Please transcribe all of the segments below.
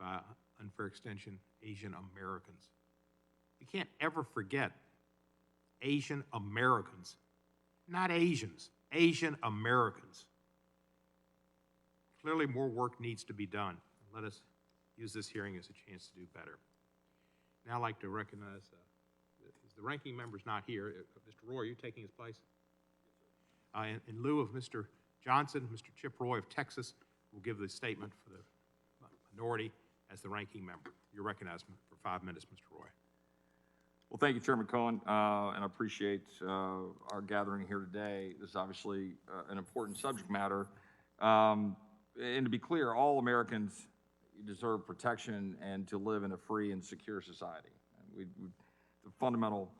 by unfair extension, Asian Americans. You can't ever forget Asian Americans, not Asians, Asian Americans. Clearly, more work needs to be done. Let us use this hearing as a chance to do better. Now I'd like to recognize, the ranking member's not here. Mr. Roy, are you taking his place? In lieu of Mr. Johnson, Mr. Chip Roy of Texas will give the statement for the minority as the ranking member. You're recognized for 5 minutes, Mr. Roy. Well, thank you, Chairman Cohen, and I appreciate our gathering here today. This is obviously an important subject matter. And to be clear, all Americans deserve protection and to live in a free and secure society. And the fundamental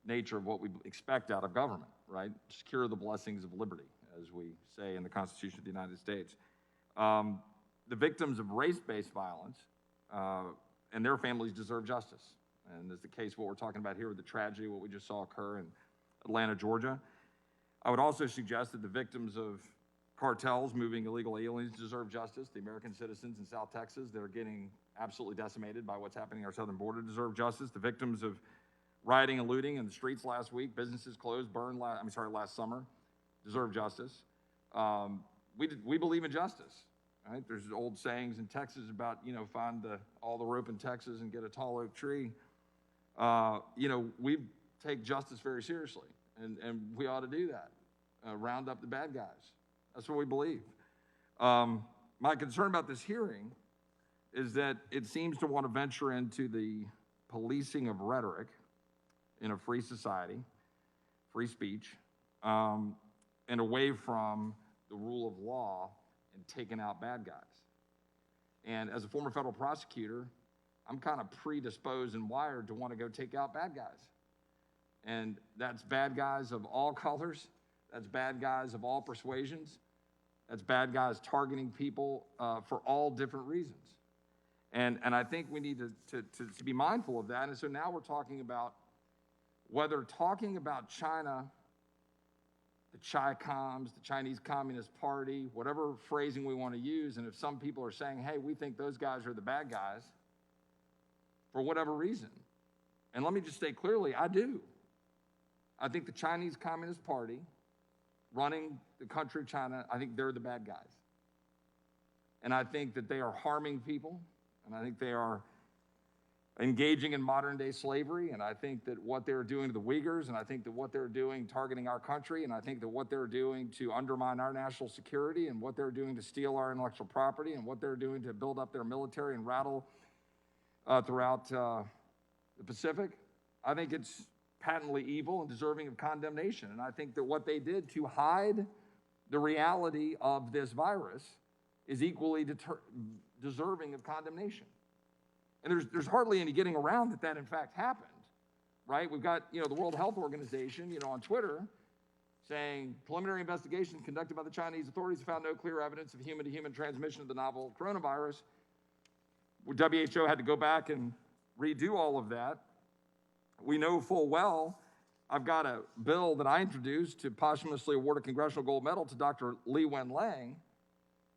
nature of what we expect out of government, right? Secure the blessings of liberty, as we say in the Constitution of the United States. The victims of race-based violence and their families deserve justice. And as the case, what we're talking about here with the tragedy, what we just saw occur in Atlanta, Georgia. I would also suggest that the victims of cartels moving illegal aliens deserve justice. The American citizens in South Texas that are getting absolutely decimated by what's happening at our southern border deserve justice. The victims of rioting and looting in the streets last week, businesses closed, burned last summer, deserve justice. We believe in justice. Right? There's old sayings in Texas about, find all the rope in Texas and get a tall oak tree. We take justice very seriously, and we ought to do that. Round up the bad guys. That's what we believe. My concern about this hearing is that it seems to want to venture into the policing of rhetoric in a free society, free speech, and away from the rule of law and taking out bad guys. And as a former federal prosecutor, I'm kind of predisposed and wired to want to go take out bad guys. And that's bad guys of all colors. That's bad guys of all persuasions. That's bad guys targeting people for all different reasons. And I think we need to be mindful of that. And so now we're talking about whether talking about China, the Chi-Coms, the Chinese Communist Party, whatever phrasing we want to use, and if some people are saying, hey, we think those guys are the bad guys, for whatever reason. And let me just say clearly, I do. I think the Chinese Communist Party running the country of China, I think they're the bad guys. And I think that they are harming people, and I think they are engaging in modern-day slavery, and I think that what they're doing to the Uyghurs, and I think that what they're doing targeting our country, and I think that what they're doing to undermine our national security, and what they're doing to steal our intellectual property, and what they're doing to build up their military and rattle throughout the Pacific, I think it's patently evil and deserving of condemnation. And I think that what they did to hide the reality of this virus is equally deserving of condemnation. And there's hardly any getting around that in fact happened, right? We've got, the World Health Organization, on Twitter saying preliminary investigation conducted by the Chinese authorities found no clear evidence of human-to-human transmission of the novel coronavirus. WHO had to go back and redo all of that. We know full well, I've got a bill that I introduced to posthumously award a Congressional Gold Medal to Dr. Li Wenliang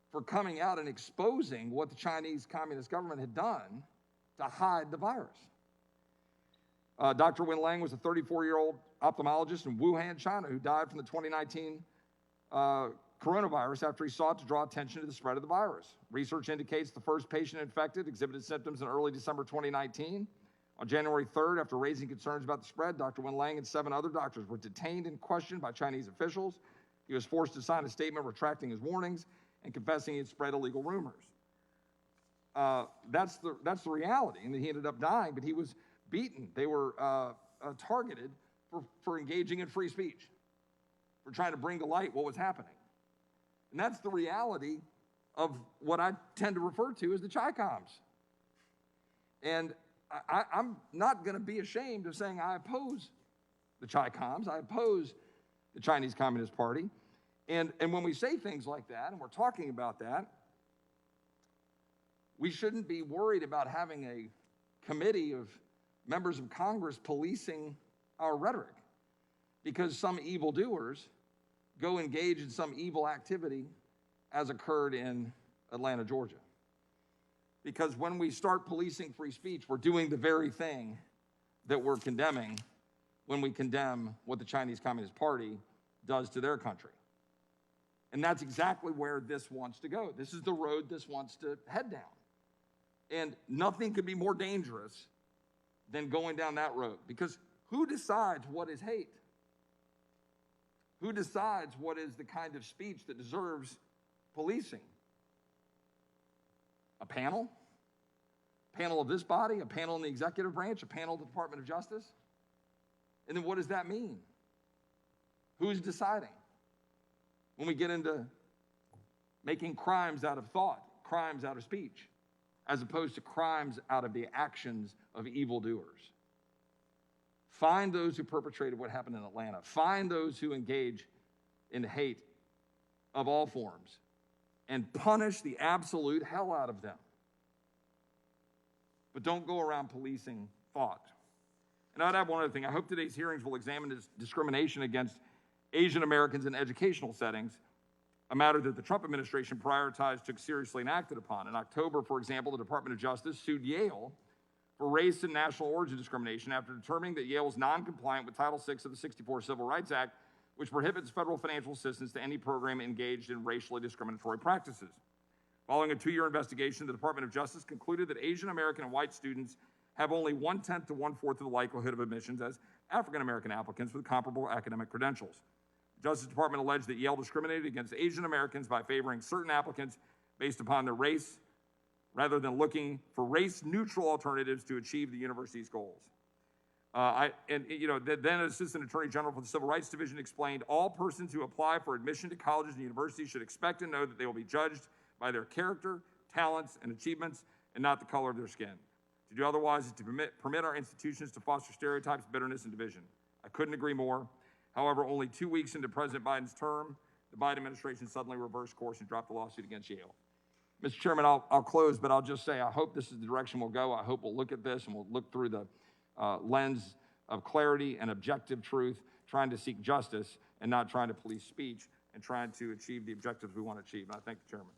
for coming out and exposing what the Chinese Communist government had done to hide the virus. Dr. Wenliang was a 34-year-old ophthalmologist in Wuhan, China, who died from the 2019 coronavirus after he sought to draw attention to the spread of the virus. Research indicates the first patient infected exhibited symptoms in early December 2019. On January 3rd, after raising concerns about the spread, Dr. Wenliang and 7 other doctors were detained and questioned by Chinese officials. He was forced to sign a statement retracting his warnings and confessing he had spread illegal rumors. That's the reality, and he ended up dying, but he was beaten. They were targeted for engaging in free speech, for trying to bring to light what was happening. And that's the reality of what I tend to refer to as the Chi-Coms. And I'm not going to be ashamed of saying I oppose the Chi-Coms. I oppose the Chinese Communist Party. And when we say things like that, and we're talking about that, we shouldn't be worried about having a committee of members of Congress policing our rhetoric because some evildoers go engage in some evil activity as occurred in Atlanta, Georgia. Because when we start policing free speech, we're doing the very thing that we're condemning when we condemn what the Chinese Communist Party does to their country. And that's exactly where this wants to go. This is the road this wants to head down. And nothing could be more dangerous than going down that road. Because who decides what is hate? Who decides what is the kind of speech that deserves policing? A panel? A panel of this body? A panel in the executive branch? A panel of the Department of Justice? And then what does that mean? Who's deciding? When we get into making crimes out of thought, crimes out of speech, as opposed to crimes out of the actions of evildoers. Find those who perpetrated what happened in Atlanta. Find those who engage in hate of all forms and punish the absolute hell out of them. But don't go around policing thought. And I'd add one other thing. I hope today's hearings will examine discrimination against Asian Americans in educational settings, a matter that the Trump administration prioritized, took seriously, and acted upon. In October, for example, the Department of Justice sued Yale for race and national origin discrimination after determining that Yale was non-compliant with Title VI of the '64 Civil Rights Act, which prohibits federal financial assistance to any program engaged in racially discriminatory practices. Following a 2-year investigation, the Department of Justice concluded that Asian American and white students have only 1/10 to 1/4 of the likelihood of admissions as African American applicants with comparable academic credentials. The Justice Department alleged that Yale discriminated against Asian Americans by favoring certain applicants based upon their race, rather than looking for race-neutral alternatives to achieve the university's goals. Then Assistant Attorney General for the Civil Rights Division explained, all persons who apply for admission to colleges and universities should expect and know that they will be judged by their character, talents, and achievements, and not the color of their skin. To do otherwise is to permit our institutions to foster stereotypes, bitterness, and division. I couldn't agree more. However, only 2 weeks into President Biden's term, the Biden administration suddenly reversed course and dropped the lawsuit against Yale. Mr. Chairman, I'll close, but I'll just say I hope this is the direction we'll go. I hope we'll look at this and we'll look through the lens of clarity and objective truth, trying to seek justice and not trying to police speech and trying to achieve the objectives we want to achieve. And I thank the chairman.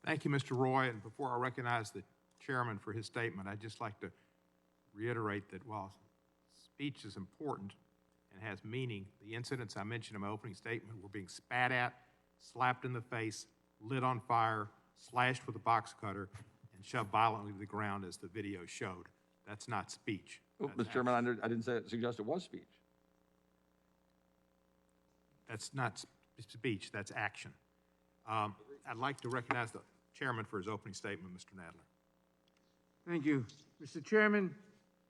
Thank you, Mr. Roy. And before I recognize the chairman for his statement, I'd just like to reiterate that while speech is important and has meaning, the incidents I mentioned in my opening statement were being spat at, slapped in the face, lit on fire, slashed with a box cutter, and shoved violently to the ground as the video showed. That's not speech. Mr. Chairman, I didn't suggest it was speech. That's not speech, that's action. I'd like to recognize the chairman for his opening statement, Mr. Nadler. Thank you. Mr. Chairman,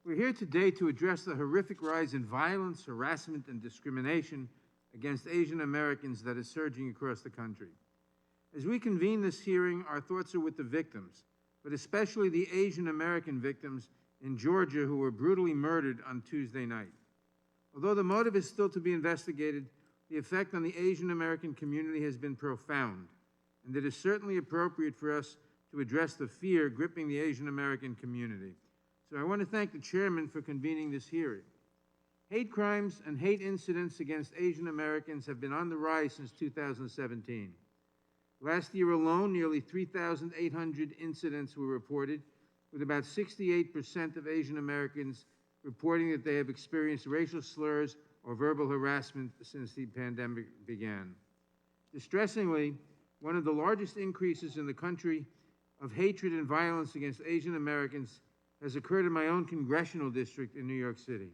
we're here today to address the horrific rise in violence, harassment, and discrimination against Asian Americans that is surging across the country. As we convene this hearing, our thoughts are with the victims, but especially the Asian American victims in Georgia who were brutally murdered on Tuesday night. Although the motive is still to be investigated, the effect on the Asian American community has been profound, and it is certainly appropriate for us to address the fear gripping the Asian American community. So I want to thank the chairman for convening this hearing. Hate crimes and hate incidents against Asian Americans have been on the rise since 2017. Last year alone, nearly 3,800 incidents were reported, with about 68% of Asian Americans reporting that they have experienced racial slurs or verbal harassment since the pandemic began. Distressingly, one of the largest increases in the country of hatred and violence against Asian Americans has occurred in my own congressional district in New York City.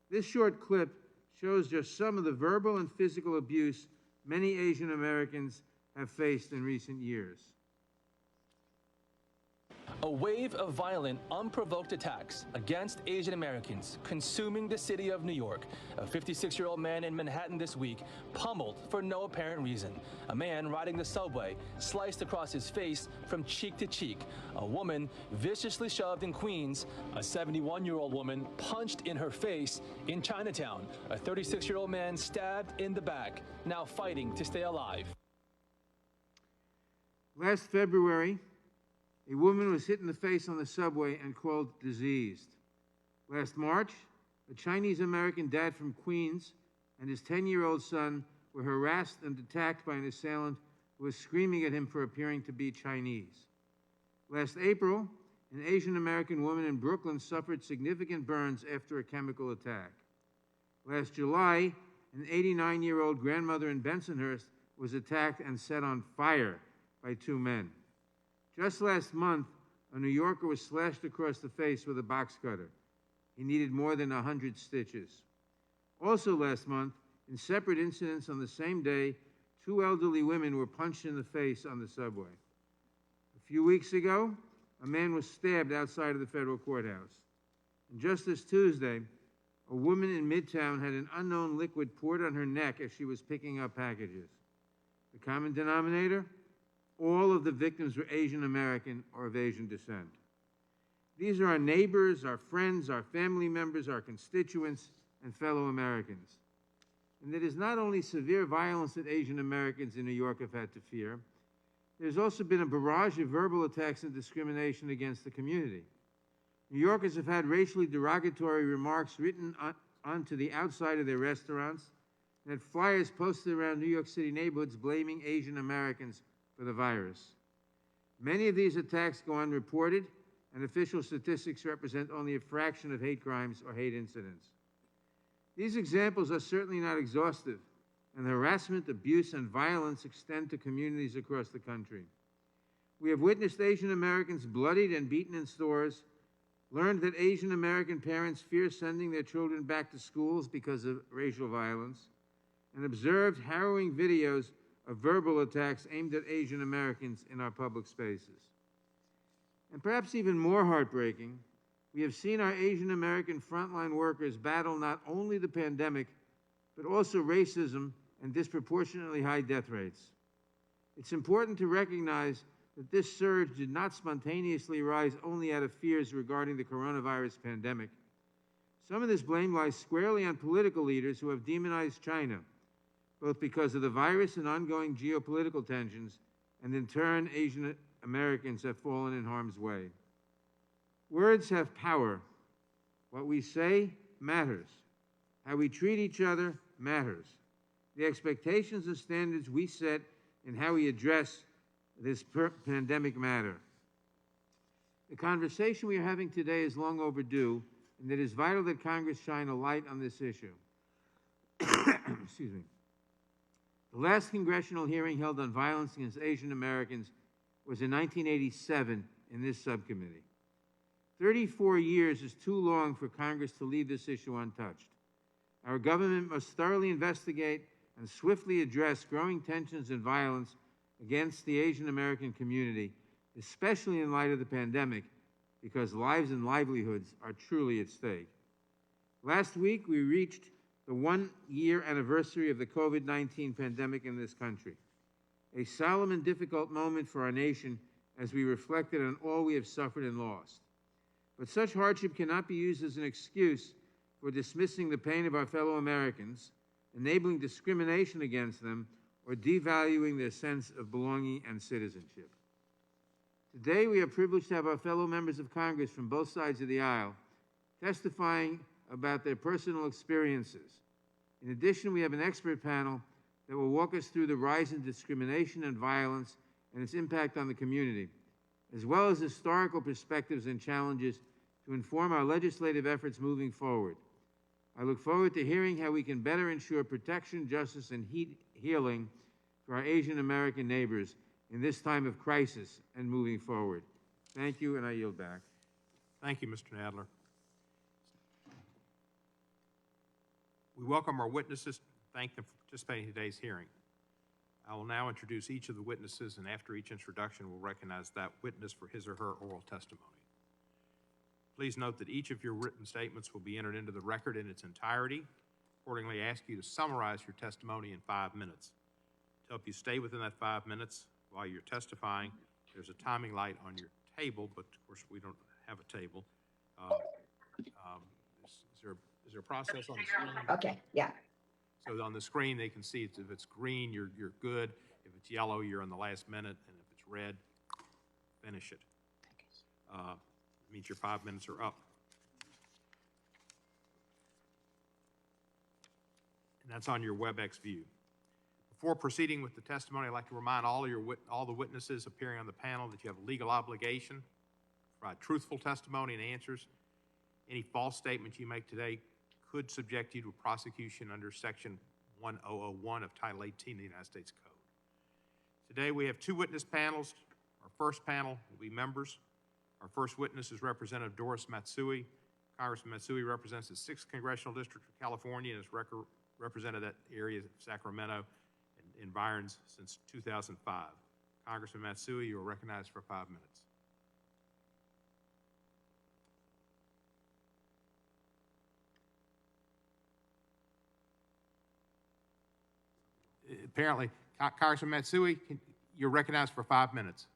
This short clip shows just some of the verbal and physical abuse many Asian Americans have faced in recent years. A wave of violent, unprovoked attacks against Asian Americans consuming the city of New York. A 56-year-old man in Manhattan this week pummeled for no apparent reason. A man riding the subway sliced across his face from cheek to cheek. A woman viciously shoved in Queens. A 71-year-old woman punched in her face in Chinatown. A 36-year-old man stabbed in the back, now fighting to stay alive. Last February, a woman was hit in the face on the subway and called diseased. Last March, a Chinese-American dad from Queens and his 10-year-old son were harassed and attacked by an assailant who was screaming at him for appearing to be Chinese. Last April, an Asian American woman in Brooklyn suffered significant burns after a chemical attack. Last July, an 89-year-old grandmother in Bensonhurst was attacked and set on fire by two men. Just last month, a New Yorker was slashed across the face with a box cutter. He needed more than 100 stitches. Also last month, in separate incidents on the same day, two elderly women were punched in the face on the subway. A few weeks ago, a man was stabbed outside of the federal courthouse. And just this Tuesday, a woman in Midtown had an unknown liquid poured on her neck as she was picking up packages. The common denominator? All of the victims were Asian American or of Asian descent. These are our neighbors, our friends, our family members, our constituents, and fellow Americans. And it is not only severe violence that Asian Americans in New York have had to fear, there's also been a barrage of verbal attacks and discrimination against the community. New Yorkers have had racially derogatory remarks written onto the outside of their restaurants, and had flyers posted around New York City neighborhoods blaming Asian Americans for the virus. Many of these attacks go unreported, and official statistics represent only a fraction of hate crimes or hate incidents. These examples are certainly not exhaustive, and harassment, abuse, and violence extend to communities across the country. We have witnessed Asian Americans bloodied and beaten in stores, learned that Asian American parents fear sending their children back to schools because of racial violence, and observed harrowing videos of verbal attacks aimed at Asian Americans in our public spaces. And perhaps even more heartbreaking, we have seen our Asian American frontline workers battle not only the pandemic, but also racism and disproportionately high death rates. It's important to recognize that this surge did not spontaneously rise only out of fears regarding the coronavirus pandemic. Some of this blame lies squarely on political leaders who have demonized China, both because of the virus and ongoing geopolitical tensions, and in turn, Asian Americans have fallen in harm's way. Words have power. What we say matters. How we treat each other matters. The expectations and standards we set in how we address this pandemic matter. The conversation we are having today is long overdue, and it is vital that Congress shine a light on this issue. Excuse me. The last congressional hearing held on violence against Asian Americans was in 1987 in this subcommittee. 34 years is too long for Congress to leave this issue untouched. Our government must thoroughly investigate and swiftly address growing tensions and violence against the Asian American community, especially in light of the pandemic, because lives and livelihoods are truly at stake. Last week, we reached the one-year anniversary of the COVID-19 pandemic in this country, a solemn and difficult moment for our nation as we reflected on all we have suffered and lost. But such hardship cannot be used as an excuse for dismissing the pain of our fellow Americans, enabling discrimination against them, or devaluing their sense of belonging and citizenship. Today, we are privileged to have our fellow members of Congress from both sides of the aisle testifying about their personal experiences. In addition, we have an expert panel that will walk us through the rise in discrimination and violence and its impact on the community, as well as historical perspectives and challenges to inform our legislative efforts moving forward. I look forward to hearing how we can better ensure protection, justice, and healing for our Asian American neighbors in this time of crisis and moving forward. Thank you, and I yield back. Thank you, Mr. Nadler. We welcome our witnesses, thank them for participating in today's hearing. I will now introduce each of the witnesses, and after each introduction, we'll recognize that witness for his or her oral testimony. Please note that each of your written statements will be entered into the record in its entirety. Accordingly, I ask you to summarize your testimony in 5 minutes. To help you stay within that 5 minutes while you're testifying, there's a timing light on your table, but of course we don't have a table. Is there a process on the screen? Okay, yeah. So on the screen, they can see if it's green, you're good. If it's yellow, you're in the last minute. And if it's red, finish it. It means your 5 minutes are up. And that's on your WebEx view. Before proceeding with the testimony, I'd like to remind all the witnesses appearing on the panel that you have a legal obligation to provide truthful testimony and answers. Any false statements you make today could subject you to prosecution under Section 1001 of Title 18 of the United States Code. Today we have two witness panels. Our first panel will be members. Our first witness is Representative Doris Matsui. Congressman Matsui represents the 6th Congressional District of California and has represented that area of Sacramento and environs since 2005. Congressman Matsui, you are recognized for 5 minutes. Apparently, Congressman Matsui, you're recognized for 5 minutes.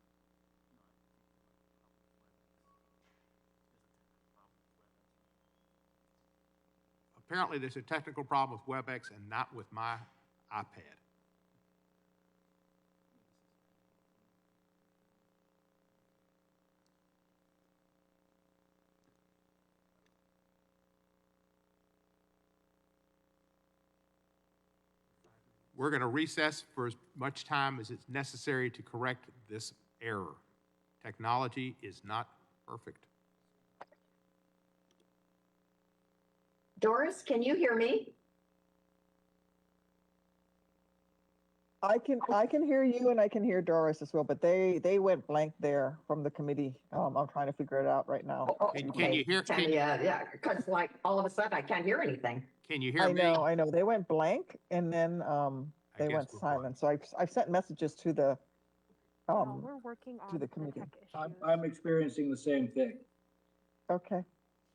Apparently, there's a technical problem with WebEx and not with my iPad. We're going to recess for as much time as it's necessary to correct this error. Technology is not perfect. Doris, can you hear me? I can hear you and I can hear Doris as well, but they went blank there from the committee. I'm trying to figure it out right now. Can you hear? Yeah, because like all of a sudden I can't hear anything. Can you hear me? I know. They went blank and then they guess went we're silent. So I've sent messages to the we're working on the committee. tech issues. I'm experiencing the same thing. Okay.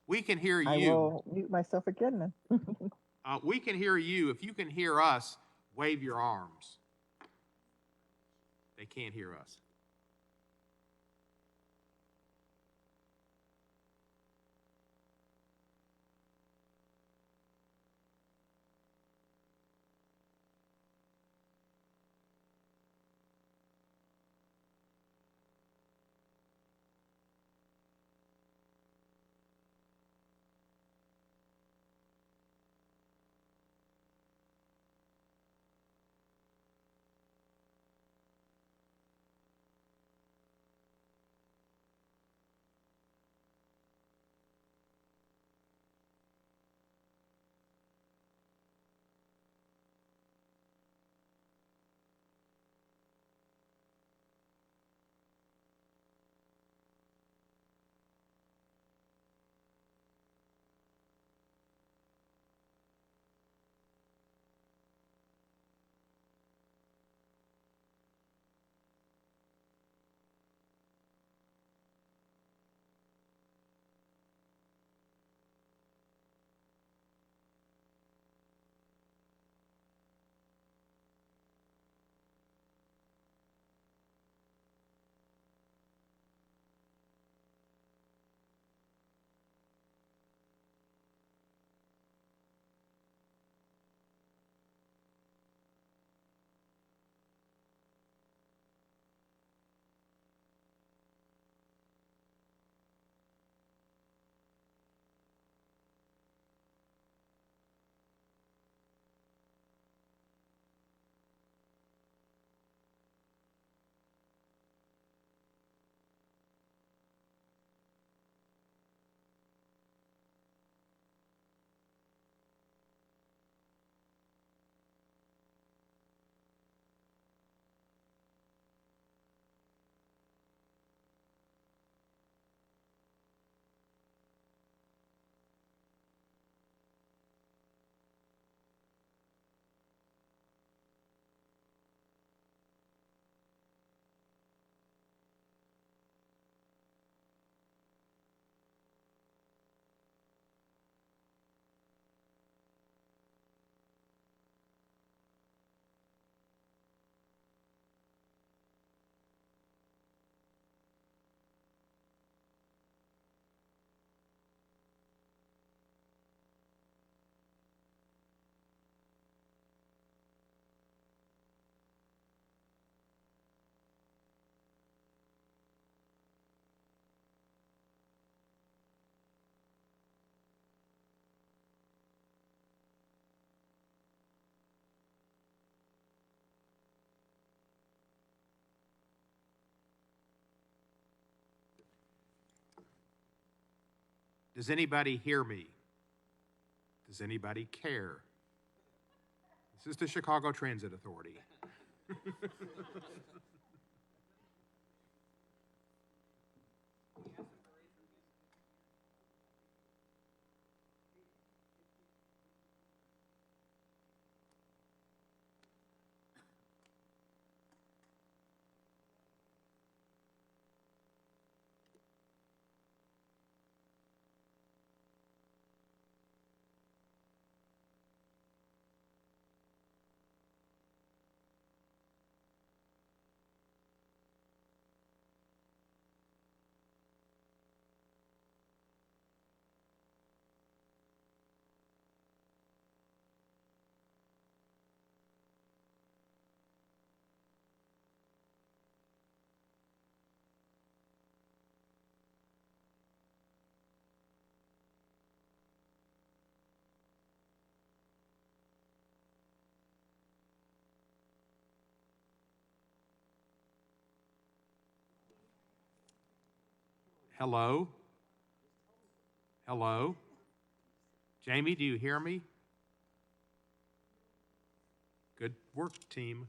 We can hear you. I will mute myself again then. We can hear you. If you can hear us, wave your arms. They can't hear us. Does anybody hear me? Does anybody care? This is the Chicago Transit Authority. Hello? Hello? Jamie, do you hear me? Good work, team.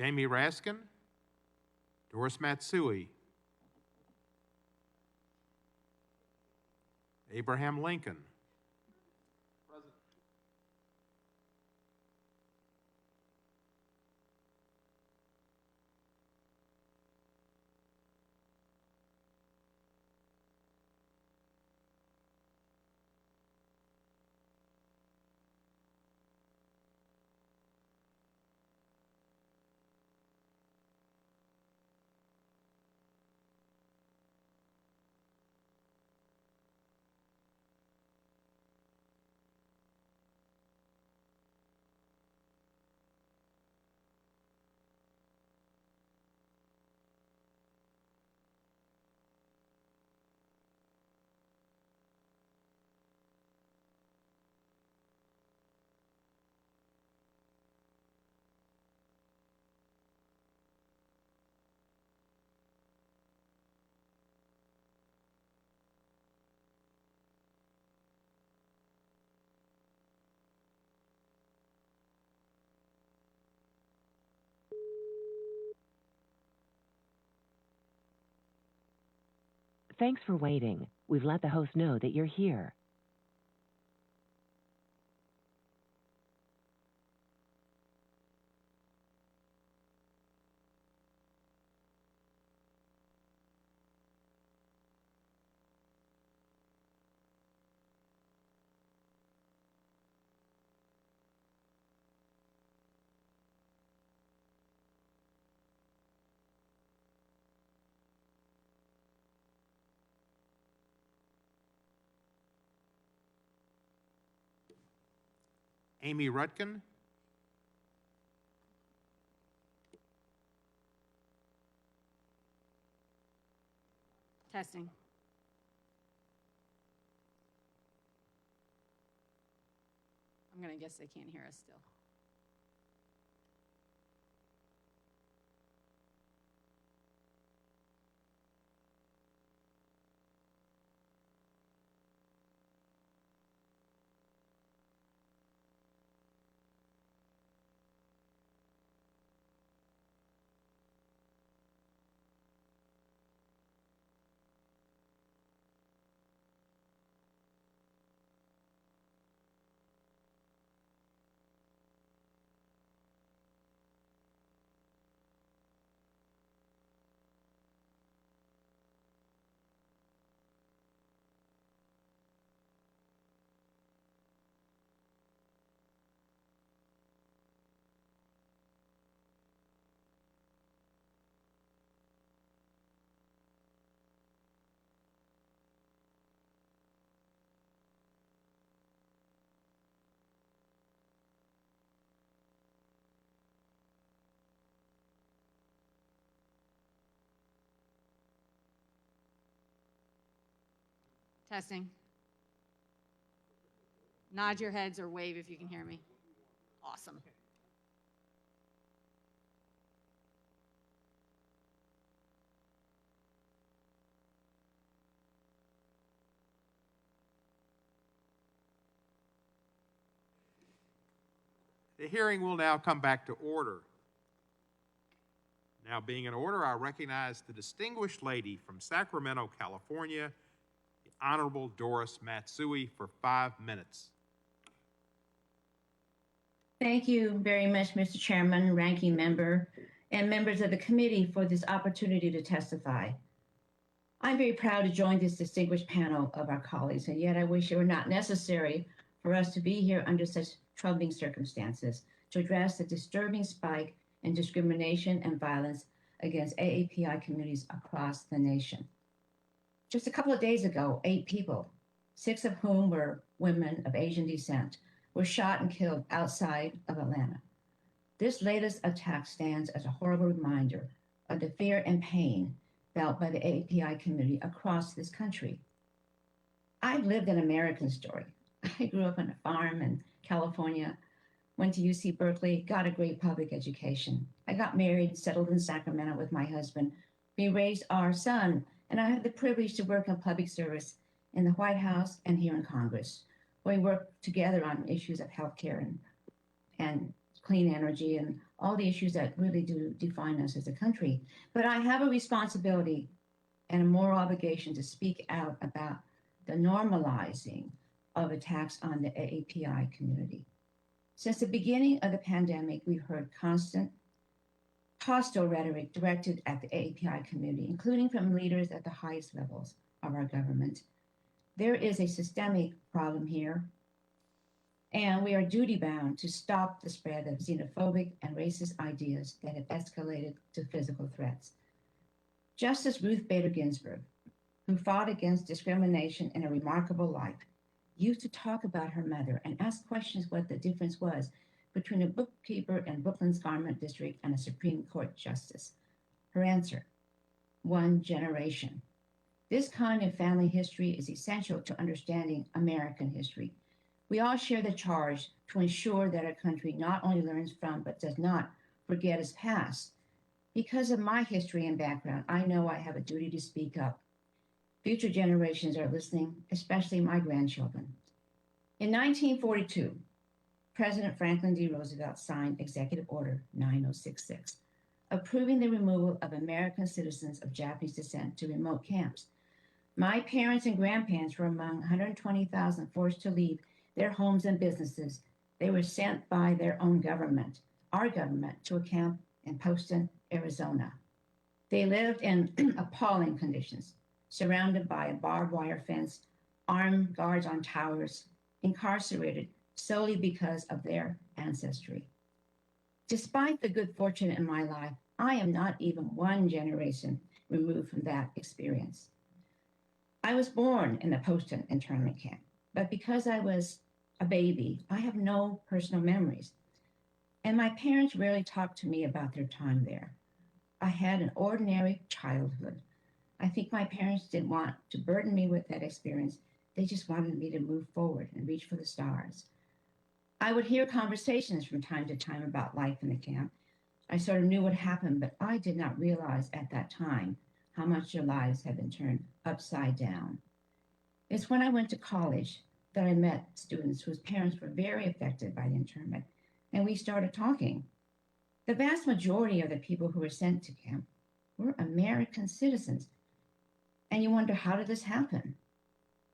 Jamie Raskin, Doris Matsui, Abraham Lincoln, Thanks for waiting. We've let the host know that you're here. Amy Rutkin, Testing. I'm gonna guess they can't hear us still. Testing. Nod your heads or wave if you can hear me. Awesome. The hearing will now come back to order. Now being in order, I recognize the distinguished lady from Sacramento, California, the Honorable Doris Matsui, for 5 minutes. Thank you very much, Mr. Chairman, Ranking Member, and members of the committee for this opportunity to testify. I'm very proud to join this distinguished panel of our colleagues, and yet I wish it were not necessary for us to be here under such troubling circumstances to address the disturbing spike in discrimination and violence against AAPI communities across the nation. Just a couple of days ago, 8 people, 6 of whom were women of Asian descent, were shot and killed outside of Atlanta. This latest attack stands as a horrible reminder of the fear and pain felt by the AAPI community across this country. I've lived an American story. I grew up on a farm in California, went to UC Berkeley, got a great public education. I got married, settled in Sacramento with my husband. We raised our son, and I had the privilege to work in public service in the White House and here in Congress, where we work together on issues of healthcare and clean energy and all the issues that really do define us as a country. But I have a responsibility and a moral obligation to speak out about the normalizing of attacks on the AAPI community. Since the beginning of the pandemic, we've heard constant hostile rhetoric directed at the AAPI community, including from leaders at the highest levels of our government. There is a systemic problem here, and we are duty-bound to stop the spread of xenophobic and racist ideas that have escalated to physical threats. Justice Ruth Bader Ginsburg, who fought against discrimination in a remarkable life, used to talk about her mother and ask questions what the difference was between a bookkeeper in Brooklyn's Garment District and a Supreme Court justice. Her answer: 1 generation. This kind of family history is essential to understanding American history. We all share the charge to ensure that our country not only learns from, but does not forget its past. Because of my history and background, I know I have a duty to speak up. Future generations are listening, especially my grandchildren. In 1942, President Franklin D. Roosevelt signed Executive Order 9066, approving the removal of American citizens of Japanese descent to remote camps. My parents and grandparents were among 120,000 forced to leave their homes and businesses. They were sent by their own government, our government, to a camp in Poston, Arizona. They lived in appalling conditions, surrounded by a barbed wire fence, armed guards on towers, incarcerated solely because of their ancestry. Despite the good fortune in my life, I am not even 1 generation removed from that experience. I was born in the Poston internment camp, but because I was a baby, I have no personal memories. And my parents rarely talked to me about their time there. I had an ordinary childhood. I think my parents didn't want to burden me with that experience. They just wanted me to move forward and reach for the stars. I would hear conversations from time to time about life in the camp. I sort of knew what happened, but I did not realize at that time how much their lives had been turned upside down. It's when I went to college that I met students whose parents were very affected by the internment, and we started talking. The vast majority of the people who were sent to camp were American citizens. And you wonder, how did this happen?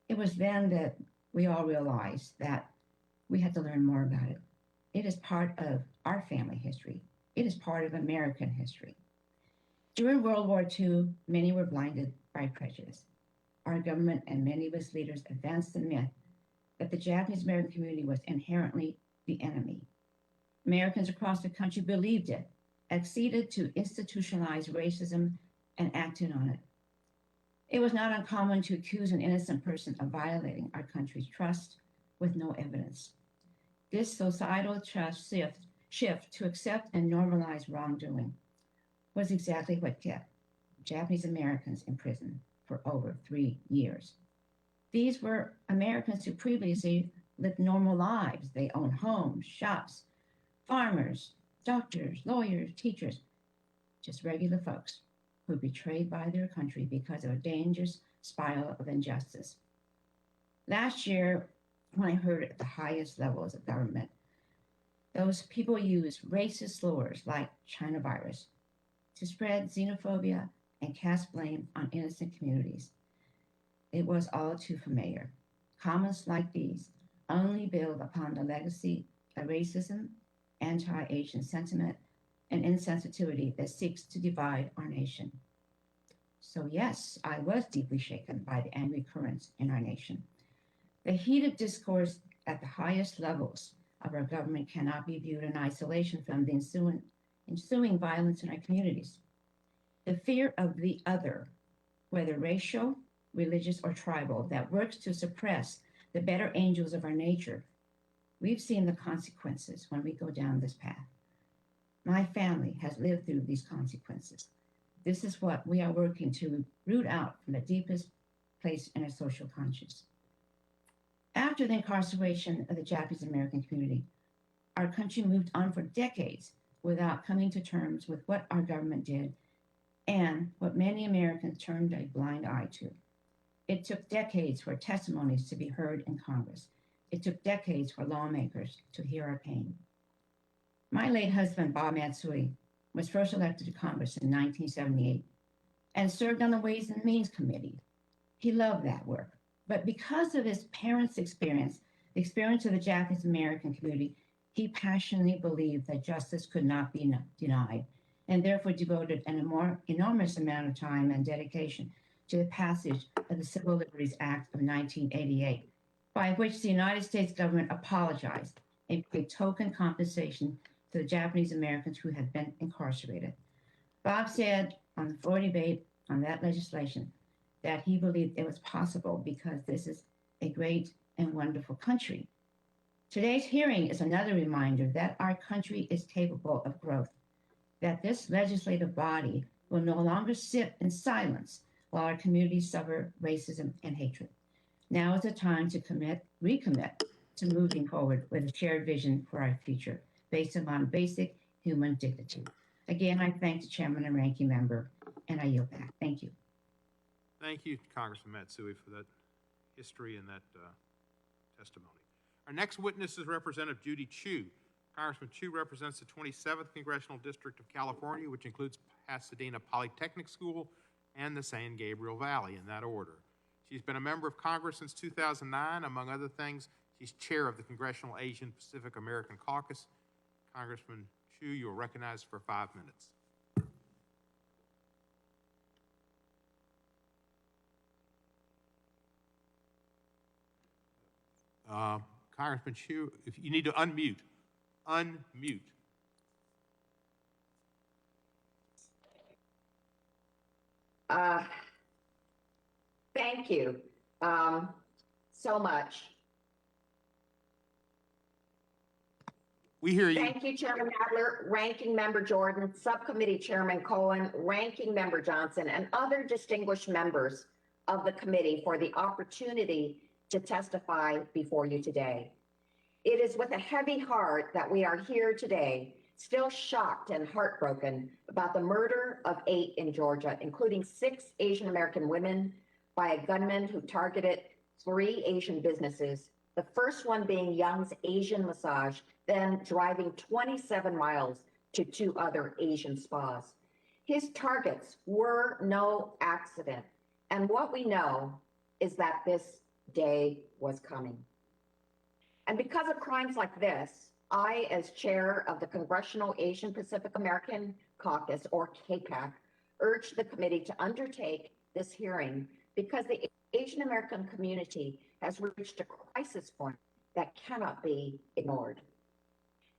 It was then that we all realized that we had to learn more about it. It is part of our family history. It is part of American history. During World War II, many were blinded by prejudice. Our government and many of its leaders advanced the myth that the Japanese American community was inherently the enemy. Americans across the country believed it, acceded to institutionalized racism, and acted on it. It was not uncommon to accuse an innocent person of violating our country's trust with no evidence. This societal trust shift to accept and normalize wrongdoing was exactly what kept Japanese Americans in prison for over 3 years. These were Americans who previously lived normal lives. They owned homes, shops, farmers, doctors, lawyers, teachers, just regular folks who were betrayed by their country because of a dangerous spiral of injustice. Last year, when I heard at the highest levels of government, those people used racist slurs like China virus to spread xenophobia and cast blame on innocent communities. It was all too familiar. Comments like these only build upon the legacy of racism, anti-Asian sentiment, and insensitivity that seeks to divide our nation. So yes, I was deeply shaken by the angry currents in our nation. The heated discourse at the highest levels of our government cannot be viewed in isolation from the ensuing violence in our communities. The fear of the other, whether racial, religious, or tribal, that works to suppress the better angels of our nature. We've seen the consequences when we go down this path. My family has lived through these consequences. This is what we are working to root out from the deepest place in our social conscience. After the incarceration of the Japanese American community, our country moved on for decades without coming to terms with what our government did and what many Americans turned a blind eye to. It took decades for testimonies to be heard in Congress. It took decades for lawmakers to hear our pain. My late husband, Bob Matsui, was first elected to Congress in 1978 and served on the Ways and Means Committee. He loved that work. But because of his parents' experience, the experience of the Japanese American community, he passionately believed that justice could not be denied, and therefore devoted an enormous amount of time and dedication to the passage of the Civil Liberties Act of 1988, by which the United States government apologized and paid token compensation to the Japanese Americans who had been incarcerated. Bob said on the floor debate on that legislation that he believed it was possible because this is a great and wonderful country. Today's hearing is another reminder that our country is capable of growth, that this legislative body will no longer sit in silence while our communities suffer racism and hatred. Now is the time to recommit to moving forward with a shared vision for our future based upon basic human dignity. Again, I thank the chairman and ranking member, and I yield back. Thank you. Thank you, Congressman Matsui, for that history and that testimony. Our next witness is Representative Judy Chu. Congressman Chu represents the 27th Congressional District of California, which includes Pasadena Polytechnic School and the San Gabriel Valley, in that order. She's been a member of Congress since 2009. Among other things, she's chair of the Congressional Asian Pacific American Caucus. Congressman Chu, you're recognized for 5 minutes. Congressman Chu, if you need to unmute. Thank you so much. We hear you. Thank you, Chairman Adler, Ranking Member Jordan, Subcommittee Chairman Cohen, Ranking Member Johnson, and other distinguished members of the committee for the opportunity to testify before you today. It is with a heavy heart that we are here today, still shocked and heartbroken about the murder of 8 in Georgia, including 6 Asian American women by a gunman who targeted 3 Asian businesses, the first one being Young's Asian Massage, then driving 27 miles to 2 other Asian spas. His targets were no accident, and what we know is that this day was coming. And because of crimes like this, I, as chair of the Congressional Asian Pacific American Caucus, or CAPAC, urge the committee to undertake this hearing because the Asian American community has reached a crisis point that cannot be ignored.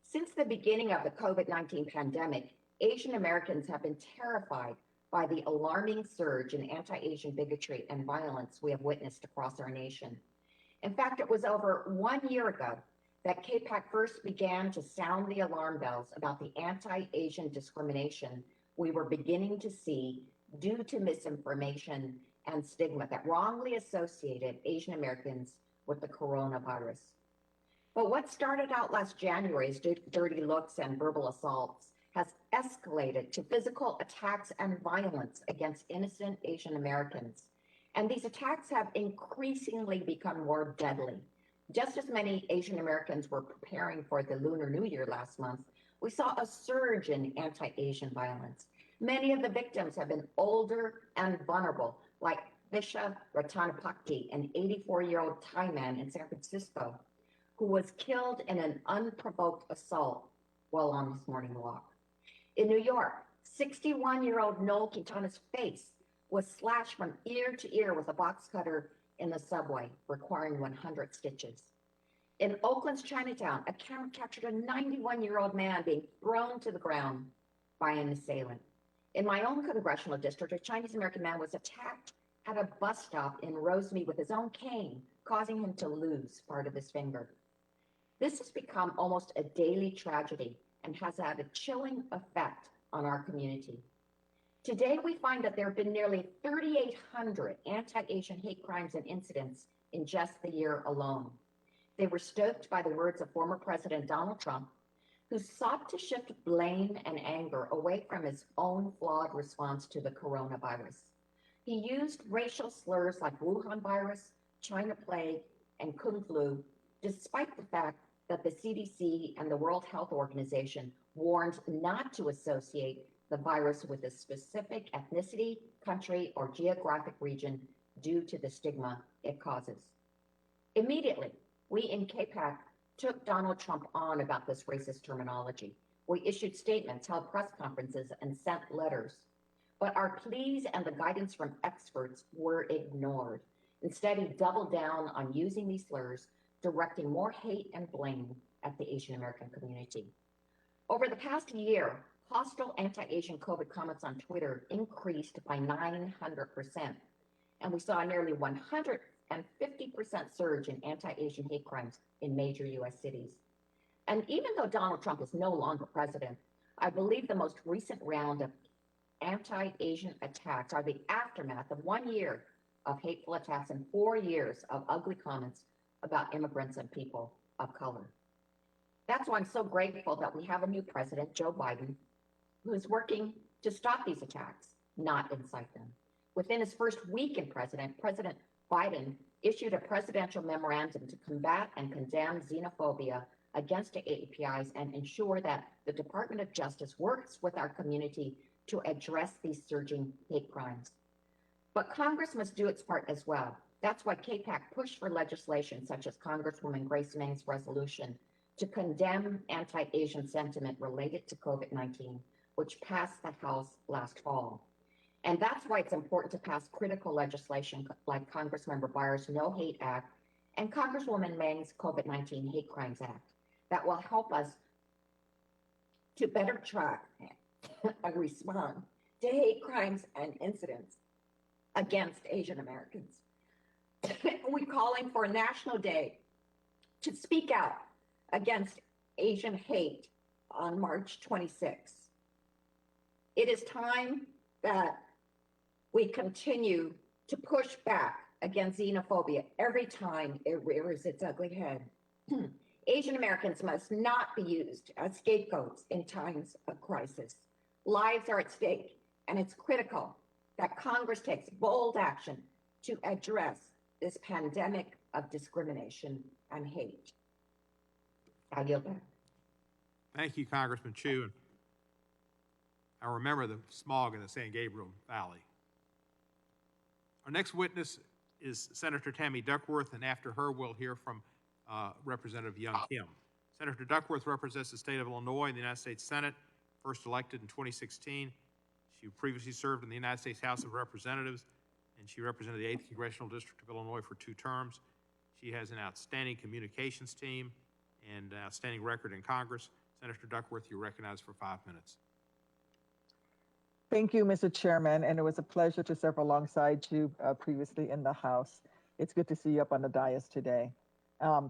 Since the beginning of the COVID-19 pandemic, Asian Americans have been terrified by the alarming surge in anti-Asian bigotry and violence we have witnessed across our nation. In fact, it was over 1 year ago that CAPAC first began to sound the alarm bells about the anti-Asian discrimination we were beginning to see due to misinformation and stigma that wrongly associated Asian Americans with the coronavirus. But what started out last January as dirty looks and verbal assaults has escalated to physical attacks and violence against innocent Asian Americans. And these attacks have increasingly become more deadly. Just as many Asian Americans were preparing for the Lunar New Year last month, we saw a surge in anti-Asian violence. Many of the victims have been older and vulnerable, like Visha Ratanapakdi, an 84-year-old Thai man in San Francisco, who was killed in an unprovoked assault while on his morning walk. In New York, 61-year-old Noel Quintana's face was slashed from ear to ear with a box cutter in the subway, requiring 100 stitches. In Oakland's Chinatown, a camera captured a 91-year-old man being thrown to the ground by an assailant. In my own congressional district, a Chinese-American man was attacked at a bus stop in Rosemead with his own cane, causing him to lose part of his finger. This has become almost a daily tragedy and has had a chilling effect on our community. Today, we find that there have been nearly 3,800 anti-Asian hate crimes and incidents in just the year alone. They were stoked by the words of former President Donald Trump, who sought to shift blame and anger away from his own flawed response to the coronavirus. He used racial slurs like Wuhan virus, China plague, and Kung flu, despite the fact that the CDC and the World Health Organization warned not to associate the virus with a specific ethnicity, country, or geographic region due to the stigma it causes. Immediately, we in KPAC took Donald Trump on about this racist terminology. We issued statements, held press conferences, and sent letters. But our pleas and the guidance from experts were ignored. Instead, he doubled down on using these slurs, directing more hate and blame at the Asian American community. Over the past year, hostile anti-Asian COVID comments on Twitter increased by 900%. And we saw a nearly 150% surge in anti-Asian hate crimes in major US cities. And even though Donald Trump is no longer president, I believe the most recent round of anti-Asian attacks are the aftermath of 1 year of hateful attacks and 4 years of ugly comments about immigrants and people of color. That's why I'm so grateful that we have a new president, Joe Biden, who is working to stop these attacks, not incite them. Within his first week in President Biden issued a presidential memorandum to combat and condemn xenophobia against APIs and ensure that the Department of Justice works with our community to address these surging hate crimes. But Congress must do its part as well. That's why KPAC pushed for legislation such as Congresswoman Grace Meng's resolution to condemn anti-Asian sentiment related to COVID-19, which passed the House last fall. And that's why it's important to pass critical legislation like Congressmember Byers' No Hate Act and Congresswoman Meng's COVID-19 Hate Crimes Act that will help us to better track and respond to hate crimes and incidents against Asian Americans. We're calling for a national day to speak out against Asian hate on March 26th. It is time that we continue to push back against xenophobia every time it rears its ugly head. Asian Americans must not be used as scapegoats in times of crisis. Lives are at stake, and it's critical that Congress takes bold action to address this pandemic of discrimination and hate. I yield back. Thank you, Congressman Chu. I remember the smog in the San Gabriel Valley. Our next witness is Senator Tammy Duckworth, and after her, we'll hear from Representative Young Kim. Senator Duckworth represents the state of Illinois in the United States Senate, first elected in 2016. She previously served in the United States House of Representatives, and she represented the 8th Congressional District of Illinois for 2 terms. She has an outstanding communications team and outstanding record in Congress. Senator Duckworth, you're recognized for 5 minutes. Thank you, Mr. Chairman, and it was a pleasure to serve alongside you previously in the House. It's good to see you up on the dais today.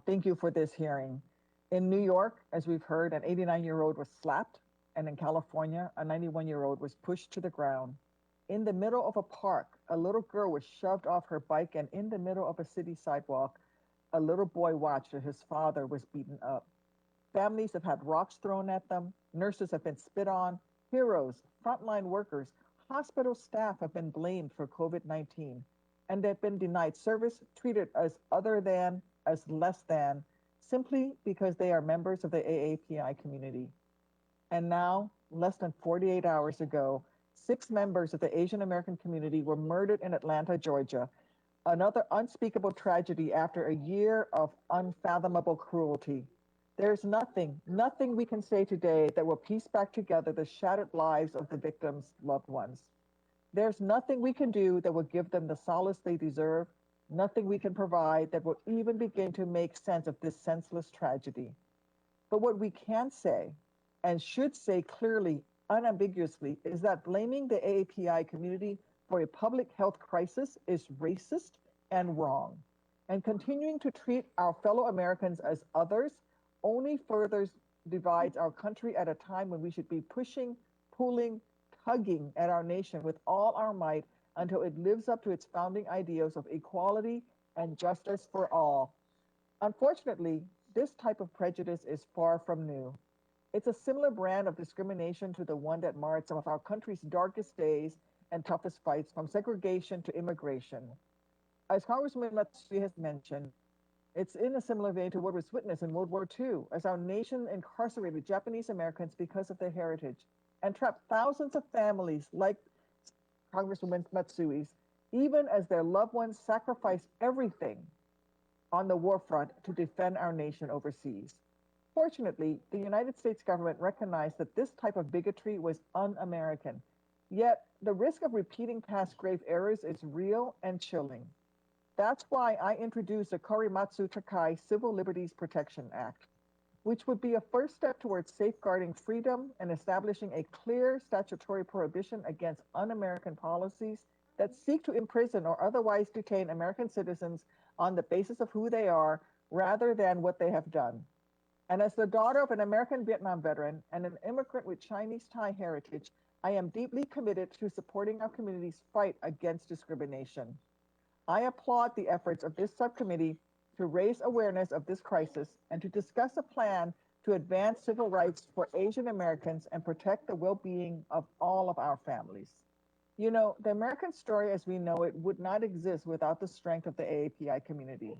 Thank you for this hearing. In New York, as we've heard, an 89-year-old was slapped, and in California, a 91-year-old was pushed to the ground In the middle of a park, a little girl was shoved off her bike, and in the middle of a city sidewalk, a little boy watched as his father was beaten up. Families have had rocks thrown at them, nurses have been spit on, heroes, frontline workers, hospital staff have been blamed for COVID-19, and they've been denied service, treated as other than, as less than, simply because they are members of the AAPI community. And now, less than 48 hours ago, 6 members of the Asian American community were murdered in Atlanta, Georgia, another unspeakable tragedy after a year of unfathomable cruelty. There's nothing we can say today that will piece back together the shattered lives of the victims' loved ones. There's nothing we can do that will give them the solace they deserve, nothing we can provide that will even begin to make sense of this senseless tragedy. But what we can say, and should say clearly, unambiguously, is that blaming the AAPI community for a public health crisis is racist and wrong. And continuing to treat our fellow Americans as others only further divides our country at a time when we should be pushing, pulling, tugging at our nation with all our might until it lives up to its founding ideals of equality and justice for all. Unfortunately, this type of prejudice is far from new. It's a similar brand of discrimination to the one that marred some of our country's darkest days and toughest fights, from segregation to immigration. As Congressman Matsuy has mentioned, it's in a similar vein to what was witnessed in World War II, as our nation incarcerated Japanese Americans because of their heritage and trapped thousands of families like Congresswoman Matsuy's, even as their loved ones sacrificed everything on the war front to defend our nation overseas. Fortunately, the United States government recognized that this type of bigotry was un-American. Yet, the risk of repeating past grave errors is real and chilling. That's why I introduced the Korematsu Takai Civil Liberties Protection Act, which would be a first step towards safeguarding freedom and establishing a clear statutory prohibition against un-American policies that seek to imprison or otherwise detain American citizens on the basis of who they are rather than what they have done. And as the daughter of an American Vietnam veteran and an immigrant with Chinese Thai heritage, I am deeply committed to supporting our community's fight against discrimination. I applaud the efforts of this subcommittee to raise awareness of this crisis and to discuss a plan to advance civil rights for Asian Americans and protect the well-being of all of our families. You know, the American story as we know it would not exist without the strength of the AAPI community.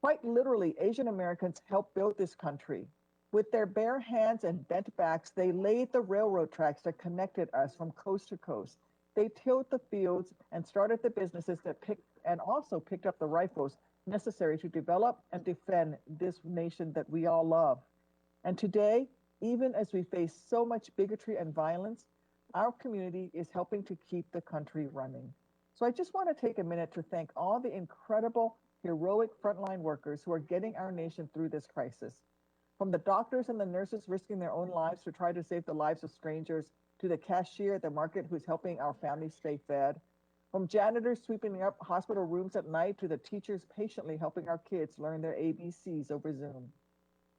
Quite literally, Asian Americans helped build this country. With their bare hands and bent backs, they laid the railroad tracks that connected us from coast to coast. They tilled the fields and started the businesses that also picked up the rifles necessary to develop and defend this nation that we all love. And today, even as we face so much bigotry and violence, our community is helping to keep the country running. So I just want to take a minute to thank all the incredible, heroic frontline workers who are getting our nation through this crisis. From the doctors and the nurses risking their own lives to try to save the lives of strangers, to the cashier at the market who's helping our families stay fed, from janitors sweeping up hospital rooms at night to the teachers patiently helping our kids learn their ABCs over Zoom.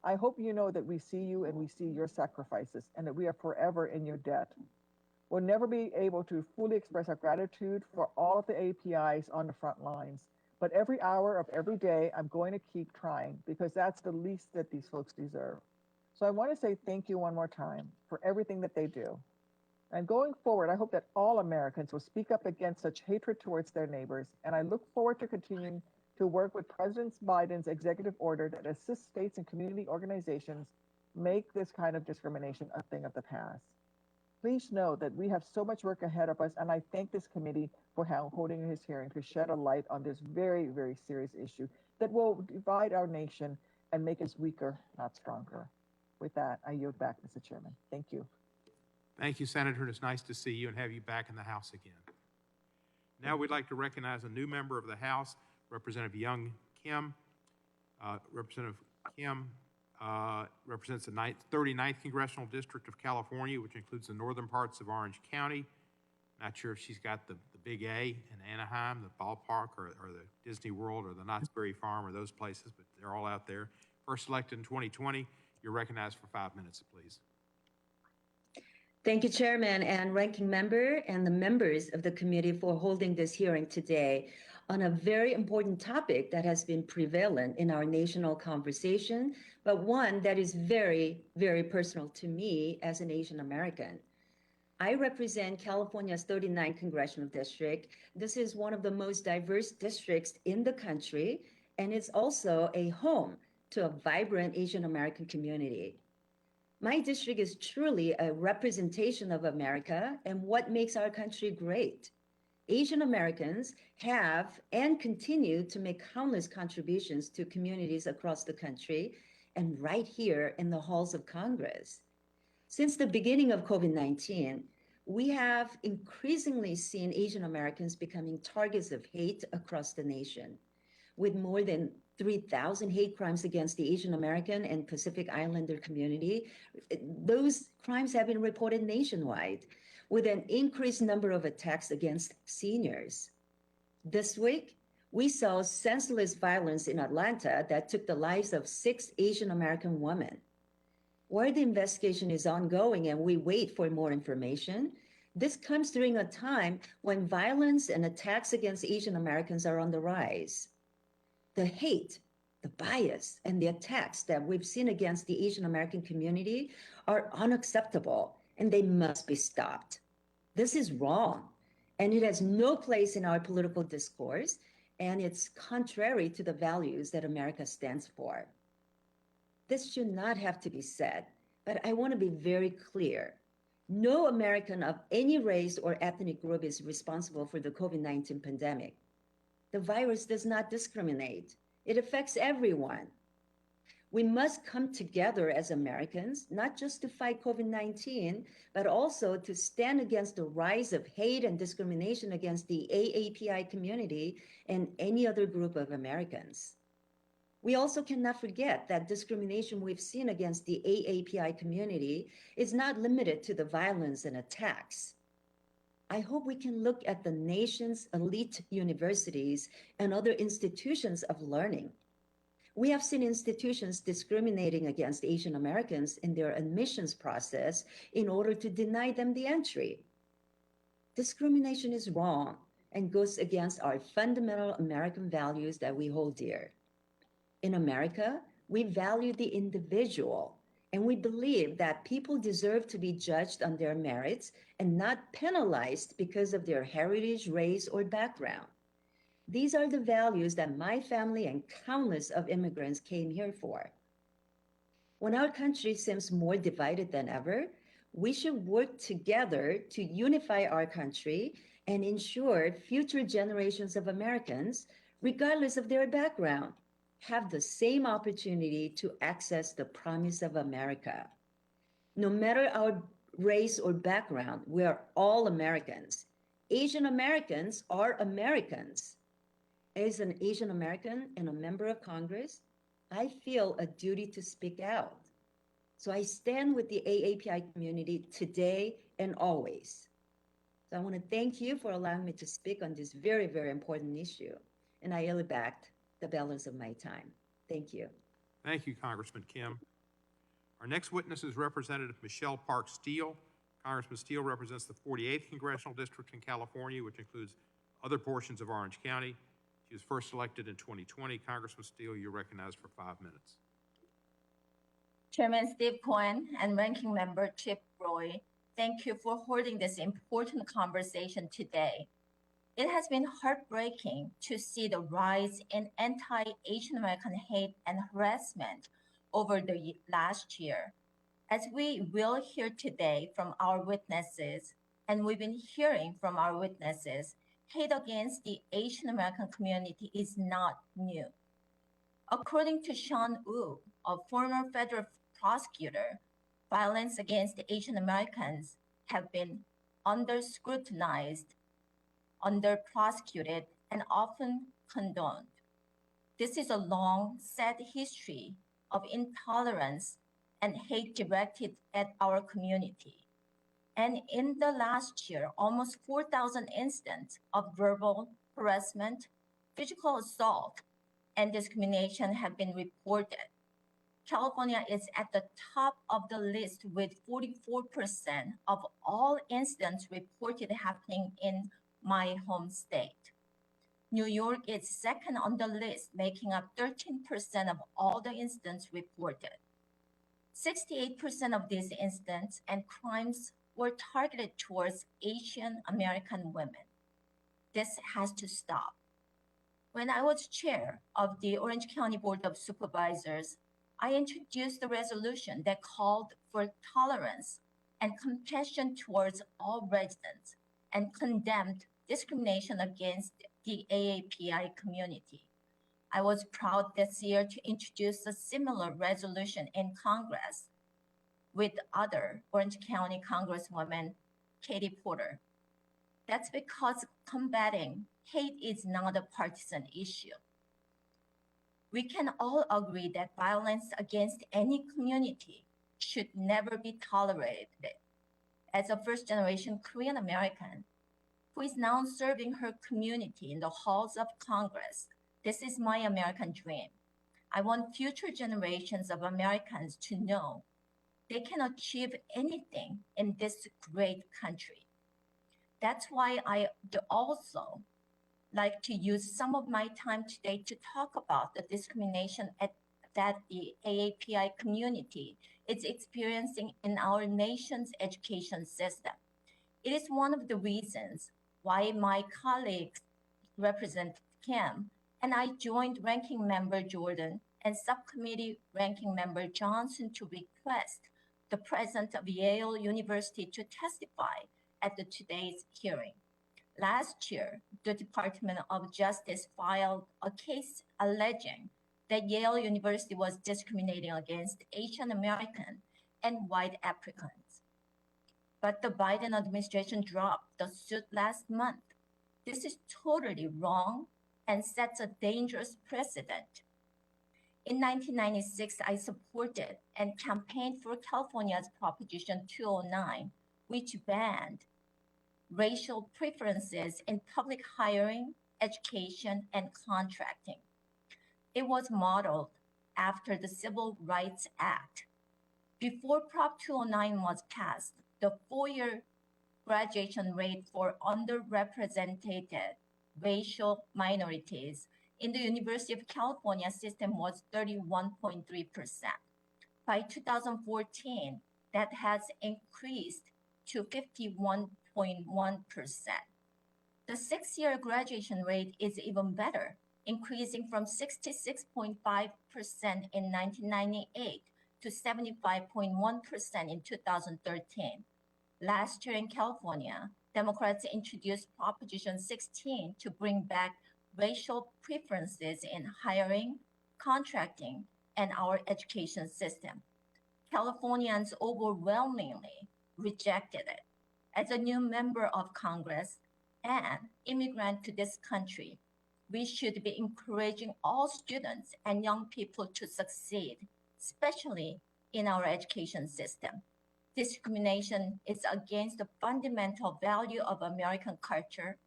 I hope you know that we see you and we see your sacrifices and that we are forever in your debt. We'll never be able to fully express our gratitude for all of the APIs on the front lines, but every hour of every day, I'm going to keep trying because that's the least that these folks deserve. So I want to say thank you one more time for everything that they do. And going forward, I hope that all Americans will speak up against such hatred towards their neighbors. And I look forward to continuing to work with President Biden's executive order that assists states and community organizations make this kind of discrimination a thing of the past. Please know that we have so much work ahead of us, and I thank this committee for holding his hearing to shed a light on this very, very serious issue that will divide our nation and make us weaker, not stronger. With that, I yield back, Mr. Chairman. Thank you. Thank you, Senator. It's nice to see you and have you back in the House again. Now we'd like to recognize a new member of the House, Representative Young Kim. Representative Kim represents the 39th Congressional District of California, which includes the northern parts of Orange County. Not sure if she's got the big A in Anaheim, the ballpark, or the Disney World, or the Knott's Berry Farm, or those places, but they're all out there. First elected in 2020. You're recognized for 5 minutes, please. Thank you, Chairman and Ranking Member, and the members of the committee for holding this hearing today on a very important topic that has been prevalent in our national conversation, but one that is very, very personal to me as an Asian American. I represent California's 39th Congressional District. This is one of the most diverse districts in the country, and it's also a home to a vibrant Asian American community. My district is truly a representation of America and what makes our country great. Asian Americans have and continue to make countless contributions to communities across the country and right here in the halls of Congress. Since the beginning of COVID-19, we have increasingly seen Asian Americans becoming targets of hate across the nation, with more than 3,000 hate crimes against the Asian American and Pacific Islander community. Those crimes have been reported nationwide, with an increased number of attacks against seniors. This week, we saw senseless violence in Atlanta that took the lives of 6 Asian American women. While the investigation is ongoing and we wait for more information, this comes during a time when violence and attacks against Asian Americans are on the rise. The hate, the bias, and the attacks that we've seen against the Asian American community are unacceptable, and they must be stopped. This is wrong, and it has no place in our political discourse, and it's contrary to the values that America stands for. This should not have to be said, but I want to be very clear. No American of any race or ethnic group is responsible for the COVID-19 pandemic. The virus does not discriminate. It affects everyone. We must come together as Americans, not just to fight COVID-19, but also to stand against the rise of hate and discrimination against the AAPI community and any other group of Americans. We also cannot forget that discrimination we've seen against the AAPI community is not limited to the violence and attacks. I hope we can look at the nation's elite universities and other institutions of learning. We have seen institutions discriminating against Asian Americans in their admissions process in order to deny them the entry. Discrimination is wrong and goes against our fundamental American values that we hold dear. In America, we value the individual, and we believe that people deserve to be judged on their merits and not penalized because of their heritage, race, or background. These are the values that my family and countless of immigrants came here for. When our country seems more divided than ever, we should work together to unify our country and ensure future generations of Americans, regardless of their background, have the same opportunity to access the promise of America. No matter our race or background, we are all Americans. Asian Americans are Americans. As an Asian American and a member of Congress, I feel a duty to speak out. So I stand with the AAPI community today and always. So I want to thank you for allowing me to speak on this very, very important issue. And I yield back the balance of my time. Thank you. Thank you, Congressman Kim. Our next witness is Representative Michelle Park Steele. Congressman Steele represents the 48th Congressional District in California, which includes other portions of Orange County. She was first elected in 2020. Congressman Steele, you're recognized for 5 minutes. Chairman Steve Cohen and Ranking Member Chip Roy, thank you for holding this important conversation today. It has been heartbreaking to see the rise in anti-Asian American hate and harassment over the last year. As we will hear today from our witnesses, and we've been hearing from our witnesses, hate against the Asian American community is not new. According to Sean Wu, a former federal prosecutor, violence against Asian Americans have been under-scrutinized, under-prosecuted, and often condoned. This is a long, sad history of intolerance and hate directed at our community. And in the last year, almost 4,000 incidents of verbal harassment, physical assault, and discrimination have been reported. California is at the top of the list with 44% of all incidents reported happening in my home state. New York is second on the list, making up 13% of all the incidents reported. 68% of these incidents and crimes were targeted towards Asian American women. This has to stop. When I was chair of the Orange County Board of Supervisors, I introduced a resolution that called for tolerance and compassion towards all residents and condemned discrimination against the AAPI community. I was proud this year to introduce a similar resolution in Congress with other Orange County Congresswoman Katie Porter. That's because combating hate is not a partisan issue. We can all agree that violence against any community should never be tolerated. As a first-generation Korean American who is now serving her community in the halls of Congress, this is my American dream. I want future generations of Americans to know they can achieve anything in this great country. That's why I also like to use some of my time today to talk about the discrimination that the AAPI community is experiencing in our nation's education system. It is one of the reasons why my colleague, Representative Kim, and I joined Ranking Member Jordan and Subcommittee Ranking Member Johnson to request the President of Yale University to testify at today's hearing. Last year, the Department of Justice filed a case alleging that Yale University was discriminating against Asian American and white applicants. But the Biden administration dropped the suit last month. This is totally wrong and sets a dangerous precedent. In 1996, I supported and campaigned for California's Proposition 209, which banned racial preferences in public hiring, education, and contracting. It was modeled after the Civil Rights Act. Before Prop 209 was passed, the four-year graduation rate for underrepresented racial minorities in the University of California system was 31.3%. By 2014, that has increased to 51.1%. The six-year graduation rate is even better, increasing from 66.5% in 1998 to 75.1% in 2013. Last year in California, Democrats introduced Proposition 16 to bring back racial preferences in hiring, contracting, and our education system. Californians overwhelmingly rejected it. As a new member of Congress and immigrant to this country, we should be encouraging all students and young people to succeed, especially in our education system. Discrimination is against the fundamental value of American culture,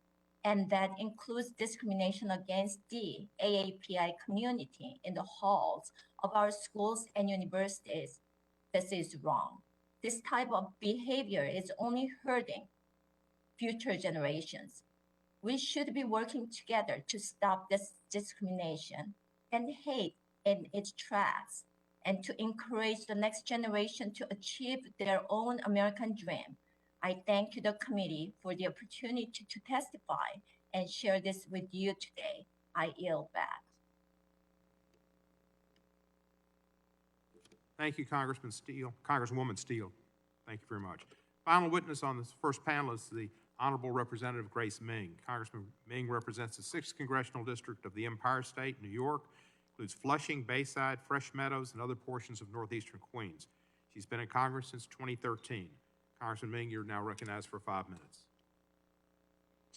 and that includes discrimination against the AAPI community in the halls of our schools and universities. This is wrong. This type of behavior is only hurting future generations. We should be working together to stop this discrimination and hate in its tracks, and to encourage the next generation to achieve their own American dream. I thank the committee for the opportunity to testify and share this with you today. I yield back. Thank you, Congresswoman Steele. Thank you very much. Final witness on this first panel is the Honorable Representative Grace Ming. Congressman Ming represents the 6th Congressional District of the Empire State, New York, includes Flushing, Bayside, Fresh Meadows, and other portions of northeastern Queens. She's been in Congress since 2013. Congressman Ming, you're now recognized for 5 minutes.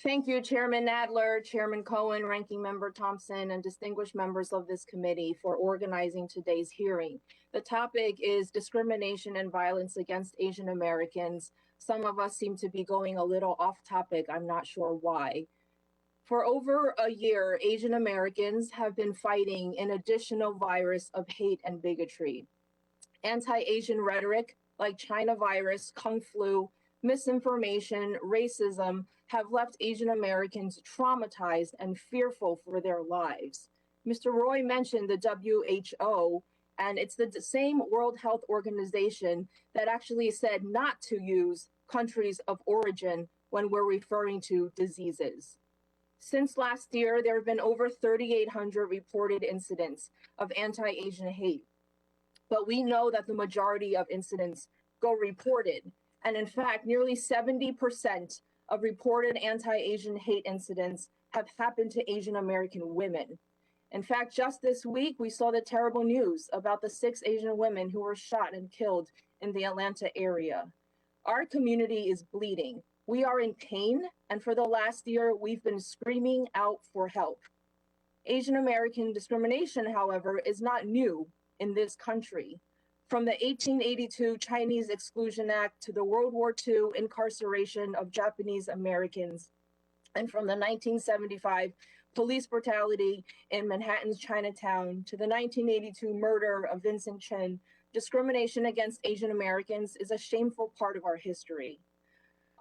Thank you, Chairman Nadler, Chairman Cohen, Ranking Member Thompson, and distinguished members of this committee for organizing today's hearing. The topic is discrimination and violence against Asian Americans. Some of us seem to be going a little off topic. I'm not sure why. For over a year, Asian Americans have been fighting an additional virus of hate and bigotry. Anti-Asian rhetoric like China virus, Kung flu, misinformation, racism have left Asian Americans traumatized and fearful for their lives. Mr. Roy mentioned the WHO, and it's the same World Health Organization that actually said not to use countries of origin when we're referring to diseases. Since last year, there have been over 3,800 reported incidents of anti-Asian hate. But we know that the majority of incidents go reported. And in fact, nearly 70% of reported anti-Asian hate incidents have happened to Asian American women. In fact, just this week, we saw the terrible news about the 6 Asian women who were shot and killed in the Atlanta area. Our community is bleeding. We are in pain, and for the last year, we've been screaming out for help. Asian American discrimination, however, is not new in this country. From the 1882 Chinese Exclusion Act to the World War II incarceration of Japanese Americans, and from the 1975 police brutality in Manhattan's Chinatown to the 1982 murder of Vincent Chin, discrimination against Asian Americans is a shameful part of our history.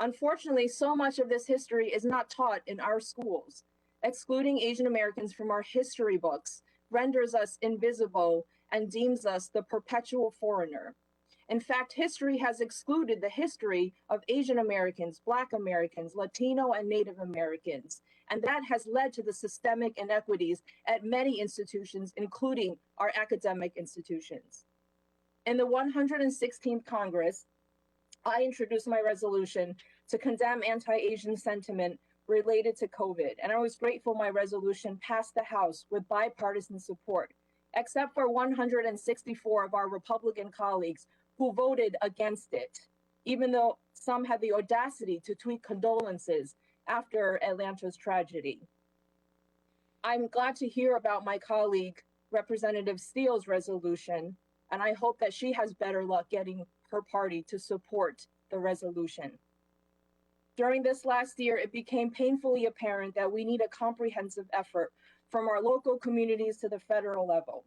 Unfortunately, so much of this history is not taught in our schools. Excluding Asian Americans from our history books renders us invisible and deems us the perpetual foreigner. In fact, history has excluded the history of Asian Americans, Black Americans, Latino and Native Americans, and that has led to the systemic inequities at many institutions, including our academic institutions. In the 116th Congress, I introduced my resolution to condemn anti-Asian sentiment related to COVID, and I was grateful my resolution passed the House with bipartisan support, except for 164 of our Republican colleagues who voted against it, even though some had the audacity to tweet condolences after Atlanta's tragedy. I'm glad to hear about my colleague, Representative Steele's resolution, and I hope that she has better luck getting her party to support the resolution. During this last year, it became painfully apparent that we need a comprehensive effort from our local communities to the federal level.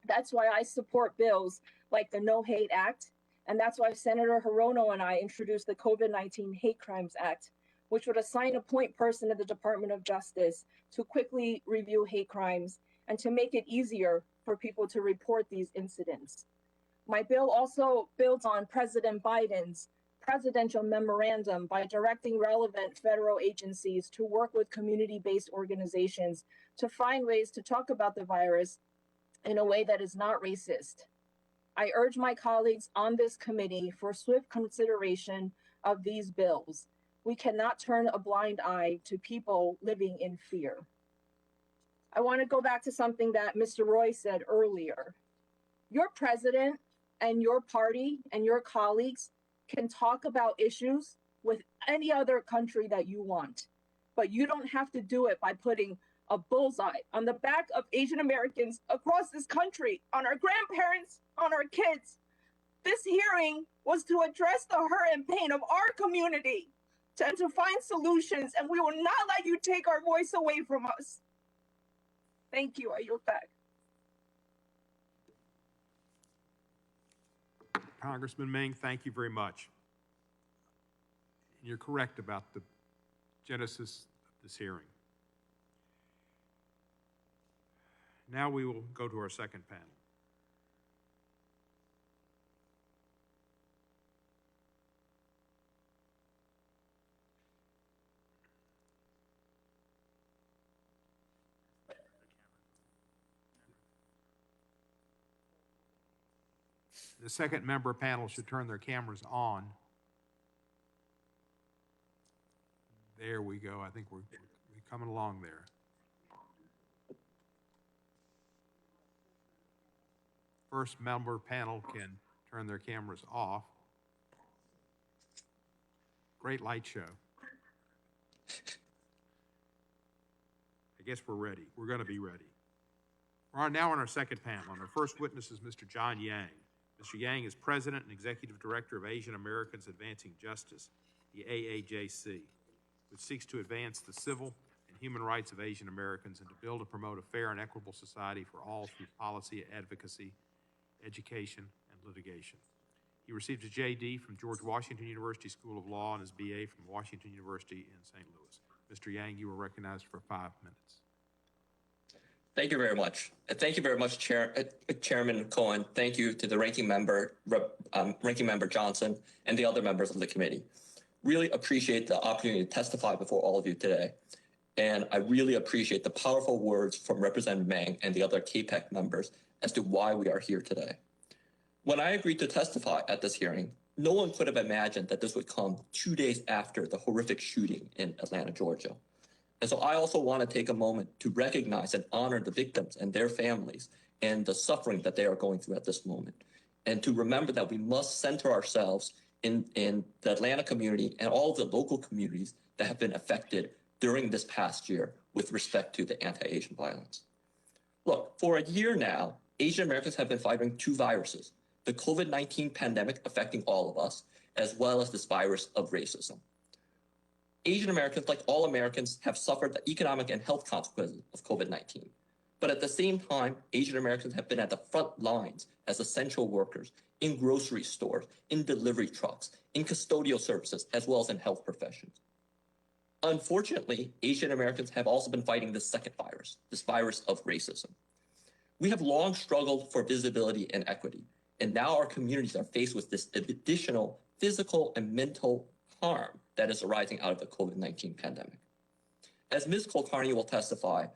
That's why I support bills like the No Hate Act, and that's why Senator Hirono and I introduced the COVID-19 Hate Crimes Act, which would assign a point person at the Department of Justice to quickly review hate crimes and to make it easier for people to report these incidents. My bill also builds on President Biden's presidential memorandum by directing relevant federal agencies to work with community-based organizations to find ways to talk about the virus in a way that is not racist. I urge my colleagues on this committee for swift consideration of these bills. We cannot turn a blind eye to people living in fear. I want to go back to something that Mr. Roy said earlier. Your president and your party and your colleagues can talk about issues with any other country that you want, but you don't have to do it by putting a bullseye on the back of Asian Americans across this country, on our grandparents, on our kids. This hearing was to address the hurt and pain of our community and to find solutions, and we will not let you take our voice away from us. Thank you. I yield back. Congressman Ming, thank you very much. You're correct about the genesis of this hearing. Now we will go to our second panel. The second member panel should turn their cameras on. There we go. I think we're coming along there. First member panel can turn their cameras off. Great light show. I guess we're ready. We're going to be ready. We're now on our second panel, and our first witness is Mr. John Yang. Mr. Yang is President and Executive Director of Asian Americans Advancing Justice, the AAJC, which seeks to advance the civil and human rights of Asian Americans and to build and promote a fair and equitable society for all through policy, advocacy, education, and litigation. He received a JD from George Washington University School of Law and his BA from Washington University in St. Louis. Mr. Yang, you are recognized for 5 minutes. Thank you very much. Thank you very much, Chairman Cohen. Thank you to the Ranking Member Johnson, and the other members of the committee. Really appreciate the opportunity to testify before all of you today. And I really appreciate the powerful words from Representative Mang and the other KPEC members as to why we are here today. When I agreed to testify at this hearing, no one could have imagined that this would come 2 days after the horrific shooting in Atlanta, Georgia. And so I also want to take a moment to recognize and honor the victims and their families and the suffering that they are going through at this moment. And to remember that we must center ourselves in the Atlanta community and all of the local communities that have been affected during this past year with respect to the anti-Asian violence. Look, for a year now, Asian Americans have been fighting two viruses, the COVID-19 pandemic affecting all of us, as well as this virus of racism. Asian Americans, like all Americans, have suffered the economic and health consequences of COVID-19. But at the same time, Asian Americans have been at the front lines as essential workers in grocery stores, in delivery trucks, in custodial services, as well as in health professions. Unfortunately, Asian Americans have also been fighting the second virus, this virus of racism. We have long struggled for visibility and equity, and now our communities are faced with this additional physical and mental harm that is arising out of the COVID-19 pandemic. As Ms. Carney will testify,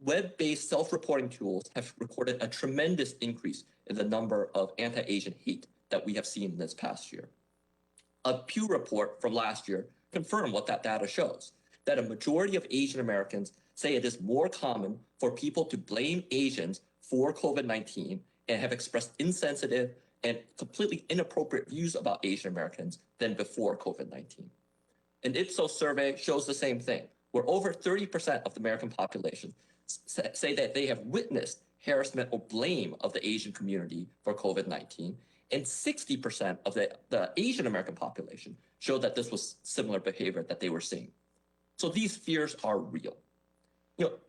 web-based self-reporting tools have recorded a tremendous increase in the number of anti-Asian hate that we have seen this past year. A Pew report from last year confirmed what that data shows, that a majority of Asian Americans say it is more common for people to blame Asians for COVID-19 and have expressed insensitive and completely inappropriate views about Asian Americans than before COVID-19. An Ipsos survey shows the same thing, where over 30% of the American population say that they have witnessed harassment or blame of the Asian community for COVID-19, and 60% of the Asian American population showed that this was similar behavior that they were seeing. So these fears are real.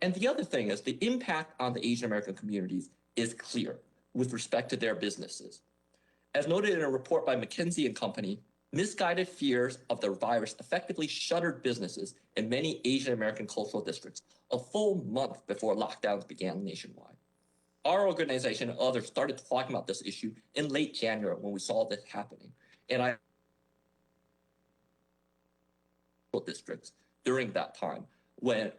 And the other thing is the impact on the Asian American communities is clear with respect to their businesses. As noted in a report by McKinsey & Company, misguided fears of the virus effectively shuttered businesses in many Asian American cultural districts a full month before lockdowns began nationwide. Our organization and others started talking about this issue in late January when we saw this happening. And districts during that time when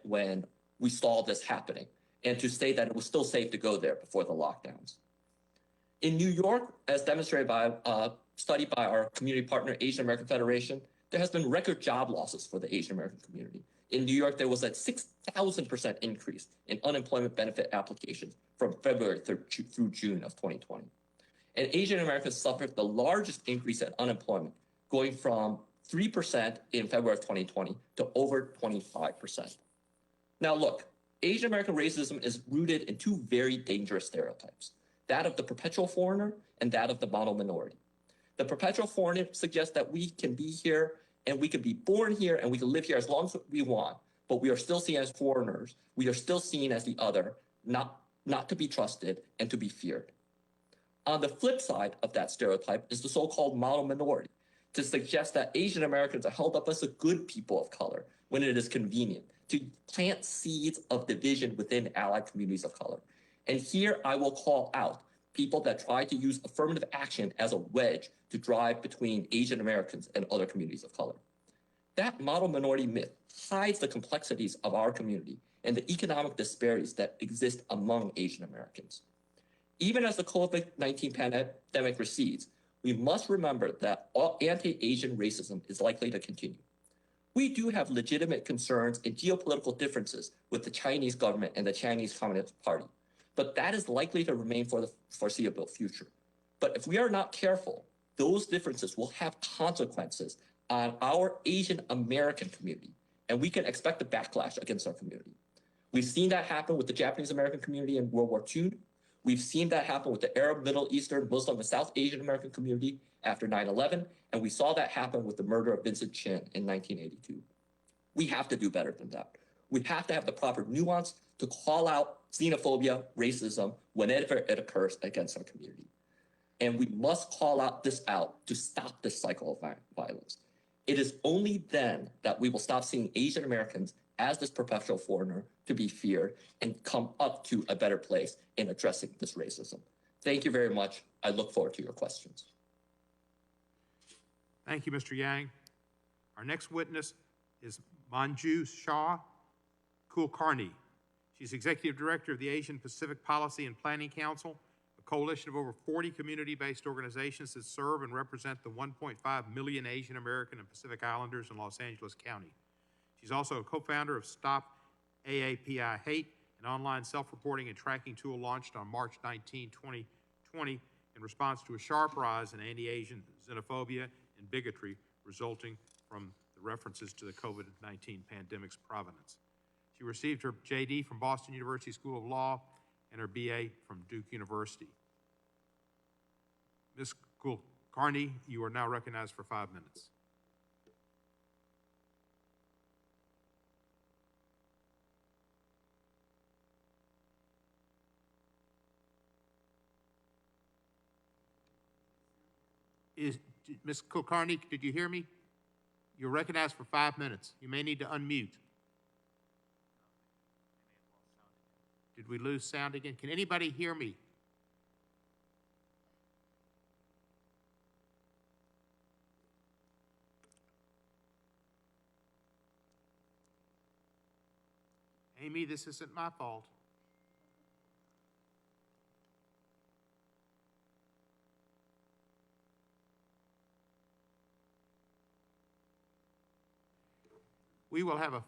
we saw this happening, and to say that it was still safe to go there before the lockdowns. In New York, as demonstrated by a study by our community partner, Asian American Federation, there has been record job losses for the Asian American community. In New York, there was a 6,000% increase in unemployment benefit applications from February through June of 2020. And Asian Americans suffered the largest increase in unemployment, going from 3% in February of 2020 to over 25%. Now look, Asian American racism is rooted in two very dangerous stereotypes, that of the perpetual foreigner and that of the model minority. The perpetual foreigner suggests that we can be here and we can be born here and we can live here as long as we want, but we are still seen as foreigners. We are still seen as the other, not to be trusted and to be feared. On the flip side of that stereotype is the so-called model minority, to suggest that Asian Americans are held up as the good people of color when it is convenient, to plant seeds of division within allied communities of color. And here I will call out people that try to use affirmative action as a wedge to drive between Asian Americans and other communities of color. That model minority myth hides the complexities of our community and the economic disparities that exist among Asian Americans. Even as the COVID-19 pandemic recedes, we must remember that anti-Asian racism is likely to continue. We do have legitimate concerns and geopolitical differences with the Chinese government and the Chinese Communist Party, but that is likely to remain for the foreseeable future. But if we are not careful, those differences will have consequences on our Asian American community, and we can expect a backlash against our community. We've seen that happen with the Japanese American community in World War II. We've seen that happen with the Arab, Middle Eastern, Muslim, and South Asian American community after 9/11, and we saw that happen with the murder of Vincent Chin in 1982. We have to do better than that. We have to have the proper nuance to call out xenophobia, racism, whenever it occurs against our community. And we must call out to stop this cycle of violence. It is only then that we will stop seeing Asian Americans as this perpetual foreigner to be feared and come up to a better place in addressing this racism. Thank you very much. I look forward to your questions. Thank you, Mr. Yang. Our next witness is Manju Shah Kulkarni. She's Executive Director of the Asian Pacific Policy and Planning Council, a coalition of over 40 community-based organizations that serve and represent the 1.5 million Asian American and Pacific Islanders in Los Angeles County. She's also a co-founder of Stop AAPI Hate, an online self-reporting and tracking tool launched on March 19, 2020 in response to a sharp rise in anti-Asian xenophobia and bigotry resulting from the references to the COVID-19 pandemic's provenance. She received her JD from Boston University School of Law and her BA from Duke University. Ms. Kulkarni, you are now recognized for 5 minutes. Ms. Kulkarni, did you hear me? You're recognized for 5 minutes. You may need to unmute. Did we lose sound again? Can anybody hear me? Amy, this isn't my fault. We will have a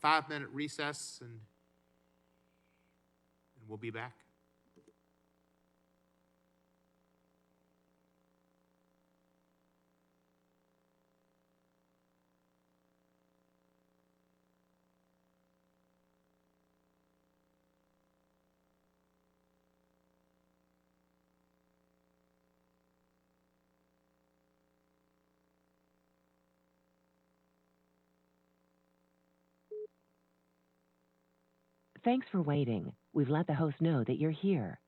5-minute recess and we'll be back. Thanks for waiting. We've let the host know that you're here.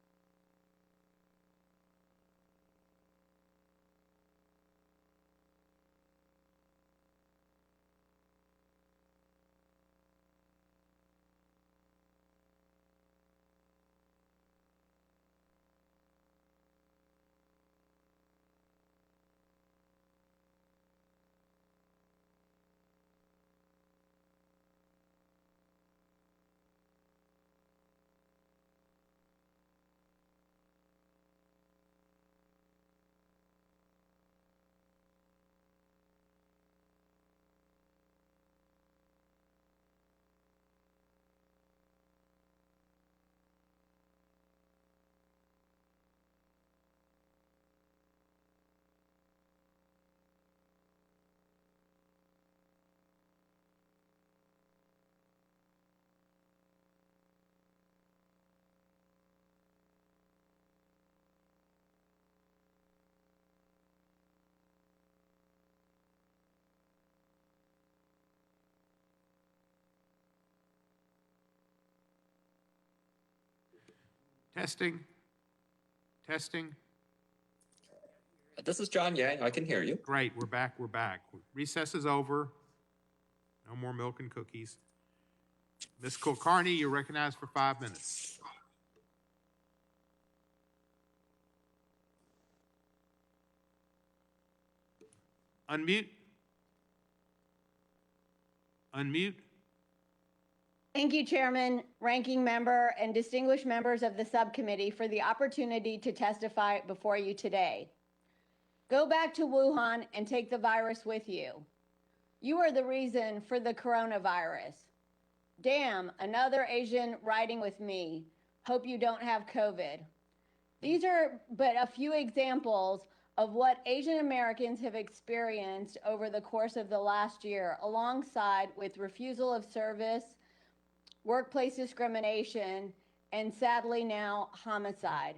Testing. Testing. This is John Yang. I can hear you. Great, we're back, we're back. Recess is over. No more milk and cookies. Ms. Kulkarni, you're recognized for 5 minutes. Unmute. Unmute. Thank you, Chairman, Ranking Member, and distinguished members of the subcommittee for the opportunity to testify before you today. Go back to Wuhan and take the virus with you. You are the reason for the coronavirus. Damn, another Asian riding with me. Hope you don't have COVID. These are but a few examples of what Asian Americans have experienced over the course of the last year, alongside with refusal of service, workplace discrimination, and sadly now homicide.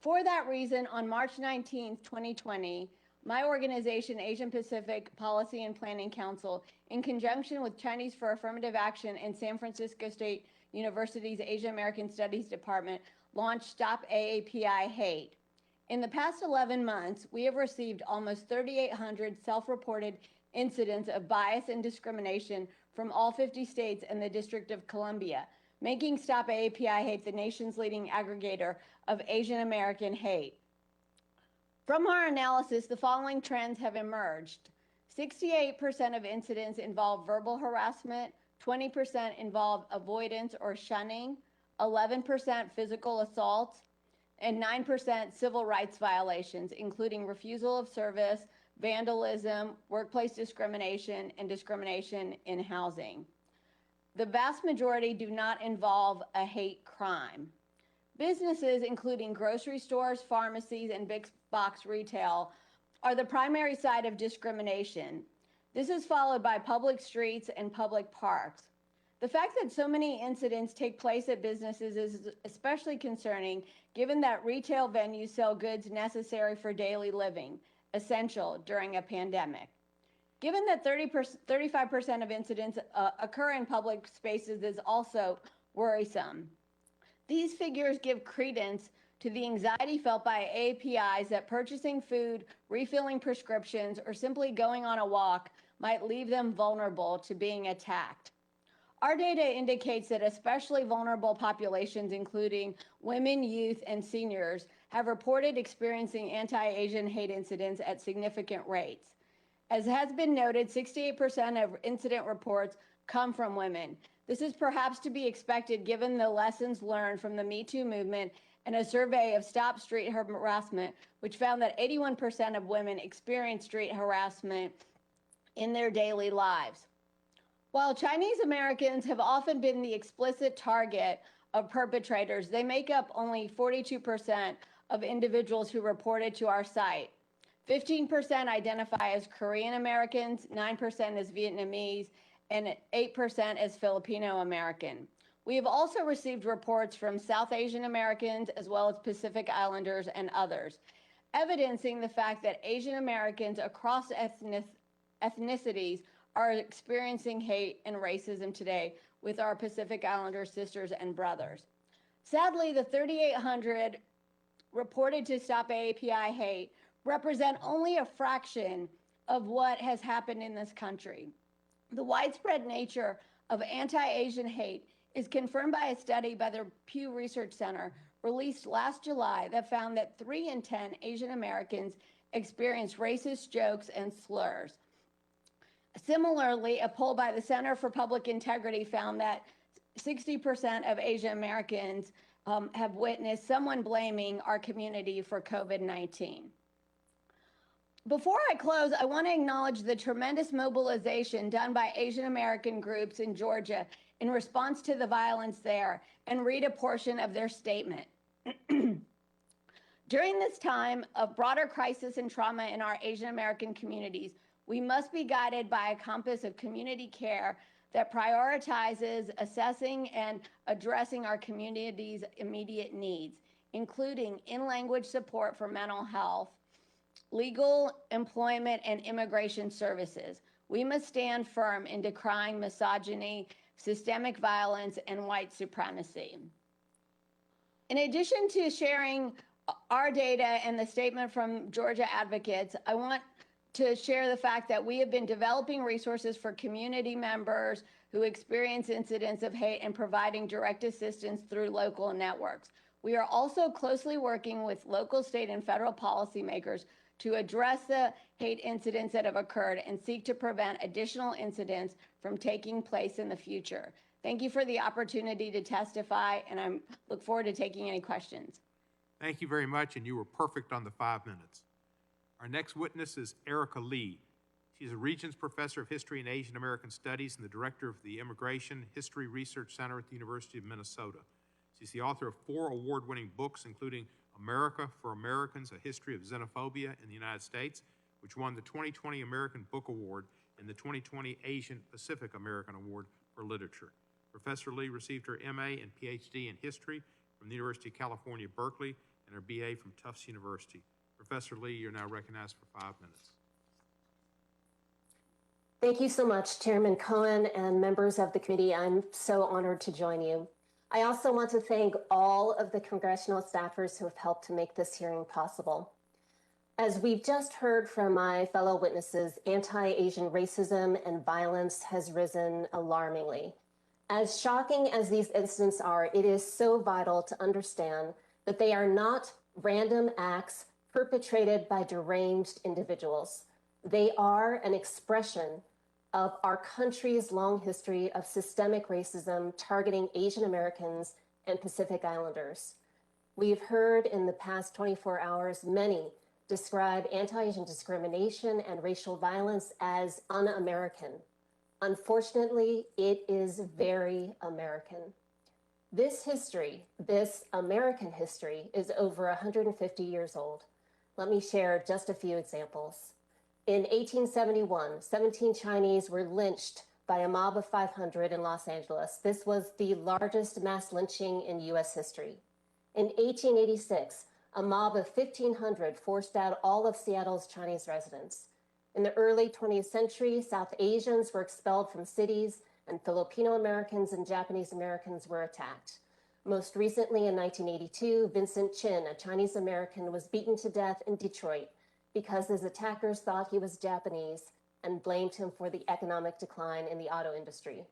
For that reason, on March 19, 2020, my organization, Asian Pacific Policy and Planning Council, in conjunction with Chinese for Affirmative Action and San Francisco State University's Asian American Studies Department, launched Stop AAPI Hate. In the past 11 months, we have received almost 3,800 self-reported incidents of bias and discrimination from all 50 states and the District of Columbia, making Stop AAPI Hate the nation's leading aggregator of Asian American hate. From our analysis, the following trends have emerged. 68% of incidents involve verbal harassment, 20% involve avoidance or shunning, 11% physical assault, and 9% civil rights violations, including refusal of service, vandalism, workplace discrimination, and discrimination in housing. The vast majority do not involve a hate crime. Businesses, including grocery stores, pharmacies, and big box retail, are the primary site of discrimination. This is followed by public streets and public parks. The fact that so many incidents take place at businesses is especially concerning, given that retail venues sell goods necessary for daily living, essential during a pandemic. Given that 35% of incidents occur in public spaces is also worrisome. These figures give credence to the anxiety felt by APIs that purchasing food, refilling prescriptions, or simply going on a walk might leave them vulnerable to being attacked. Our data indicates that especially vulnerable populations, including women, youth, and seniors, have reported experiencing anti-Asian hate incidents at significant rates. As has been noted, 68% of incident reports come from women. This is perhaps to be expected given the lessons learned from the Me Too movement and a survey of Stop Street Harassment, which found that 81% of women experience street harassment in their daily lives. While Chinese Americans have often been the explicit target of perpetrators, they make up only 42% of individuals who reported to our site. 15% identify as Korean Americans, 9% as Vietnamese, and 8% as Filipino American. We have also received reports from South Asian Americans as well as Pacific Islanders and others, evidencing the fact that Asian Americans across ethnicities are experiencing hate and racism today with our Pacific Islander sisters and brothers. Sadly, the 3,800 reported to Stop AAPI Hate represent only a fraction of what has happened in this country. The widespread nature of anti-Asian hate is confirmed by a study by the Pew Research Center released last July that found that 3 in 10 Asian Americans experience racist jokes and slurs. Similarly, a poll by the Center for Public Integrity found that 60% of Asian Americans have witnessed someone blaming our community for COVID-19. Before I close, I want to acknowledge the tremendous mobilization done by Asian American groups in Georgia in response to the violence there and read a portion of their statement. During this time of broader crisis and trauma in our Asian American communities, we must be guided by a compass of community care that prioritizes assessing and addressing our community's immediate needs, including in-language support for mental health, legal, employment, and immigration services. We must stand firm in decrying misogyny, systemic violence, and white supremacy. In addition to sharing our data and the statement from Georgia advocates, I want to share the fact that we have been developing resources for community members who experience incidents of hate and providing direct assistance through local networks. We are also closely working with local, state, and federal policymakers to address the hate incidents that have occurred and seek to prevent additional incidents from taking place in the future. Thank you for the opportunity to testify, and I look forward to taking any questions. Thank you very much, and you were perfect on the 5 minutes. Our next witness is Erica Lee. She's a Regents Professor of History and Asian American Studies and the Director of the Immigration History Research Center at the University of Minnesota. She's the author of 4 award-winning books, including America for Americans, A History of Xenophobia in the United States, which won the 2020 American Book Award and the 2020 Asian Pacific American Award for Literature. Professor Lee received her MA and PhD in History from the University of California, Berkeley, and her BA from Tufts University. Professor Lee, you're now recognized for 5 minutes. Thank you so much, Chairman Cohen and members of the committee. I'm so honored to join you. I also want to thank all of the congressional staffers who have helped to make this hearing possible. As we've just heard from my fellow witnesses, anti-Asian racism and violence has risen alarmingly. As shocking as these incidents are, it is so vital to understand that they are not random acts perpetrated by deranged individuals. They are an expression of our country's long history of systemic racism targeting Asian Americans and Pacific Islanders. We've heard in the past 24 hours many describe anti-Asian discrimination and racial violence as un-American. Unfortunately, it is very American. This history, this American history, is over 150 years old. Let me share just a few examples. In 1871, 17 Chinese were lynched by a mob of 500 in Los Angeles. This was the largest mass lynching in US history. In 1886, a mob of 1,500 forced out all of Seattle's Chinese residents. In the early 20th century, South Asians were expelled from cities, and Filipino Americans and Japanese Americans were attacked. Most recently, in 1982, Vincent Chin, a Chinese American, was beaten to death in Detroit because his attackers thought he was Japanese and blamed him for the economic decline in the auto industry.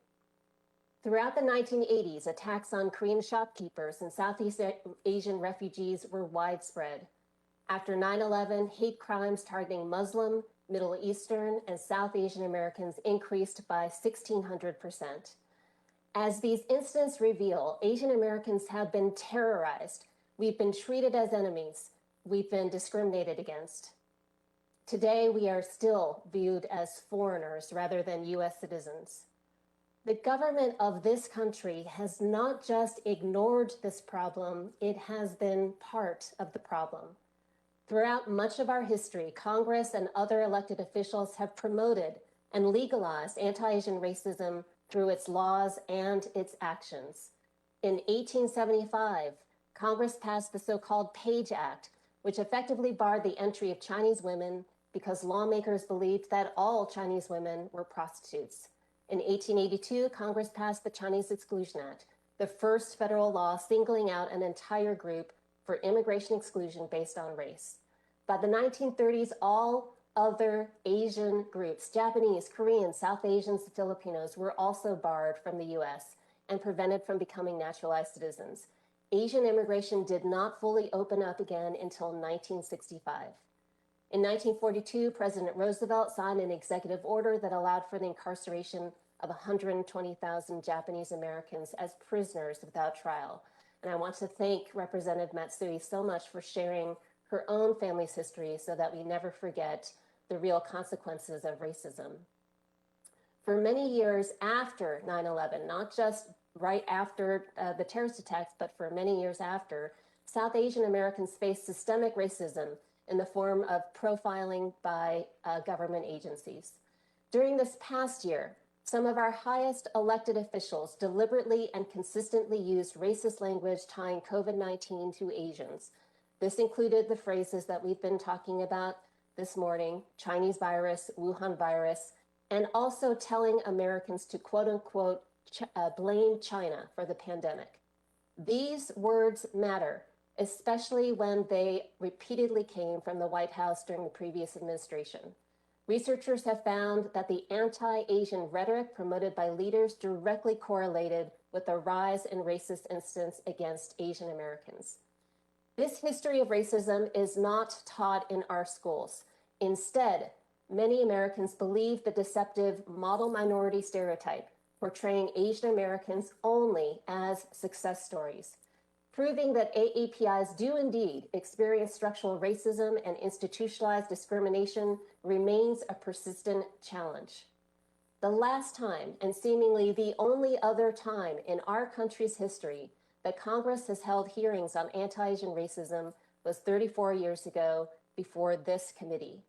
Throughout the 1980s, attacks on Korean shopkeepers and Southeast Asian refugees were widespread. After 9/11, hate crimes targeting Muslim, Middle Eastern, and South Asian Americans increased by 1,600%. As these incidents reveal, Asian Americans have been terrorized. We've been treated as enemies. We've been discriminated against. Today, we are still viewed as foreigners rather than US citizens. The government of this country has not just ignored this problem, it has been part of the problem. Throughout much of our history, Congress and other elected officials have promoted and legalized anti-Asian racism through its laws and its actions. In 1875, Congress passed the so-called Page Act, which effectively barred the entry of Chinese women because lawmakers believed that all Chinese women were prostitutes. In 1882, Congress passed the Chinese Exclusion Act, the first federal law singling out an entire group for immigration exclusion based on race. By the 1930s, all other Asian groups, Japanese, Koreans, South Asians, and Filipinos, were also barred from the US and prevented from becoming naturalized citizens. Asian immigration did not fully open up again until 1965. In 1942, President Roosevelt signed an executive order that allowed for the incarceration of 120,000 Japanese Americans as prisoners without trial. And I want to thank Representative Matsui so much for sharing her own family's history so that we never forget the real consequences of racism. For many years after 9/11, not just right after the terrorist attacks, but for many years after, South Asian Americans faced systemic racism in the form of profiling by government agencies. During this past year, some of our highest elected officials deliberately and consistently used racist language tying COVID-19 to Asians. This included the phrases that we've been talking about this morning, Chinese virus, Wuhan virus, and also telling Americans to quote unquote blame China for the pandemic. These words matter, especially when they repeatedly came from the White House during the previous administration. Researchers have found that the anti-Asian rhetoric promoted by leaders directly correlated with a rise in racist incidents against Asian Americans. This history of racism is not taught in our schools. Instead, many Americans believe the deceptive model minority stereotype, portraying Asian Americans only as success stories. Proving that AAPIs do indeed experience structural racism and institutionalized discrimination remains a persistent challenge. The last time, and seemingly the only other time in our country's history that Congress has held hearings on anti-Asian racism was 34 years ago before this committee.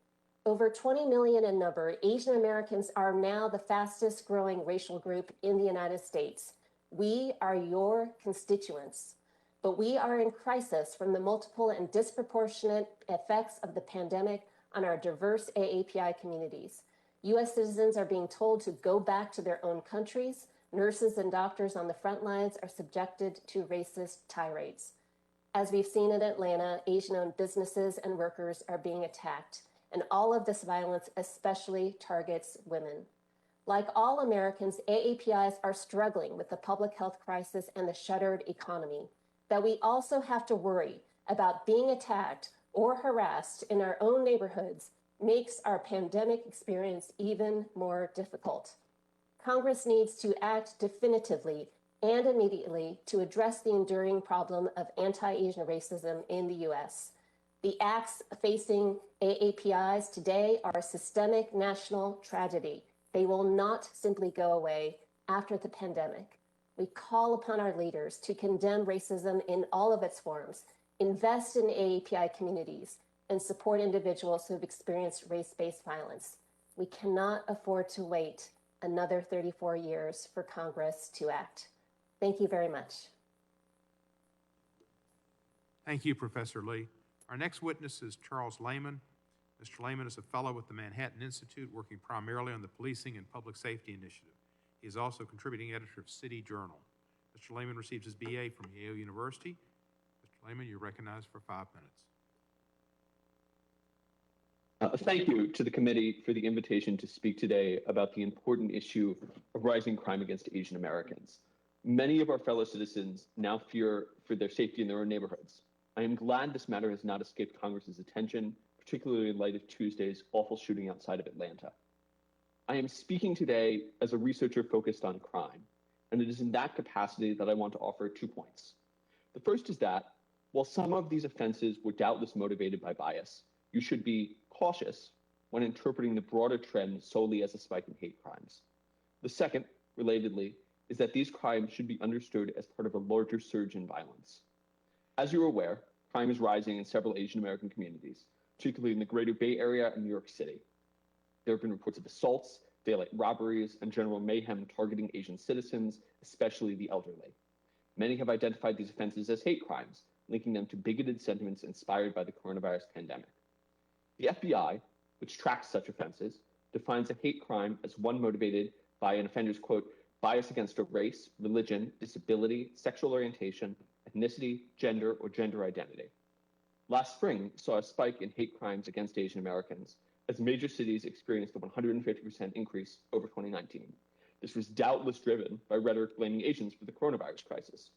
Over 20 million in number, Asian Americans are now the fastest growing racial group in the United States. We are your constituents. but we are in crisis from the multiple and disproportionate effects of the pandemic on our diverse AAPI communities. U.S. citizens are being told to go back to their own countries. Nurses and doctors on the front lines are subjected to racist tirades. As we've seen in Atlanta, Asian-owned businesses and workers are being attacked, and all of this violence especially targets women. Like all Americans, AAPIs are struggling with the public health crisis and the shuttered economy. That we also have to worry about being attacked or harassed in our own neighborhoods makes our pandemic experience even more difficult. Congress needs to act definitively and immediately to address the enduring problem of anti-Asian racism in the U.S. The acts facing AAPIs today are a systemic national tragedy. They will not simply go away after the pandemic. We call upon our leaders to condemn racism in all of its forms, invest in AAPI communities, and support individuals who have experienced race-based violence. We cannot afford to wait another 34 years for Congress to act. Thank you very much. Thank you, Professor Lee. Our next witness is Charles Layman. Mr. Layman is a fellow with the Manhattan Institute, working primarily on the Policing and Public Safety Initiative. He is also contributing editor of City Journal. Mr. Layman receives his BA from Yale University. Mr. Layman, you're recognized for 5 minutes. Thank you to the committee for the invitation to speak today about the important issue of rising crime against Asian Americans. Many of our fellow citizens now fear for their safety in their own neighborhoods. I am glad this matter has not escaped Congress's attention, particularly in light of Tuesday's awful shooting outside of Atlanta. I am speaking today as a researcher focused on crime, and it is in that capacity that I want to offer 2 points. The first is that, while some of these offenses were doubtless motivated by bias, you should be cautious when interpreting the broader trend solely as a spike in hate crimes. The second, relatedly, is that these crimes should be understood as part of a larger surge in violence. As you're aware, crime is rising in several Asian American communities, particularly in the Greater Bay Area and New York City. There have been reports of assaults, daylight robberies, and general mayhem targeting Asian citizens, especially the elderly. Many have identified these offenses as hate crimes, linking them to bigoted sentiments inspired by the coronavirus pandemic. The FBI, which tracks such offenses, defines a hate crime as one motivated by an offender's, quote, bias against a race, religion, disability, sexual orientation, ethnicity, gender, or gender identity. Last spring saw a spike in hate crimes against Asian Americans as major cities experienced a 150% increase over 2019. This was doubtless driven by rhetoric blaming Asians for the coronavirus crisis.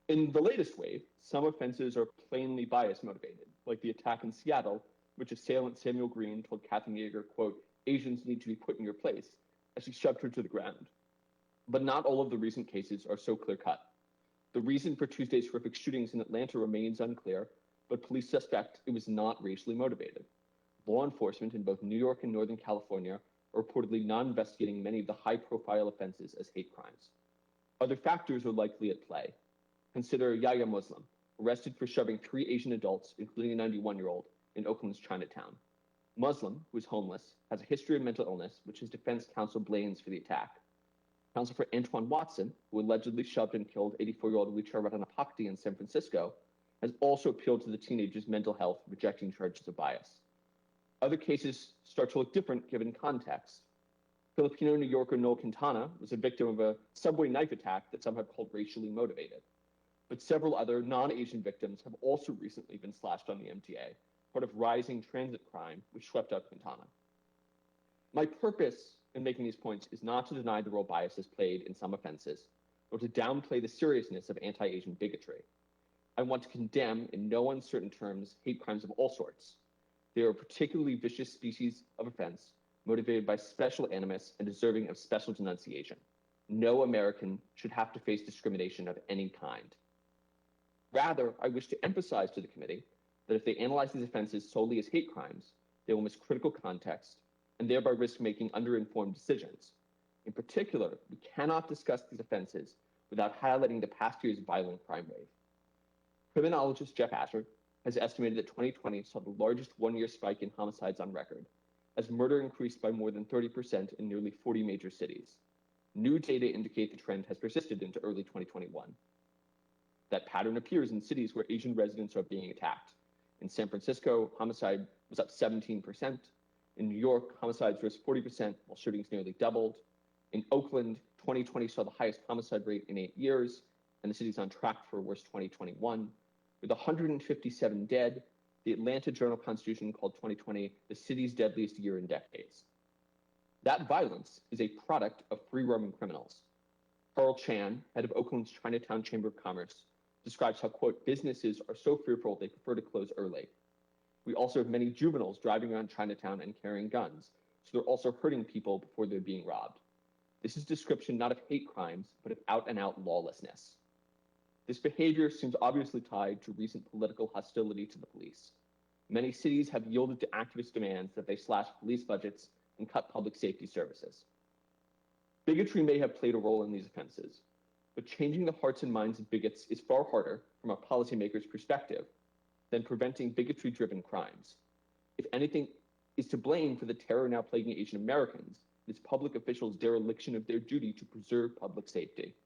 In the latest wave, some offenses are plainly bias motivated, like the attack in Seattle, which assailant Samuel Green told Kathy Yeager, quote, Asians need to be put in your place, as he shoved her to the ground. But not all of the recent cases are so clear-cut. The reason for Tuesday's horrific shootings in Atlanta remains unclear, but police suspect it was not racially motivated. Law enforcement in both New York and Northern California are reportedly not investigating many of the high-profile offenses as hate crimes. Other factors are likely at play. Consider Yahya Muslim, arrested for shoving 3 Asian adults, including a 91-year-old, in Oakland's Chinatown. Muslim, who is homeless, has a history of mental illness, which his defense counsel blames for the attack. Counsel for Antoine Watson, who allegedly shoved and killed 84-year-old Wicha Ratanapakdee in San Francisco, has also appealed to the teenager's mental health, rejecting charges of bias. Other cases start to look different given context. Filipino New Yorker Noel Quintana was a victim of a subway knife attack that some have called racially motivated. But several other non-Asian victims have also recently been slashed on the MTA, part of rising transit crime, which swept up Quintana. My purpose in making these points is not to deny the role bias has played in some offenses, nor to downplay the seriousness of anti-Asian bigotry. I want to condemn, in no uncertain terms, hate crimes of all sorts. They are a particularly vicious species of offense, motivated by special animus and deserving of special denunciation. No American should have to face discrimination of any kind. Rather, I wish to emphasize to the committee that if they analyze these offenses solely as hate crimes, they will miss critical context and thereby risk making underinformed decisions. In particular, we cannot discuss these offenses without highlighting the past year's violent crime wave. Criminologist Jeff Asher has estimated that 2020 saw the largest one-year spike in homicides on record, as murder increased by more than 30% in nearly 40 major cities. New data indicate the trend has persisted into early 2021. That pattern appears in cities where Asian residents are being attacked. In San Francisco, homicide was up 17%. In New York, homicides rose 40%, while shootings nearly doubled. In Oakland, 2020 saw the highest homicide rate in 8 years, and the city's on track for a worse 2021. With 157 dead, the Atlanta Journal-Constitution called 2020 the city's deadliest year in decades. That violence is a product of free-roaming criminals. Carl Chan, head of Oakland's Chinatown Chamber of Commerce, describes how, quote, businesses are so fearful they prefer to close early. We also have many juveniles driving around Chinatown and carrying guns, so they're also hurting people before they're being robbed. This is a description not of hate crimes, but of out-and-out lawlessness. This behavior seems obviously tied to recent political hostility to the police. Many cities have yielded to activist demands that they slash police budgets and cut public safety services. Bigotry may have played a role in these offenses, but changing the hearts and minds of bigots is far harder from a policymaker's perspective than preventing bigotry-driven crimes. If anything is to blame for the terror now plaguing Asian Americans, it's public officials' dereliction of their duty to preserve public safety.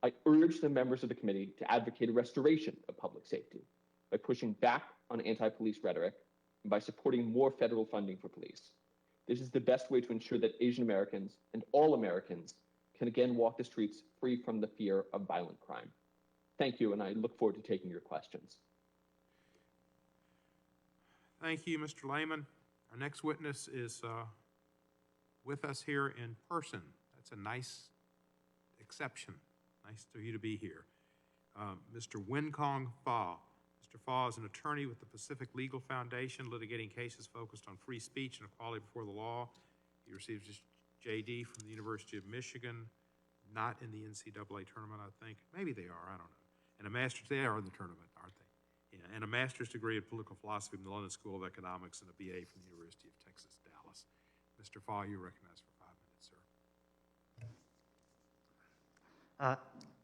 I urge the members of the committee to advocate a restoration of public safety by pushing back on anti-police rhetoric and by supporting more federal funding for police. This is the best way to ensure that Asian Americans and all Americans can again walk the streets free from the fear of violent crime. Thank you, and I look forward to taking your questions. Thank you, Mr. Layman. Our next witness is with us here in person. That's a nice exception. Nice for you to be here. Mr. Winkong Fa. Mr. Fa is an attorney with the Pacific Legal Foundation, litigating cases focused on free speech and equality before the law. He receives his JD from the University of Michigan, not in the NCAA tournament, I think. Maybe they are, I don't know. And a master's, they are in the tournament, aren't they? Yeah, and a master's degree in political philosophy from the London School of Economics and a BA from the University of Texas, Dallas. Mr. Fa, you're recognized for 5 minutes, sir.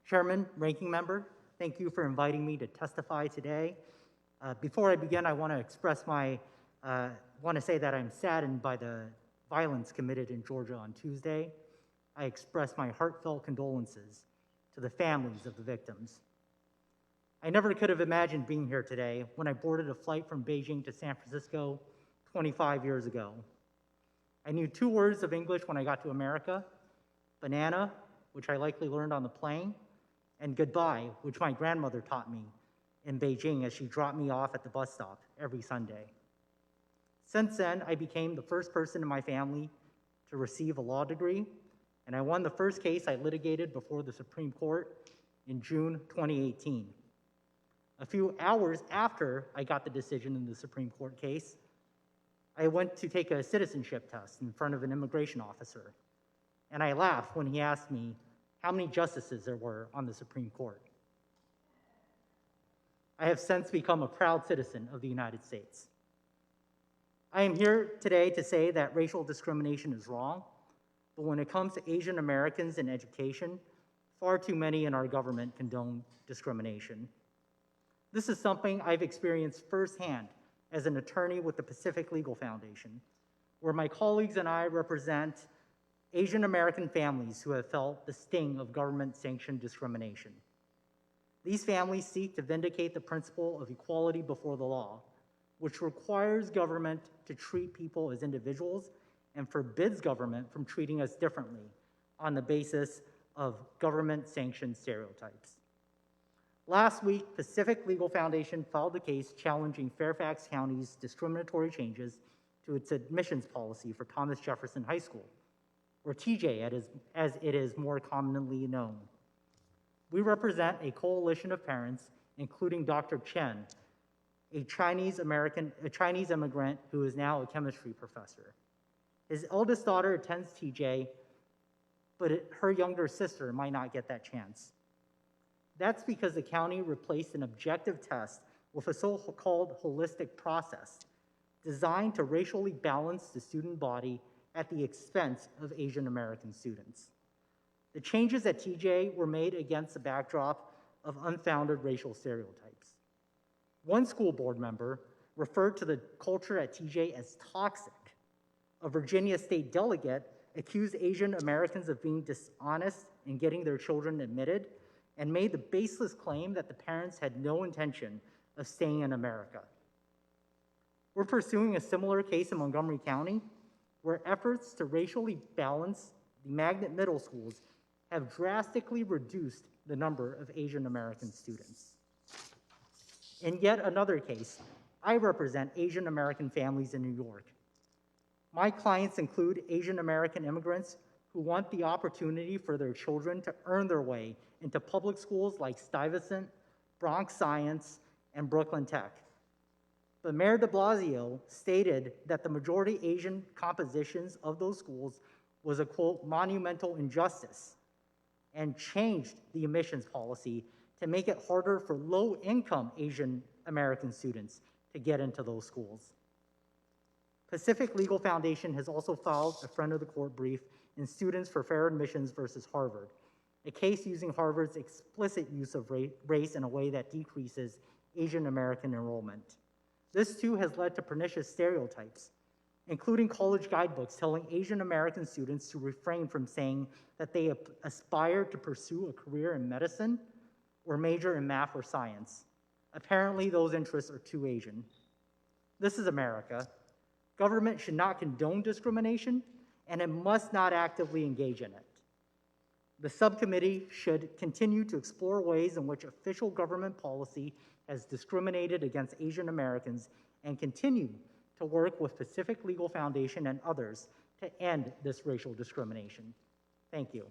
Chairman, Ranking Member, thank you for inviting me to testify today. Before I begin, I want to say that I'm saddened by the violence committed in Georgia on Tuesday. I express my heartfelt condolences to the families of the victims. I never could have imagined being here today when I boarded a flight from Beijing to San Francisco 25 years ago. I knew 2 words of English when I got to America: banana, which I likely learned on the plane, and goodbye, which my grandmother taught me in Beijing as she dropped me off at the bus stop every Sunday. Since then, I became the first person in my family to receive a law degree, and I won the first case I litigated before the Supreme Court in June 2018. A few hours after I got the decision in the Supreme Court case, I went to take a citizenship test in front of an immigration officer, and I laughed when he asked me how many justices there were on the Supreme Court. I have since become a proud citizen of the United States. I am here today to say that racial discrimination is wrong, but when it comes to Asian Americans in education, far too many in our government condone discrimination. This is something I've experienced firsthand as an attorney with the Pacific Legal Foundation, where my colleagues and I represent Asian American families who have felt the sting of government-sanctioned discrimination. These families seek to vindicate the principle of equality before the law, which requires government to treat people as individuals and forbids government from treating us differently on the basis of government-sanctioned stereotypes. Last week, Pacific Legal Foundation filed a case challenging Fairfax County's discriminatory changes to its admissions policy for Thomas Jefferson High School, or TJ as it is more commonly known. We represent a coalition of parents, including Dr. Chen, a Chinese immigrant who is now a chemistry professor. His eldest daughter attends TJ, but her younger sister might not get that chance. That's because the county replaced an objective test with a so-called holistic process designed to racially balance the student body at the expense of Asian American students. The changes at TJ were made against the backdrop of unfounded racial stereotypes. One school board member referred to the culture at TJ as toxic. A Virginia state delegate accused Asian Americans of being dishonest in getting their children admitted, and made the baseless claim that the parents had no intention of staying in America. We're pursuing a similar case in Montgomery County, where efforts to racially balance the magnet middle schools have drastically reduced the number of Asian American students. In yet another case, I represent Asian American families in New York. My clients include Asian American immigrants who want the opportunity for their children to earn their way into public schools like Stuyvesant, Bronx Science, and Brooklyn Tech. But Mayor de Blasio stated that the majority Asian compositions of those schools was a, quote, monumental injustice, and changed the admissions policy to make it harder for low-income Asian American students to get into those schools. Pacific Legal Foundation has also filed a friend of the court brief in Students for Fair Admissions versus Harvard, a case using Harvard's explicit use of race in a way that decreases Asian American enrollment. This too has led to pernicious stereotypes, including college guidebooks telling Asian American students to refrain from saying that they aspire to pursue a career in medicine or major in math or science. Apparently, those interests are too Asian. This is America. Government should not condone discrimination, and it must not actively engage in it. The subcommittee should continue to explore ways in which official government policy has discriminated against Asian Americans and continue to work with Pacific Legal Foundation and others to end this racial discrimination. Thank you.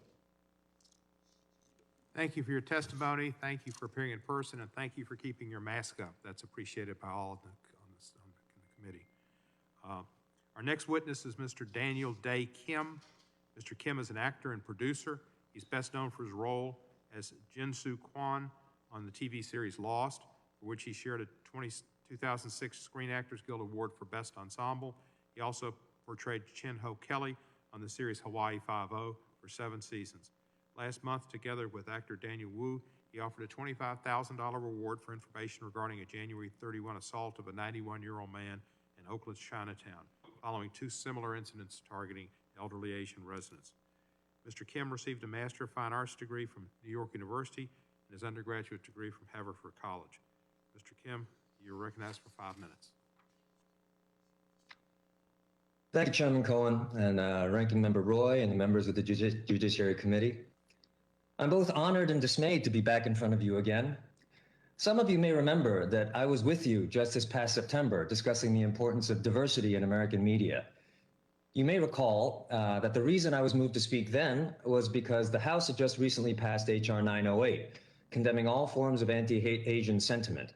Thank you for your testimony. Thank you for appearing in person, and thank you for keeping your mask up. That's appreciated by all on the committee. Our next witness is Mr. Daniel Day Kim. Mr. Kim is an actor and producer. He's best known for his role as Jin-Soo Kwon on the TV series Lost, for which he shared a 2006 Screen Actors Guild Award for Best Ensemble. He also portrayed Chin-Ho Kelly on the series Hawaii Five-0 for 7 seasons. Last month, together with actor Daniel Wu, he offered a $25,000 reward for information regarding a January 31 assault of a 91-year-old man in Oakland's Chinatown, following 2 similar incidents targeting elderly Asian residents. Mr. Kim received a Master of Fine Arts degree from New York University and his undergraduate degree from Haverford College. Mr. Kim, you're recognized for 5 minutes. Thank you, Chairman Cohen and Ranking Member Roy and the members of the Judiciary Committee. I'm both honored and dismayed to be back in front of you again. Some of you may remember that I was with you just this past September discussing the importance of diversity in American media. You may recall that the reason I was moved to speak then was because the House had just recently passed H.R. 908, condemning all forms of anti-hate Asian sentiment.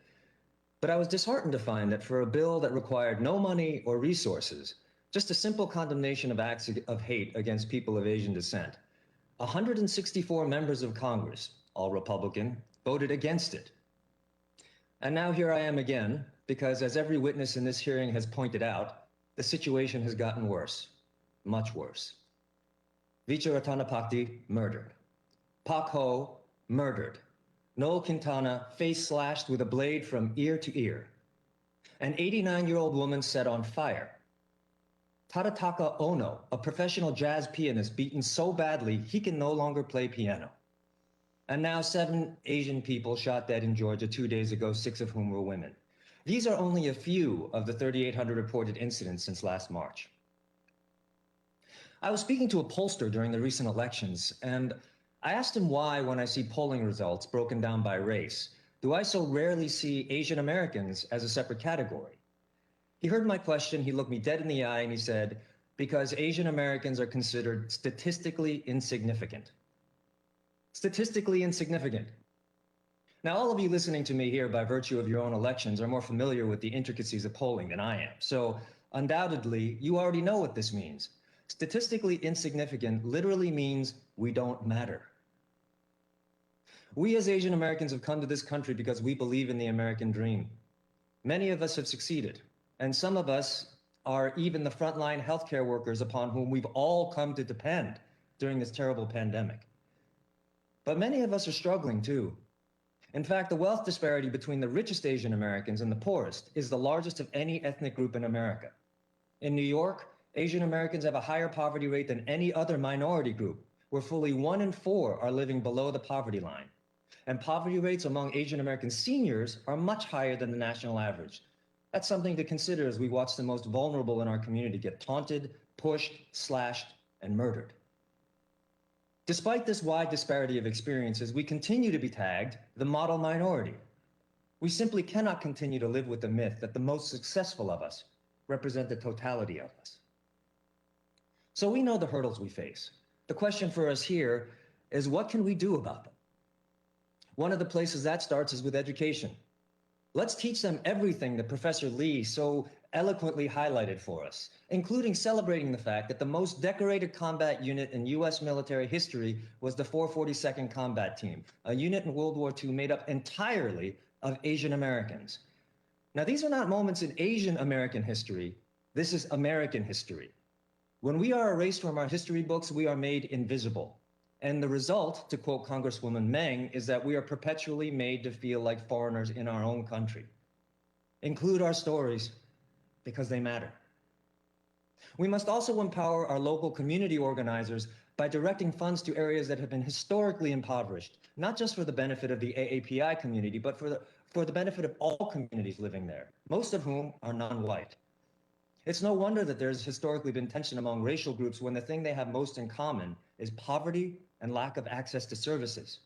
But I was disheartened to find that for a bill that required no money or resources, just a simple condemnation of acts of hate against people of Asian descent, 164 members of Congress, all Republican, voted against it. And now here I am again, because as every witness in this hearing has pointed out, the situation has gotten worse, much worse. Vicha Ratanapakdi, murdered. Pak Ho, murdered. Noel Quintana, face slashed with a blade from ear to ear. An 89-year-old woman set on fire. Tadataka Ono, a professional jazz pianist, beaten so badly he can no longer play piano. And now 7 Asian people shot dead in Georgia 2 days ago, 6 of whom were women. These are only a few of the 3,800 reported incidents since last March. I was speaking to a pollster during the recent elections, and I asked him why, when I see polling results broken down by race, do I so rarely see Asian Americans as a separate category? He heard my question, he looked me dead in the eye, and he said, because Asian Americans are considered statistically insignificant. Statistically insignificant. Now, all of you listening to me here by virtue of your own elections are more familiar with the intricacies of polling than I am. So undoubtedly, you already know what this means. Statistically insignificant literally means we don't matter. We as Asian Americans have come to this country because we believe in the American dream. Many of us have succeeded, and some of us are even the frontline healthcare workers upon whom we've all come to depend during this terrible pandemic. But many of us are struggling too. In fact, the wealth disparity between the richest Asian Americans and the poorest is the largest of any ethnic group in America. In New York, Asian Americans have a higher poverty rate than any other minority group, where fully 1 in 4 are living below the poverty line. and poverty rates among Asian American seniors are much higher than the national average. That's something to consider as we watch the most vulnerable in our community get taunted, pushed, slashed, and murdered. Despite this wide disparity of experiences, we continue to be tagged the model minority. We simply cannot continue to live with the myth that the most successful of us represent the totality of us. So we know the hurdles we face. The question for us here is, what can we do about them? One of the places that starts is with education. Let's teach them everything that Professor Lee so eloquently highlighted for us, including celebrating the fact that the most decorated combat unit in U.S. military history was the 442nd Combat Team, a unit in World War II made up entirely of Asian Americans. Now, these are not moments in Asian American history. This is American history. When we are erased from our history books, we are made invisible. And the result, to quote Congresswoman Meng, is that we are perpetually made to feel like foreigners in our own country. Include our stories, because they matter. We must also empower our local community organizers by directing funds to areas that have been historically impoverished, not just for the benefit of the AAPI community, but for the benefit of all communities living there, most of whom are non-white. It's no wonder that there's historically been tension among racial groups when the thing they have most in common is poverty and lack of access to services.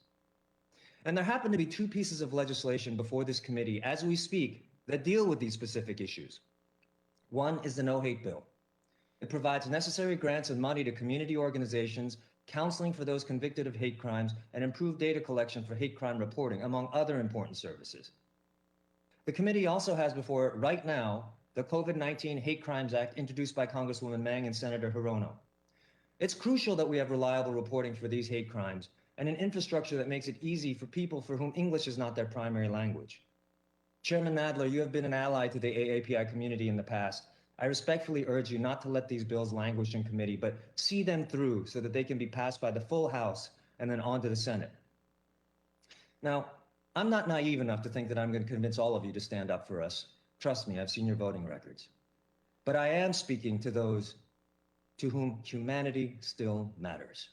And there happen to be two pieces of legislation before this committee as we speak that deal with these specific issues. One is the No Hate Bill. It provides necessary grants and money to community organizations, counseling for those convicted of hate crimes, and improved data collection for hate crime reporting, among other important services. The committee also has before it right now the COVID-19 Hate Crimes Act introduced by Congresswoman Meng and Senator Hirono. It's crucial that we have reliable reporting for these hate crimes and an infrastructure that makes it easy for people for whom English is not their primary language. Chairman Nadler, you have been an ally to the AAPI community in the past. I respectfully urge you not to let these bills languish in committee, but see them through so that they can be passed by the full House and then on to the Senate. Now, I'm not naive enough to think that I'm going to convince all of you to stand up for us. Trust me, I've seen your voting records. But I am speaking to those to whom humanity still matters.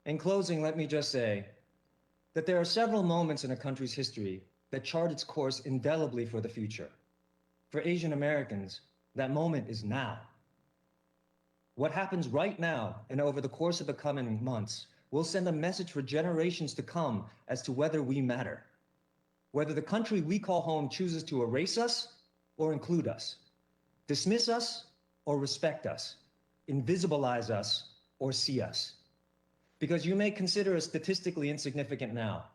In closing, let me just say that there are several moments in a country's history that chart its course indelibly for the future. For Asian Americans, that moment is now. What happens right now and over the course of the coming months will send a message for generations to come as to whether we matter, whether the country we call home chooses to erase us or include us, dismiss us or respect us, invisibilize us or see us. Because you may consider us statistically insignificant now,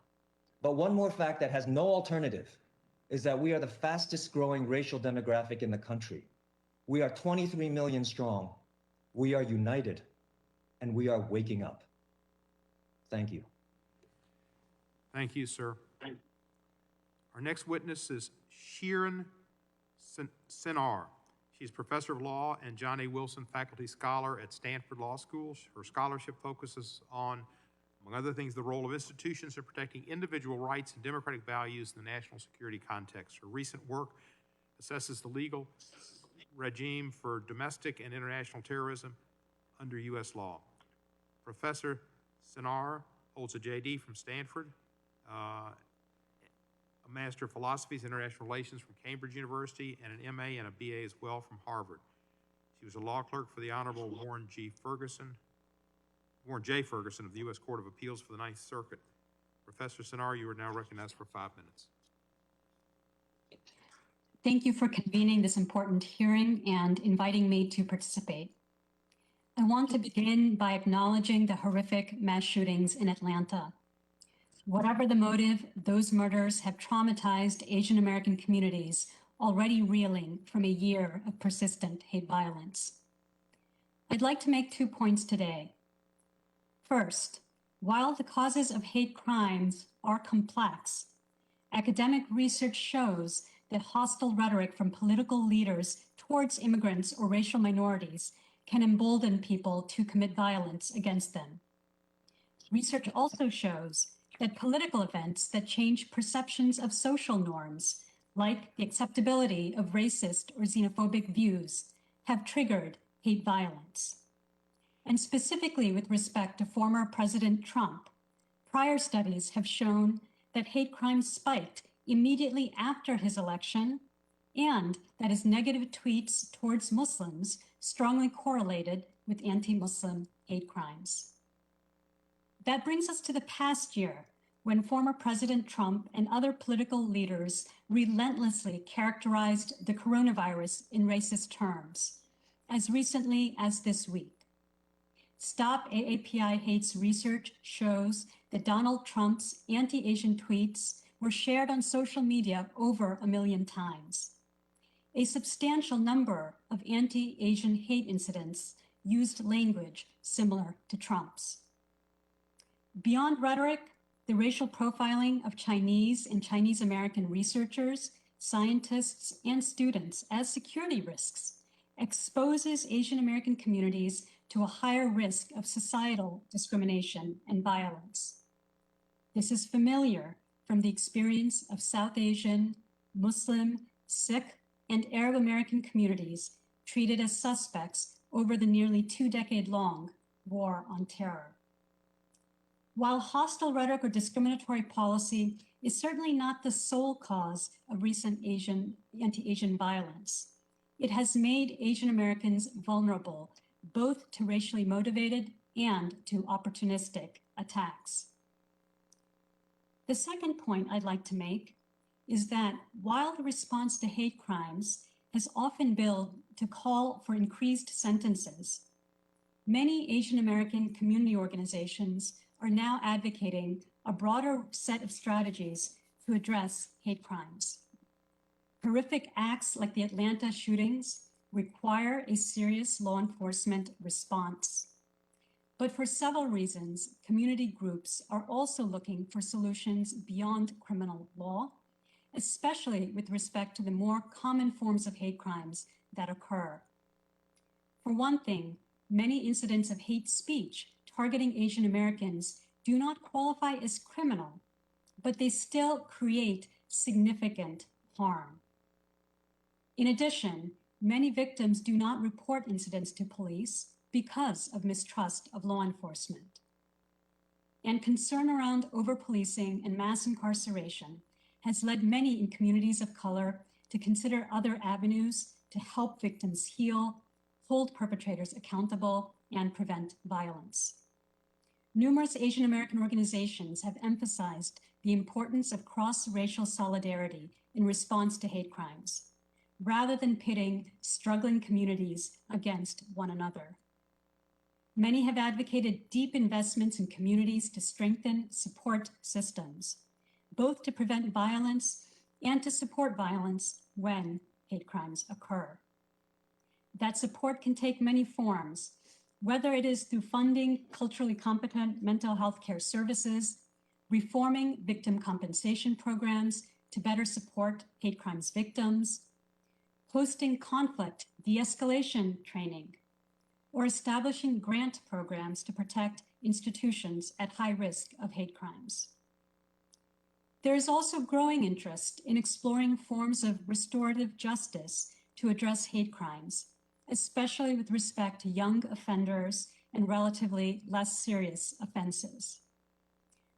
but one more fact that has no alternative is that we are the fastest growing racial demographic in the country. We are 23 million strong. We are united, and we are waking up. Thank you. Thank you, sir. Our next witness is Shiron Cenar. She's professor of law and John A. Wilson faculty scholar at Stanford Law School. Her scholarship focuses on, among other things, the role of institutions in protecting individual rights and democratic values in the national security context. Her recent work assesses the legal regime for domestic and international terrorism under U.S. law. Professor Cenar holds a JD from Stanford, a Master of Philosophy, International Relations from Cambridge University, and an MA and a BA as well from Harvard. She was a law clerk for the Honorable Warren J. Ferguson of the U.S. Court of Appeals for the Ninth Circuit. Professor Cenar, you are now recognized for 5 minutes. Thank you for convening this important hearing and inviting me to participate. I want to begin by acknowledging the horrific mass shootings in Atlanta. Whatever the motive, those murders have traumatized Asian American communities already reeling from a year of persistent hate violence. I'd like to make 2 points today. First, while the causes of hate crimes are complex, academic research shows that hostile rhetoric from political leaders towards immigrants or racial minorities can embolden people to commit violence against them. Research also shows that political events that change perceptions of social norms, like the acceptability of racist or xenophobic views, have triggered hate violence. And specifically with respect to former President Trump, Prior studies have shown that hate crimes spiked immediately after his election and that his negative tweets towards Muslims strongly correlated with anti-Muslim hate crimes. That brings us to the past year, when former President Trump and other political leaders relentlessly characterized the coronavirus in racist terms, as recently as this week. Stop AAPI Hates research shows that Donald Trump's anti-Asian tweets were shared on social media over 1 million times. A substantial number of anti-Asian hate incidents used language similar to Trump's. Beyond rhetoric, the racial profiling of Chinese and Chinese American researchers, scientists, and students as security risks exposes Asian American communities to a higher risk of societal discrimination and violence. This is familiar from the experience of South Asian, Muslim, Sikh, and Arab American communities treated as suspects over the nearly 2-decade-long war on terror. While hostile rhetoric or discriminatory policy is certainly not the sole cause of recent anti-Asian violence, it has made Asian Americans vulnerable both to racially motivated and to opportunistic attacks. The second point I'd like to make is that while the response to hate crimes has often been to call for increased sentences, many Asian American community organizations are now advocating a broader set of strategies to address hate crimes. Horrific acts like the Atlanta shootings require a serious law enforcement response. But for several reasons, community groups are also looking for solutions beyond criminal law, especially with respect to the more common forms of hate crimes that occur. For one thing, many incidents of hate speech targeting Asian Americans do not qualify as criminal, but they still create significant harm. In addition, many victims do not report incidents to police because of mistrust of law enforcement. And concern around over-policing and mass incarceration has led many in communities of color to consider other avenues to help victims heal, hold perpetrators accountable, and prevent violence. Numerous Asian American organizations have emphasized the importance of cross-racial solidarity in response to hate crimes, rather than pitting struggling communities against one another. Many have advocated deep investments in communities to strengthen support systems, both to prevent violence and to support violence when hate crimes occur. That support can take many forms, whether it is through funding culturally competent mental health care services, reforming victim compensation programs to better support hate crimes victims, hosting conflict de-escalation training, or establishing grant programs to protect institutions at high risk of hate crimes. There is also growing interest in exploring forms of restorative justice to address hate crimes, especially with respect to young offenders and relatively less serious offenses.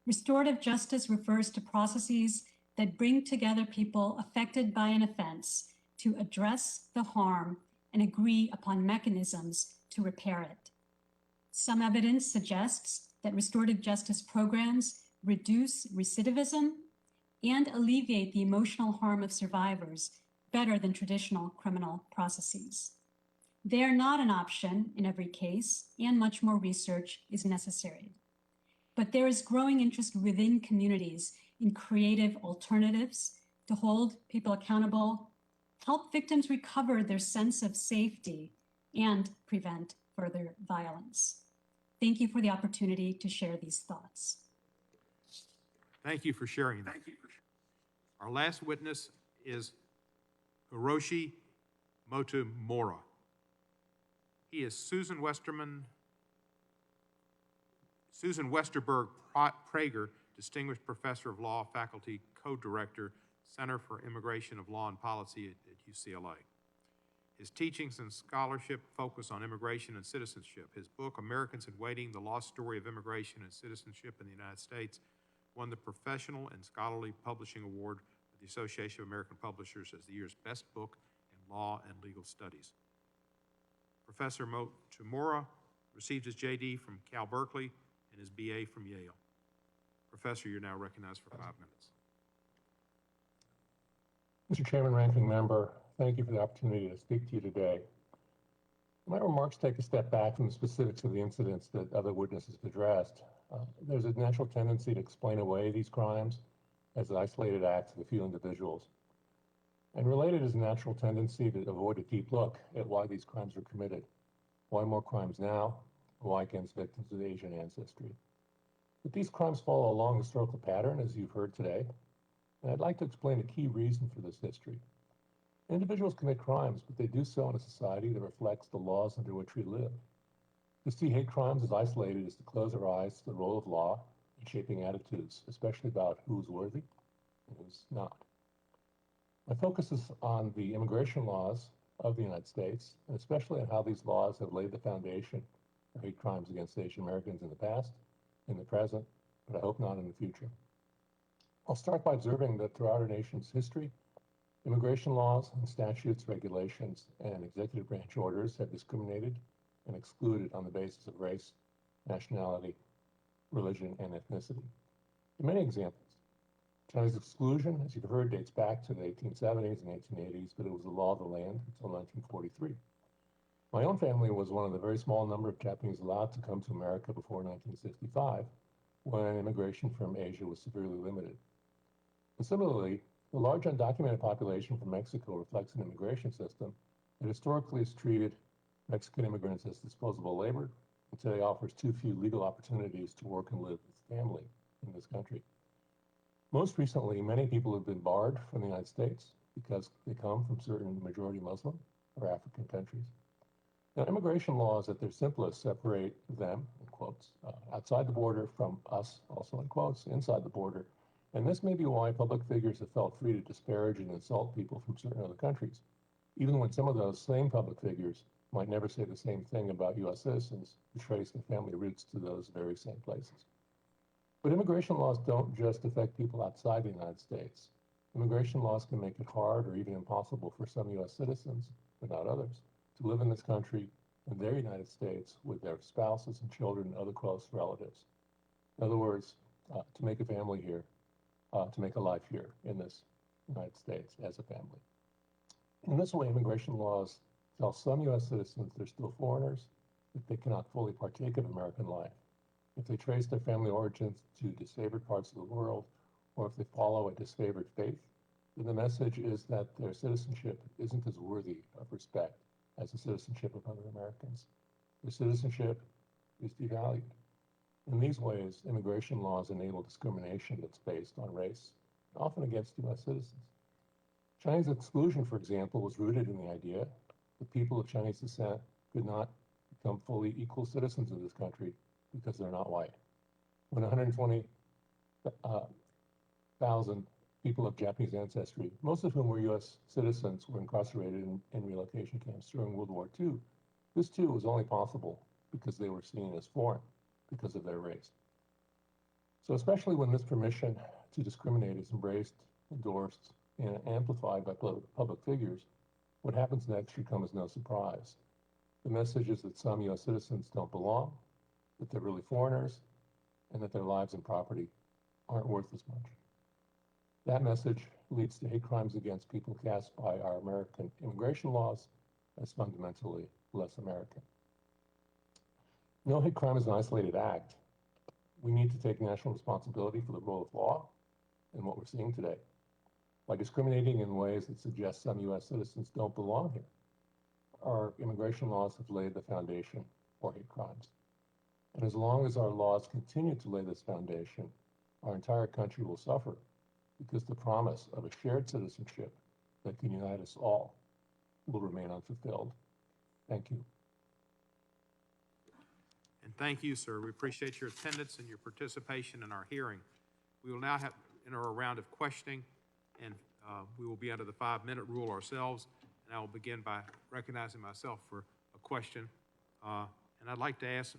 Restorative justice refers to processes that bring together people affected by an offense to address the harm and agree upon mechanisms to repair it. Some evidence suggests that restorative justice programs reduce recidivism and alleviate the emotional harm of survivors better than traditional criminal processes. They are not an option in every case, and much more research is necessary. But there is growing interest within communities in creative alternatives to hold people accountable, help victims recover their sense of safety, and prevent further violence. Thank you for the opportunity to share these thoughts. Thank you for sharing that. Our last witness is Hiroshi Motomura. He is Susan Westerberg Prager Distinguished Professor of Law, Faculty Co-Director, Center for Immigration of Law and Policy at UCLA. His teachings and scholarship focus on immigration and citizenship. His book, Americans in Waiting, The Lost Story of Immigration and Citizenship in the United States, won the Professional and Scholarly Publishing Award of the Association of American Publishers as the year's best book in law and legal studies. Professor Motomura received his JD from Cal Berkeley and his BA from Yale. Professor, you're now recognized for 5 minutes. Mr. Chairman, Ranking Member, thank you for the opportunity to speak to you today. My remarks take a step back from the specifics of the incidents that other witnesses have addressed. There's a natural tendency to explain away these crimes as isolated acts of a few individuals. And related is a natural tendency to avoid a deep look at why these crimes were committed. Why more crimes now? Why against victims with Asian ancestry? But these crimes follow a long historical pattern, as you've heard today, and I'd like to explain a key reason for this history. Individuals commit crimes, but they do so in a society that reflects the laws under which we live. To see hate crimes as isolated is to close our eyes to the role of law in shaping attitudes, especially about who's worthy and who's not. My focus is on the immigration laws of the United States, and especially on how these laws have laid the foundation for hate crimes against Asian Americans in the past, in the present, but I hope not in the future. I'll start by observing that throughout our nation's history, immigration laws and statutes, regulations, and executive branch orders have discriminated and excluded on the basis of race, nationality, religion, and ethnicity. In many examples, China's exclusion, as you've heard, dates back to the 1870s and 1880s, but it was the law of the land until 1943. My own family was one of the very small number of Japanese allowed to come to America before 1965, when immigration from Asia was severely limited. And similarly, the large undocumented population from Mexico reflects an immigration system that historically has treated Mexican immigrants as disposable labor, and today offers too few legal opportunities to work and live with family in this country. Most recently, many people have been barred from the United States because they come from certain majority Muslim or African countries. Now, immigration laws at their simplest separate them, in quotes, outside the border from us, also in quotes, inside the border. And this may be why public figures have felt free to disparage and insult people from certain other countries, even when some of those same public figures might never say the same thing about U.S. citizens who trace their family roots to those very same places. But immigration laws don't just affect people outside the United States. Immigration laws can make it hard or even impossible for some U.S. citizens, but not others, to live in this country in their United States with their spouses and children and other close relatives. In other words, to make a family here, to make a life here in this United States as a family. In this way, immigration laws tell some U.S. citizens they're still foreigners, that they cannot fully partake of American life. If they trace their family origins to disfavored parts of the world, or if they follow a disfavored faith, then the message is that their citizenship isn't as worthy of respect as the citizenship of other Americans. Their citizenship is devalued. In these ways, immigration laws enable discrimination that's based on race, often against U.S. citizens. Chinese exclusion, for example, was rooted in the idea that people of Chinese descent could not become fully equal citizens of this country because they're not white. When 120,000 people of Japanese ancestry, most of whom were U.S. citizens, were incarcerated in relocation camps during World War II, this too was only possible because they were seen as foreign because of their race. So especially when this permission to discriminate is embraced, endorsed, and amplified by public figures, what happens next should come as no surprise. The message is that some U.S. citizens don't belong, that they're really foreigners, and that their lives and property aren't worth as much. That message leads to hate crimes against people cast by our American immigration laws as fundamentally less American. No hate crime is an isolated act. We need to take national responsibility for the role of law and what we're seeing today. By discriminating in ways that suggest some U.S. citizens don't belong here, our immigration laws have laid the foundation for hate crimes. And as long as our laws continue to lay this foundation, our entire country will suffer because the promise of a shared citizenship that can unite us all will remain unfulfilled. Thank you. And thank you, sir. We appreciate your attendance and your participation in our hearing. We will now enter a round of questioning, and we will be under the 5-minute rule ourselves. And And I will begin by recognizing myself for a question. And I'd like to ask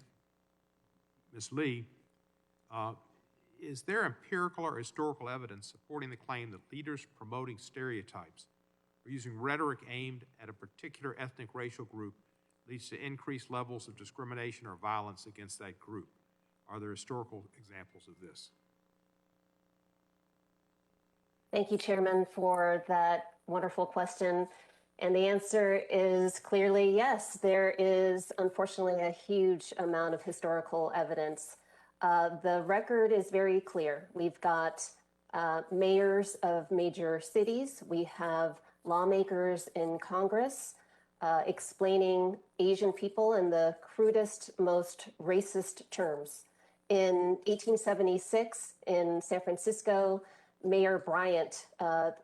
Ms. Lee, is there empirical or historical evidence supporting the claim that leaders promoting stereotypes or using rhetoric aimed at a particular ethnic racial group leads to increased levels of discrimination or violence against that group? Are there historical examples of this? Thank you, Chairman, for that wonderful question. And the answer is clearly yes. There is unfortunately a huge amount of historical evidence. The record is very clear. We've got mayors of major cities. We have lawmakers in Congress explaining Asian people in the crudest, most racist terms. In 1876 in San Francisco, Mayor Bryant,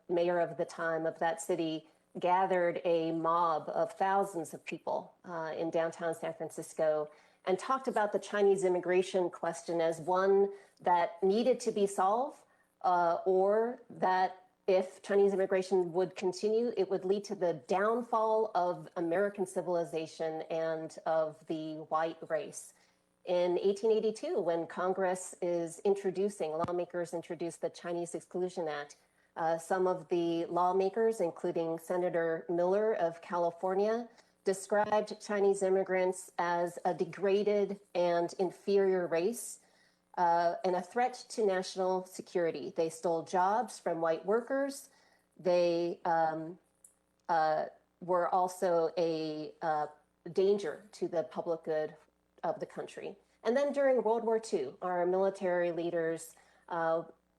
mayor of the time of that city, gathered a mob of thousands of people in downtown San Francisco and talked about the Chinese immigration question as one that needed to be solved, or that if Chinese immigration would continue, it would lead to the downfall of American civilization and of the white race. In 1882, when Congress is lawmakers introduce the Chinese Exclusion Act, some of the lawmakers, including Senator Miller of California, described Chinese immigrants as a degraded and inferior race and a threat to national security. They stole jobs from white workers. They were also a danger to the public good of the country. And then during World War II, our military leaders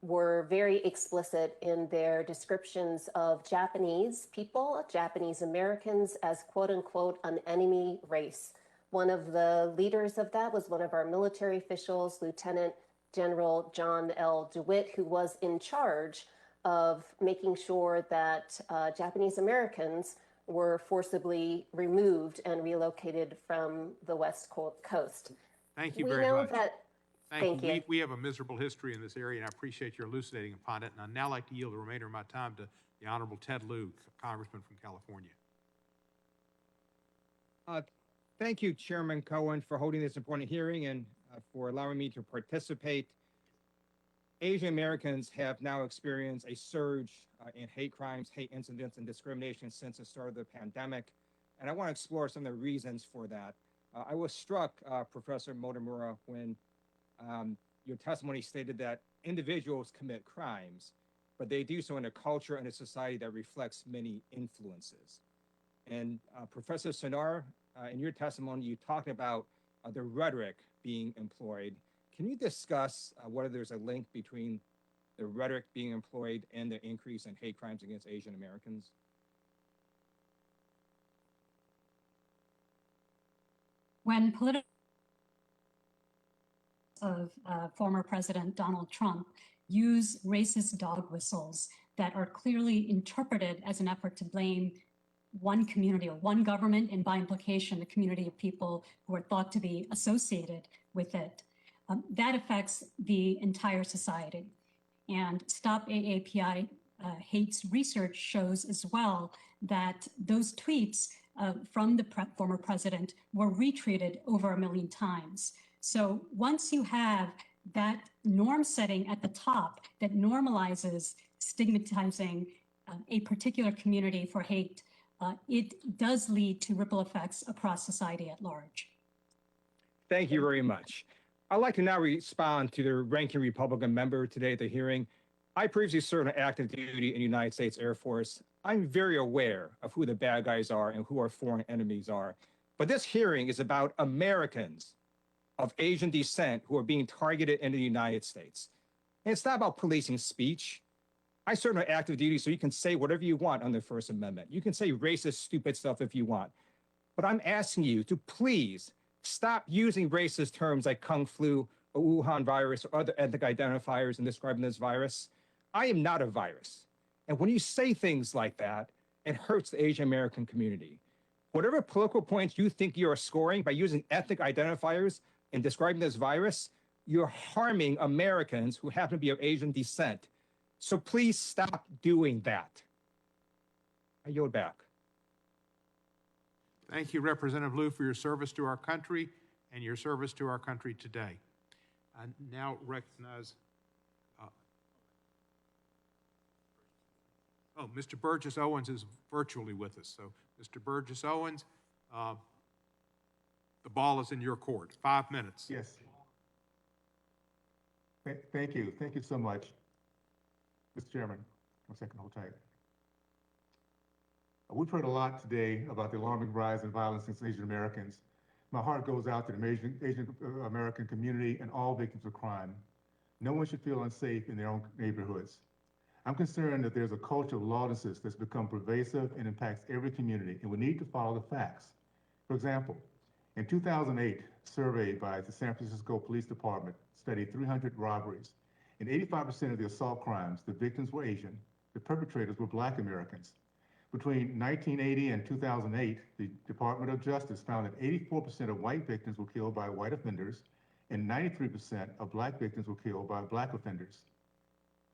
were very explicit in their descriptions of Japanese people, Japanese Americans, as quote unquote an enemy race. One of the leaders of that was one of our military officials, Lieutenant General John L. DeWitt, who was in charge of making sure that Japanese Americans were forcibly removed and relocated from the West Coast. Thank you We very know much. that. Thank you. We have a miserable history in this area, and I appreciate your elucidating upon it. And I'd now like to yield the remainder of my time to the Honorable Ted Luke, Congressman from California. Thank you, Chairman Cohen, for holding this important hearing and for allowing me to participate. Asian Americans have now experienced a surge in hate crimes, hate incidents, and discrimination since the start of the pandemic. And I want to explore some of the reasons for that. I was struck, Professor Motomura, when your testimony stated that individuals commit crimes, but they do so in a culture and a society that reflects many influences. And Professor Cenar, in your testimony, you talked about the rhetoric being employed. Can you discuss whether there's a link between the rhetoric being employed and the increase in hate crimes against Asian Americans? When political of former President Donald Trump use racist dog whistles that are clearly interpreted as an effort to blame one community or one government, and by implication, a community of people who are thought to be associated with it, that affects the entire society. And Stop AAPI Hate's research shows as well that those tweets from the former president were retweeted over 1 million times. So once you have that norm setting at the top that normalizes stigmatizing a particular community for hate, it does lead to ripple effects across society at large. Thank you very much. I'd like to now respond to the ranking Republican member today at the hearing. I previously served on active duty in the United States Air Force. I'm very aware of who the bad guys are and who our foreign enemies are. But this hearing is about Americans of Asian descent who are being targeted in the United States. And it's not about policing speech. I serve on active duty, so you can say whatever you want on the First Amendment. You can say racist, stupid stuff if you want. But I'm asking you to please stop using racist terms like Kung Flu or Wuhan virus or other ethnic identifiers in describing this virus. I am not a virus. And when you say things like that, it hurts the Asian American community. Whatever political points you think you are scoring by using ethnic identifiers in describing this virus, you're harming Americans who happen to be of Asian descent. So please stop doing that. I yield back. Thank you, Representative Liu, for your service to our country and your service to our country today. I now recognize, Mr. Burgess Owens is virtually with us. So, Mr. Burgess Owens, the ball is in your court. 5 minutes. Yes. Thank you. Thank you so much, Mr. Chairman. 1 second, hold tight. We've heard a lot today about the alarming rise in violence against Asian Americans. My heart goes out to the Asian American community and all victims of crime. No one should feel unsafe in their own neighborhoods. I'm concerned that there's a culture of lawlessness that's become pervasive and impacts every community, and we need to follow the facts. For example, in 2008, a survey by the San Francisco Police Department studied 300 robberies. In 85% of the assault crimes, the victims were Asian, the perpetrators were Black Americans. Between 1980 and 2008, the Department of Justice found that 84% of white victims were killed by white offenders, and 93% of Black victims were killed by Black offenders.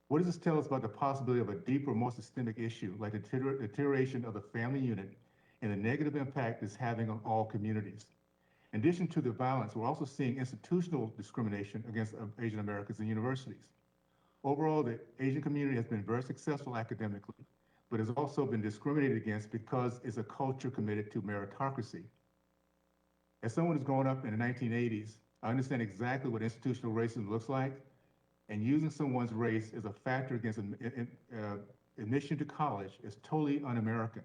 What does this tell us about the possibility of a deeper, more systemic issue like the deterioration of the family unit and the negative impact it's having on all communities? In addition to the violence, we're also seeing institutional discrimination against Asian Americans in universities. Overall, the Asian community has been very successful academically, but has also been discriminated against because it's a culture committed to meritocracy. As someone who's grown up in the 1980s, I understand exactly what institutional racism looks like, and using someone's race as a factor against admission to college is totally un-American.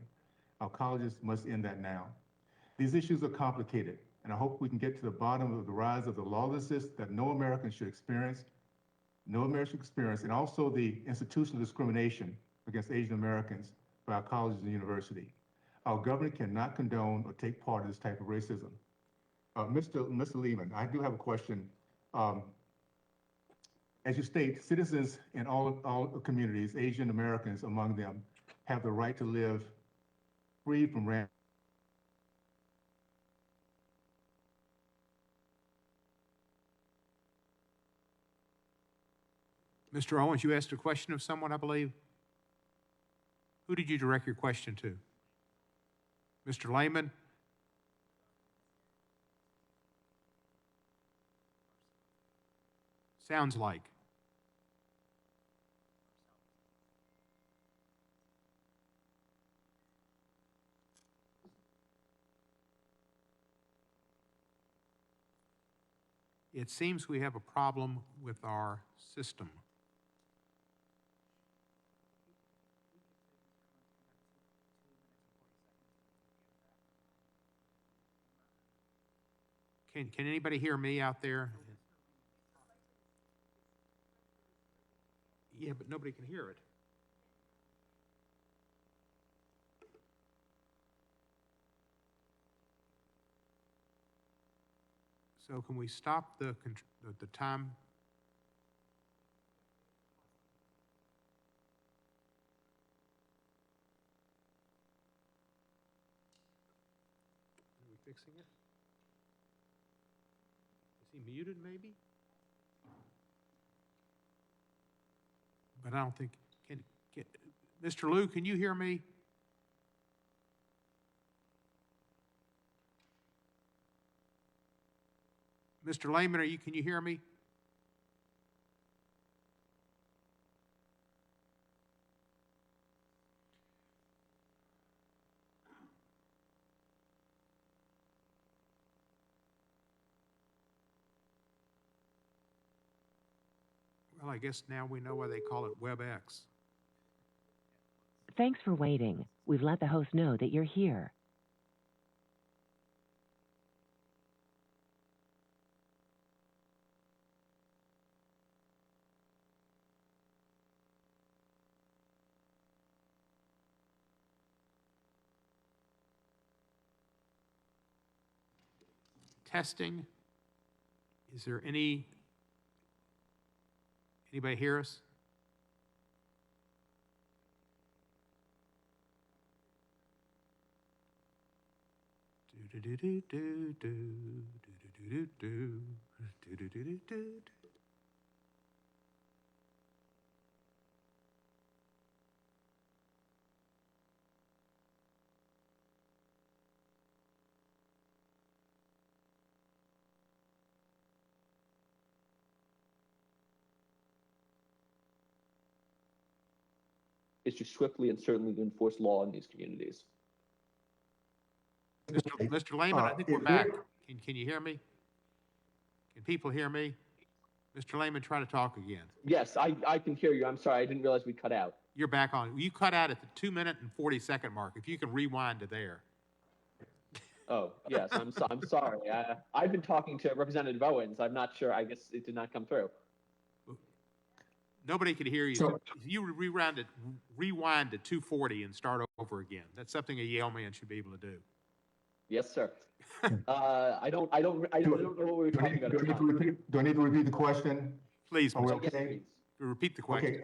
Our colleges must end that now. These issues are complicated, and I hope we can get to the bottom of the rise of the lawlessness that no American should experience, and also the institutional discrimination against Asian Americans by our colleges and university. Our government cannot condone or take part in this type of racism. Mr. Layman, I do have a question. As you state, citizens in all communities, Asian Americans among them, have the right to live free from rampant. Mr. Owens, you asked a question of someone, I believe. Who did you direct your question to? Mr. Layman? Sounds like. It seems we have a problem with our system. Can anybody hear me out there? Yeah, but nobody can hear it. So can we stop the time? Are we fixing it? Is he muted, maybe? But I don't think, Mr. Liu, can you hear me? Mr. Layman, can you hear me? Well, I guess now we know why they call it WebEx. Thanks for waiting. We've let the host know that you're here. Testing. Is there anybody hear us? Do do do do do do do do do do do do. is to swiftly and certainly enforce law in these communities. Mr. Layman, I think we're back. Can you hear me? Can people hear me? Mr. Layman, try to talk again. Yes, I can hear you. I'm sorry, I didn't realize we cut out. You're back on. You cut out at the 2-minute and 40-second mark. If you can rewind to there. Oh, yes, I'm sorry. I've been talking to Representative Owens. I'm not sure. I guess it did not come through. Nobody could hear you. So- If you rewind to 240 and start over again, that's something a Yale man should be able to do. Yes, sir. I don't know what we were talking about. Do I need to repeat the question? Please, Are we Mr. okay? Repeat the question.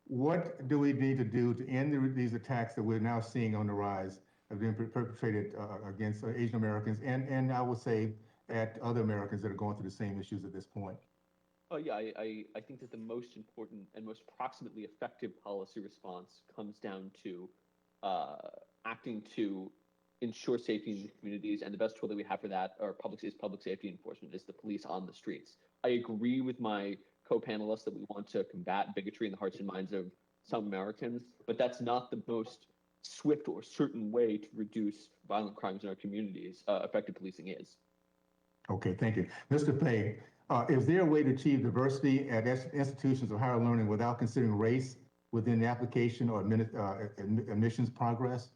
What do we need to do to end these attacks that we're now seeing on the rise of being perpetrated against Asian Americans and I would say at other Americans that are going through the same issues at this point? Oh yeah, I think that the most important and most proximately effective policy response comes down to acting to ensure safety in the communities, and the best tool that we have for that is public safety enforcement, is the police on the streets. I agree with my co-panelists that we want to combat bigotry in the hearts and minds of some Americans, but that's not the most swift or certain way to reduce violent crimes in our communities. Effective policing is. Okay, thank you. Mr. Pay, is there a way to achieve diversity at institutions of higher learning without considering race within the application or admissions process?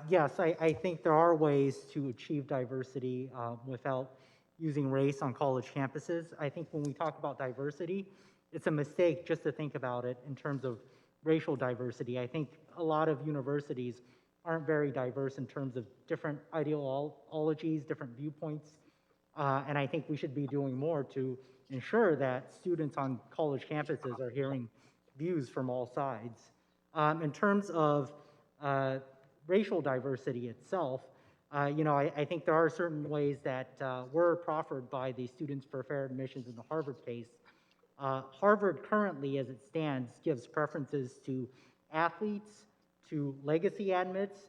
Yes, I think there are ways to achieve diversity without using race on college campuses. I think when we talk about diversity, it's a mistake just to think about it in terms of racial diversity. I think a lot of universities aren't very diverse in terms of different ideologies, different viewpoints, and I think we should be doing more to ensure that students on college campuses are hearing views from all sides. In terms of racial diversity itself, I think there are certain ways that were proffered by the Students for Fair Admissions in the Harvard case. Harvard currently, as it stands, gives preferences to athletes, to legacy admits,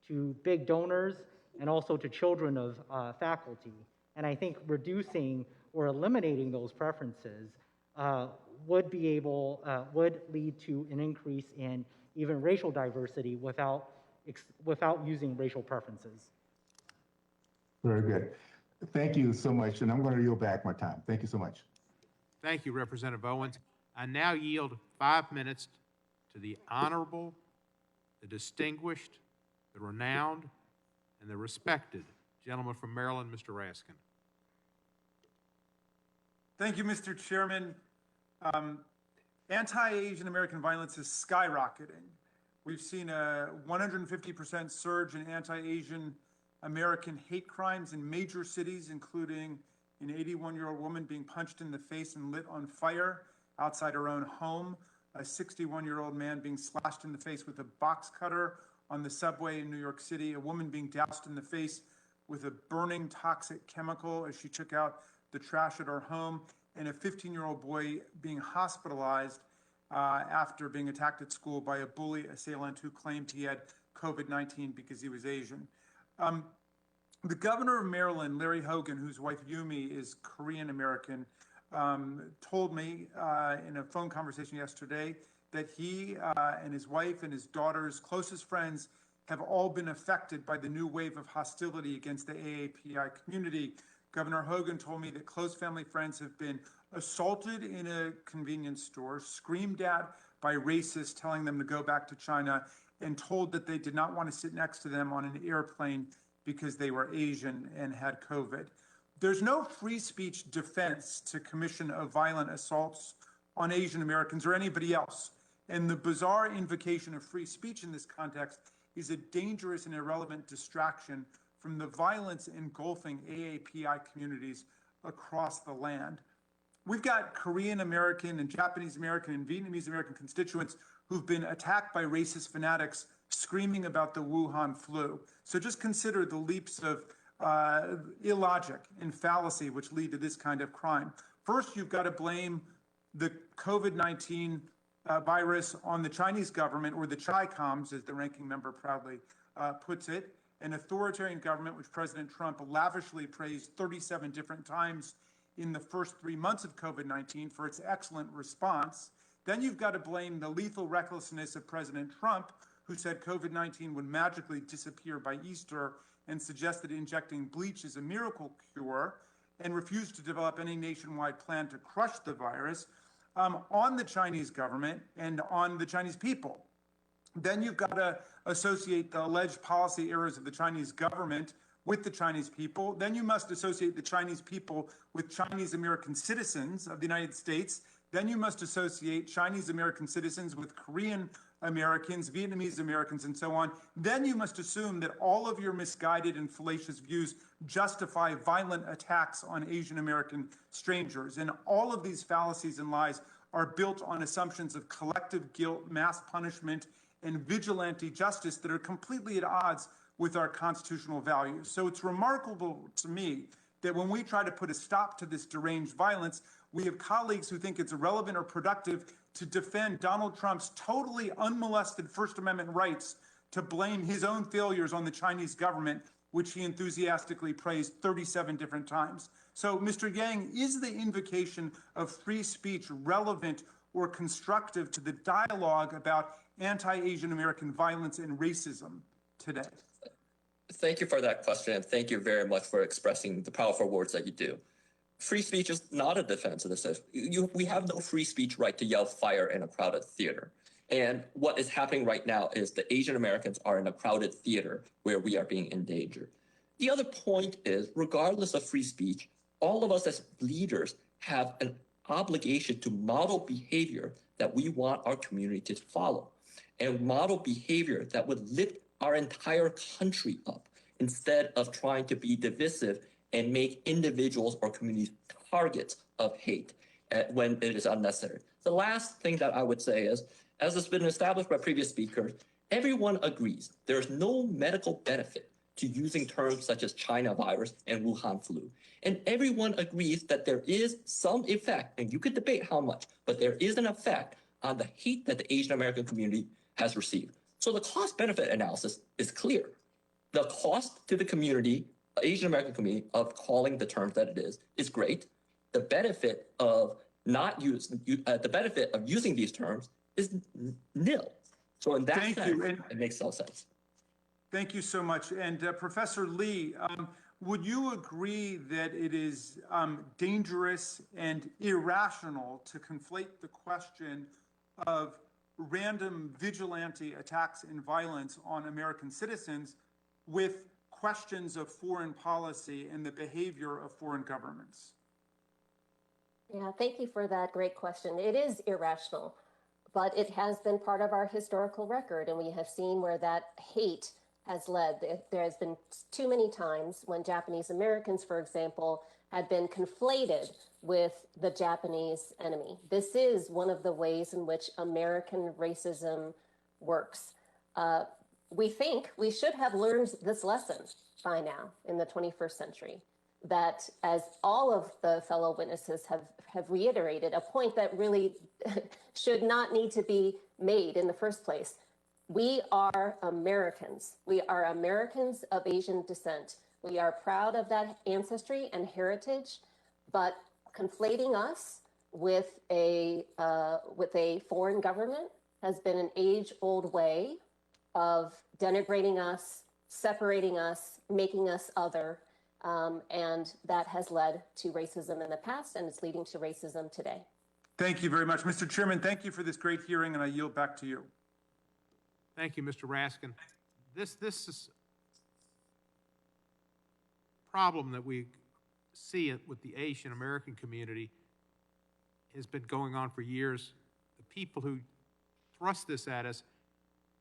to big donors, and also to children of faculty. And I think reducing or eliminating those preferences would lead to an increase in even racial diversity without using racial preferences. Very good. Thank you so much, and I'm going to yield back my time. Thank you so much. Thank you, Representative Owens. I now yield 5 minutes to the honorable, the distinguished, the renowned, and the respected gentleman from Maryland, Mr. Raskin. Thank you, Mr. Chairman. Anti-Asian American violence is skyrocketing. We've seen a 150% surge in anti-Asian American hate crimes in major cities, including an 81-year-old woman being punched in the face and lit on fire outside her own home, a 61-year-old man being slashed in the face with a box cutter on the subway in New York City, a woman being doused in the face with a burning toxic chemical as she took out the trash at her home, and a 15-year-old boy being hospitalized after being attacked at school by a bully assailant who claimed he had COVID-19 because he was Asian. The governor of Maryland, Larry Hogan, whose wife Yumi is Korean American, told me in a phone conversation yesterday that he and his wife and his daughter's closest friends have all been affected by the new wave of hostility against the AAPI community. Governor Hogan told me that close family friends have been assaulted in a convenience store, screamed at by racists telling them to go back to China, and told that they did not want to sit next to them on an airplane because they were Asian and had COVID. There's no free speech defense to commission of violent assaults on Asian Americans or anybody else. And the bizarre invocation of free speech in this context is a dangerous and irrelevant distraction from the violence engulfing AAPI communities across the land. We've got Korean American and Japanese American and Vietnamese American constituents who've been attacked by racist fanatics screaming about the Wuhan flu. So just consider the leaps of illogic and fallacy which lead to this kind of crime. First, you've got to blame the COVID-19 virus on the Chinese government, or the Chi-Coms, as the ranking member proudly puts it, an authoritarian government which President Trump lavishly praised 37 different times in the first 3 months of COVID-19 for its excellent response. Then you've got to blame the lethal recklessness of President Trump, who said COVID-19 would magically disappear by Easter and suggested injecting bleach is a miracle cure, and refused to develop any nationwide plan to crush the virus, on the Chinese government and on the Chinese people. Then you've got to associate the alleged policy errors of the Chinese government with the Chinese people. Then you must associate the Chinese people with Chinese American citizens of the United States. Then you must associate Chinese American citizens with Korean Americans, Vietnamese Americans, and so on. Then you must assume that all of your misguided and fallacious views justify violent attacks on Asian American strangers. And all of these fallacies and lies are built on assumptions of collective guilt, mass punishment, and vigilante justice that are completely at odds with our constitutional values. So it's remarkable to me that when we try to put a stop to this deranged violence, we have colleagues who think it's irrelevant or productive to defend Donald Trump's totally unmolested First Amendment rights to blame his own failures on the Chinese government, which he enthusiastically praised 37 different times. So, Mr. Yang, is the invocation of free speech relevant or constructive to the dialogue about anti-Asian American violence and racism today? Thank you for that question, and thank you very much for expressing the powerful words that you do. Free speech is not a defense of this. We have no free speech right to yell fire in a crowded theater. And what is happening right now is the Asian Americans are in a crowded theater where we are being endangered. The other point is, regardless of free speech, all of us as leaders have an obligation to model behavior that we want our community to follow, and model behavior that would lift our entire country up instead of trying to be divisive and make individuals or communities targets of hate when it is unnecessary. The last thing that I would say is, as has been established by previous speakers, everyone agrees there's no medical benefit to using terms such as China virus and Wuhan flu. And everyone agrees that there is some effect, and you could debate how much, but there is an effect on the hate that the Asian American community has received. So the cost-benefit analysis is clear. The cost to the community, Asian American community, of calling the terms that it is great. The benefit of using these terms is nil. So in that sense, it makes no sense. Thank you so much. And Professor Lee, would you agree that it is dangerous and irrational to conflate the question of random vigilante attacks and violence on American citizens with questions of foreign policy and the behavior of foreign governments? Yeah, thank you for that great question. It is irrational, but it has been part of our historical record, and we have seen where that hate has led. There has been too many times when Japanese Americans, for example, had been conflated with the Japanese enemy. This is one of the ways in which American racism works. We think we should have learned this lesson by now in the 21st century, that as all of the fellow witnesses have reiterated, a point that really should not need to be made in the first place. We are Americans. We are Americans of Asian descent. We are proud of that ancestry and heritage, but conflating us with a foreign government has been an age-old way of denigrating us, separating us, making us other, and that has led to racism in the past, and it's leading to racism today. Thank you very much. Mr. Chairman, thank you for this great hearing, and I yield back to you. Thank you, Mr. Raskin. This is a problem that we see it with the Asian American community has been going on for years. The people who thrust this at us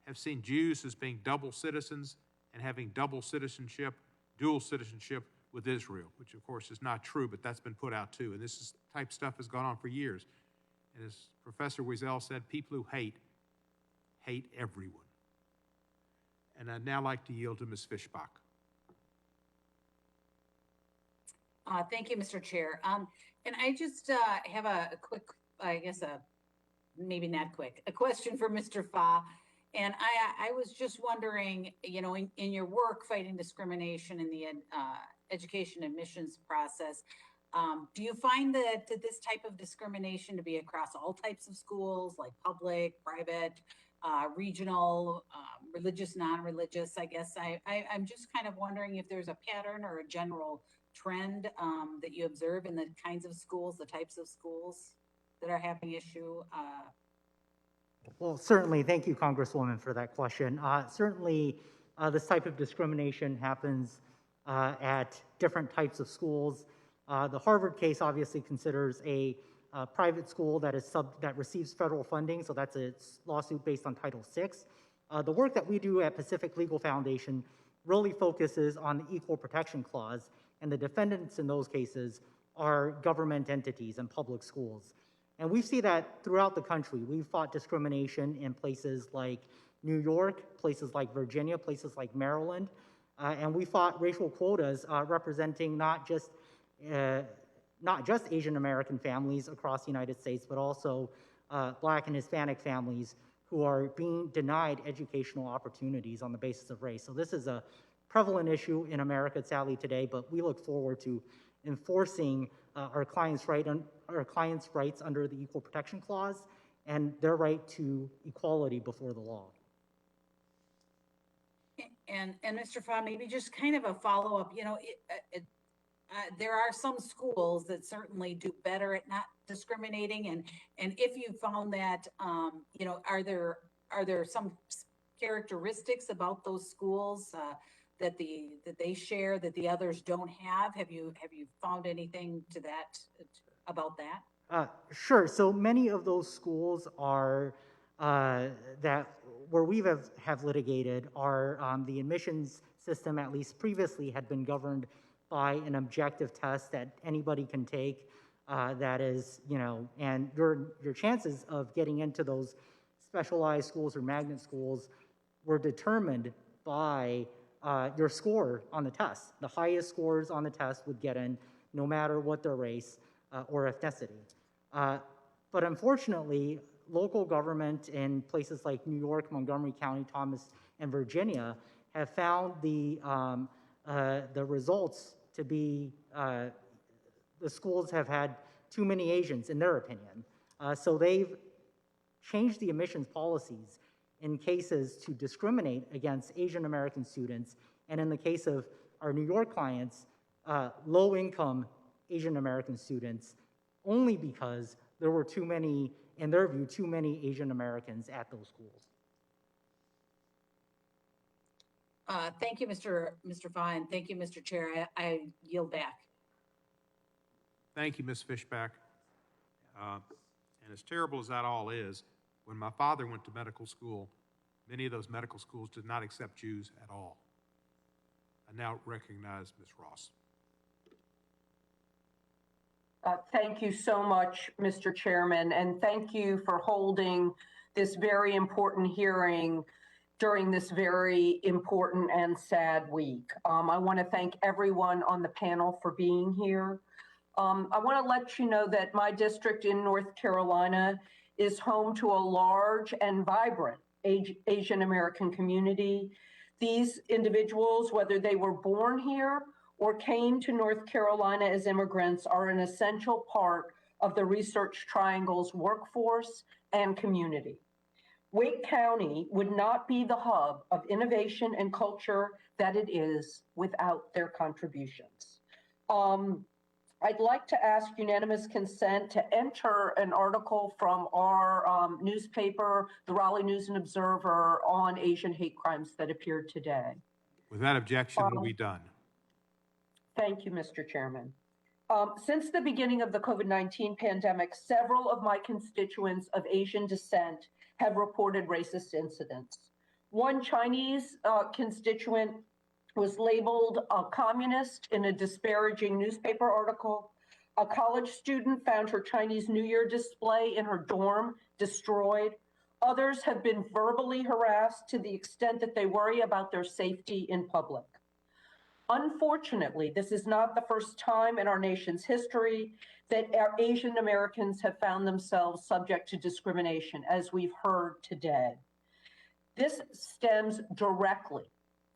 have seen Jews as being double citizens and having dual citizenship with Israel, which of course is not true, but that's been put out too. And this type of stuff has gone on for years. And as Professor Wiesel said, people who hate everyone. And I'd now like to yield to Ms. Fischbach. Thank you, Mr. Chair. And I just have a quick, maybe not quick, a question for Mr. Fa. And I was just wondering, in your work fighting discrimination in the education admissions process, Do you find that this type of discrimination to be across all types of schools, like public, private, regional, religious, non-religious? I guess I'm just kind of wondering if there's a pattern or a general trend that you observe in the kinds of schools, the types of schools that are having issue. Well, certainly, thank you, Congresswoman, for that question. Certainly, this type of discrimination happens at different types of schools. The Harvard case obviously considers a private school that receives federal funding, so that's a lawsuit based on Title VI. The work that we do at Pacific Legal Foundation really focuses on the Equal Protection Clause, and the defendants in those cases are government entities and public schools. And we see that throughout the country. We've fought discrimination in places like New York, places like Virginia, places like Maryland, and we fought racial quotas representing not just Asian American families across the United States, but also Black and Hispanic families who are being denied educational opportunities on the basis of race. So this is a prevalent issue in America, sadly, today, but we look forward to enforcing our clients' rights under the Equal Protection Clause and their right to equality before the law. And Mr. Fa, maybe just kind of a follow-up, there are some schools that certainly do better at not discriminating, and if you found that, are there some characteristics about those schools that they share that the others don't have? Have you found anything to that about that? Sure. So many of those schools are that where we have litigated are the admissions system, at least previously, had been governed by an objective test that anybody can take. That is, and your chances of getting into those specialized schools or magnet schools were determined by your score on the test. The highest scores on the test would get in, no matter what their race or ethnicity. But unfortunately, local government in places like New York, Montgomery County, Thomas, and Virginia have found the results to be the schools have had too many Asians, in their opinion. So they've changed the admissions policies in cases to discriminate against Asian American students, and in the case of our New York clients, low-income Asian American students, only because there were too many, in their view, too many Asian Americans at those schools. Thank you, Mr. Fine. Thank you, Mr. Chair. I yield back. Thank you, Ms. Fishback. And as terrible as that all is, when my father went to medical school, many of those medical schools did not accept Jews at all. I now recognize Ms. Ross. Thank you so much, Mr. Chairman, and thank you for holding this very important hearing during this very important and sad week. I want to thank everyone on the panel for being here. I want to let you know that my district in North Carolina is home to a large and vibrant Asian American community. These individuals, whether they were born here or came to North Carolina as immigrants, are an essential part of the Research Triangle's workforce and community. Wake County would not be the hub of innovation and culture that it is without their contributions. I'd like to ask unanimous consent to enter an article from our newspaper, the Raleigh News and Observer, on Asian hate crimes that appeared today. With that objection, will be done. Thank you, Mr. Chairman. Since the beginning of the COVID-19 pandemic, several of my constituents of Asian descent have reported racist incidents. One Chinese constituent was labeled a communist in a disparaging newspaper article. A college student found her Chinese New Year display in her dorm destroyed. Others have been verbally harassed to the extent that they worry about their safety in public. Unfortunately, this is not the first time in our nation's history that our Asian Americans have found themselves subject to discrimination, as we've heard today. This stems directly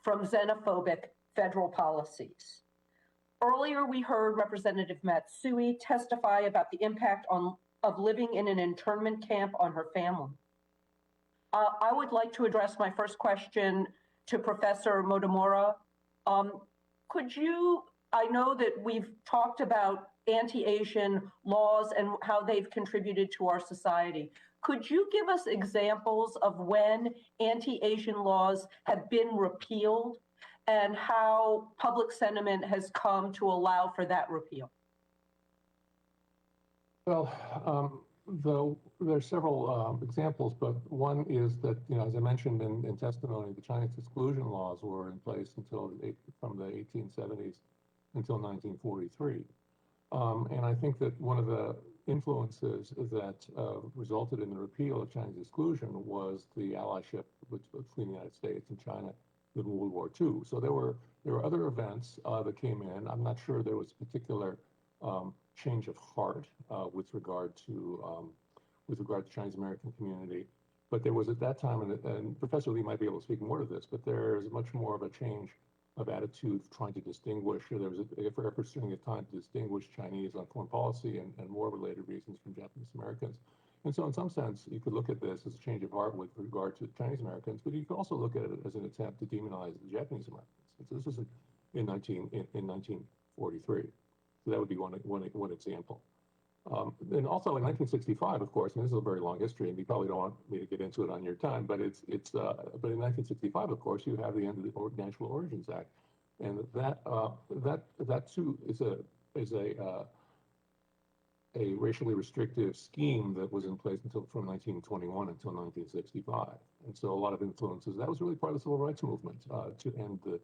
from xenophobic federal policies. Earlier, we heard Representative Matsui testify about the impact of living in an internment camp on her family. I would like to address my first question to Professor Motomura. I know that we've talked about anti-Asian laws and how they've contributed to our society. Could you give us examples of when anti-Asian laws have been repealed and how public sentiment has come to allow for that repeal? Well, though there are several examples, but one is that, as I mentioned in testimony, the Chinese exclusion laws were in place from the 1870s until 1943. And I think that one of the influences that resulted in the repeal of Chinese exclusion was the allyship between the United States and China in World War II. So there were other events that came in. I'm not sure there was a particular change of heart with regard to Chinese American community, but there was at that time, and Professor Lee might be able to speak more to this, but there is much more of a change of attitude trying to distinguish. There was a pursuing a time to distinguish Chinese on foreign policy and war related reasons from Japanese Americans. And so in some sense, you could look at this as a change of heart with regard to Chinese Americans, but you could also look at it as an attempt to demonize the Japanese Americans. And so this was in 1943. So that would be one example. And also in 1965, of course, and this is a very long history, and you probably don't want me to get into it on your time, but but in 1965, of course, you have the end of the National Origins Act, and that too is a racially restrictive scheme that was in place from 1921 until 1965, and so a lot of influences. That was really part of the civil rights movement to end this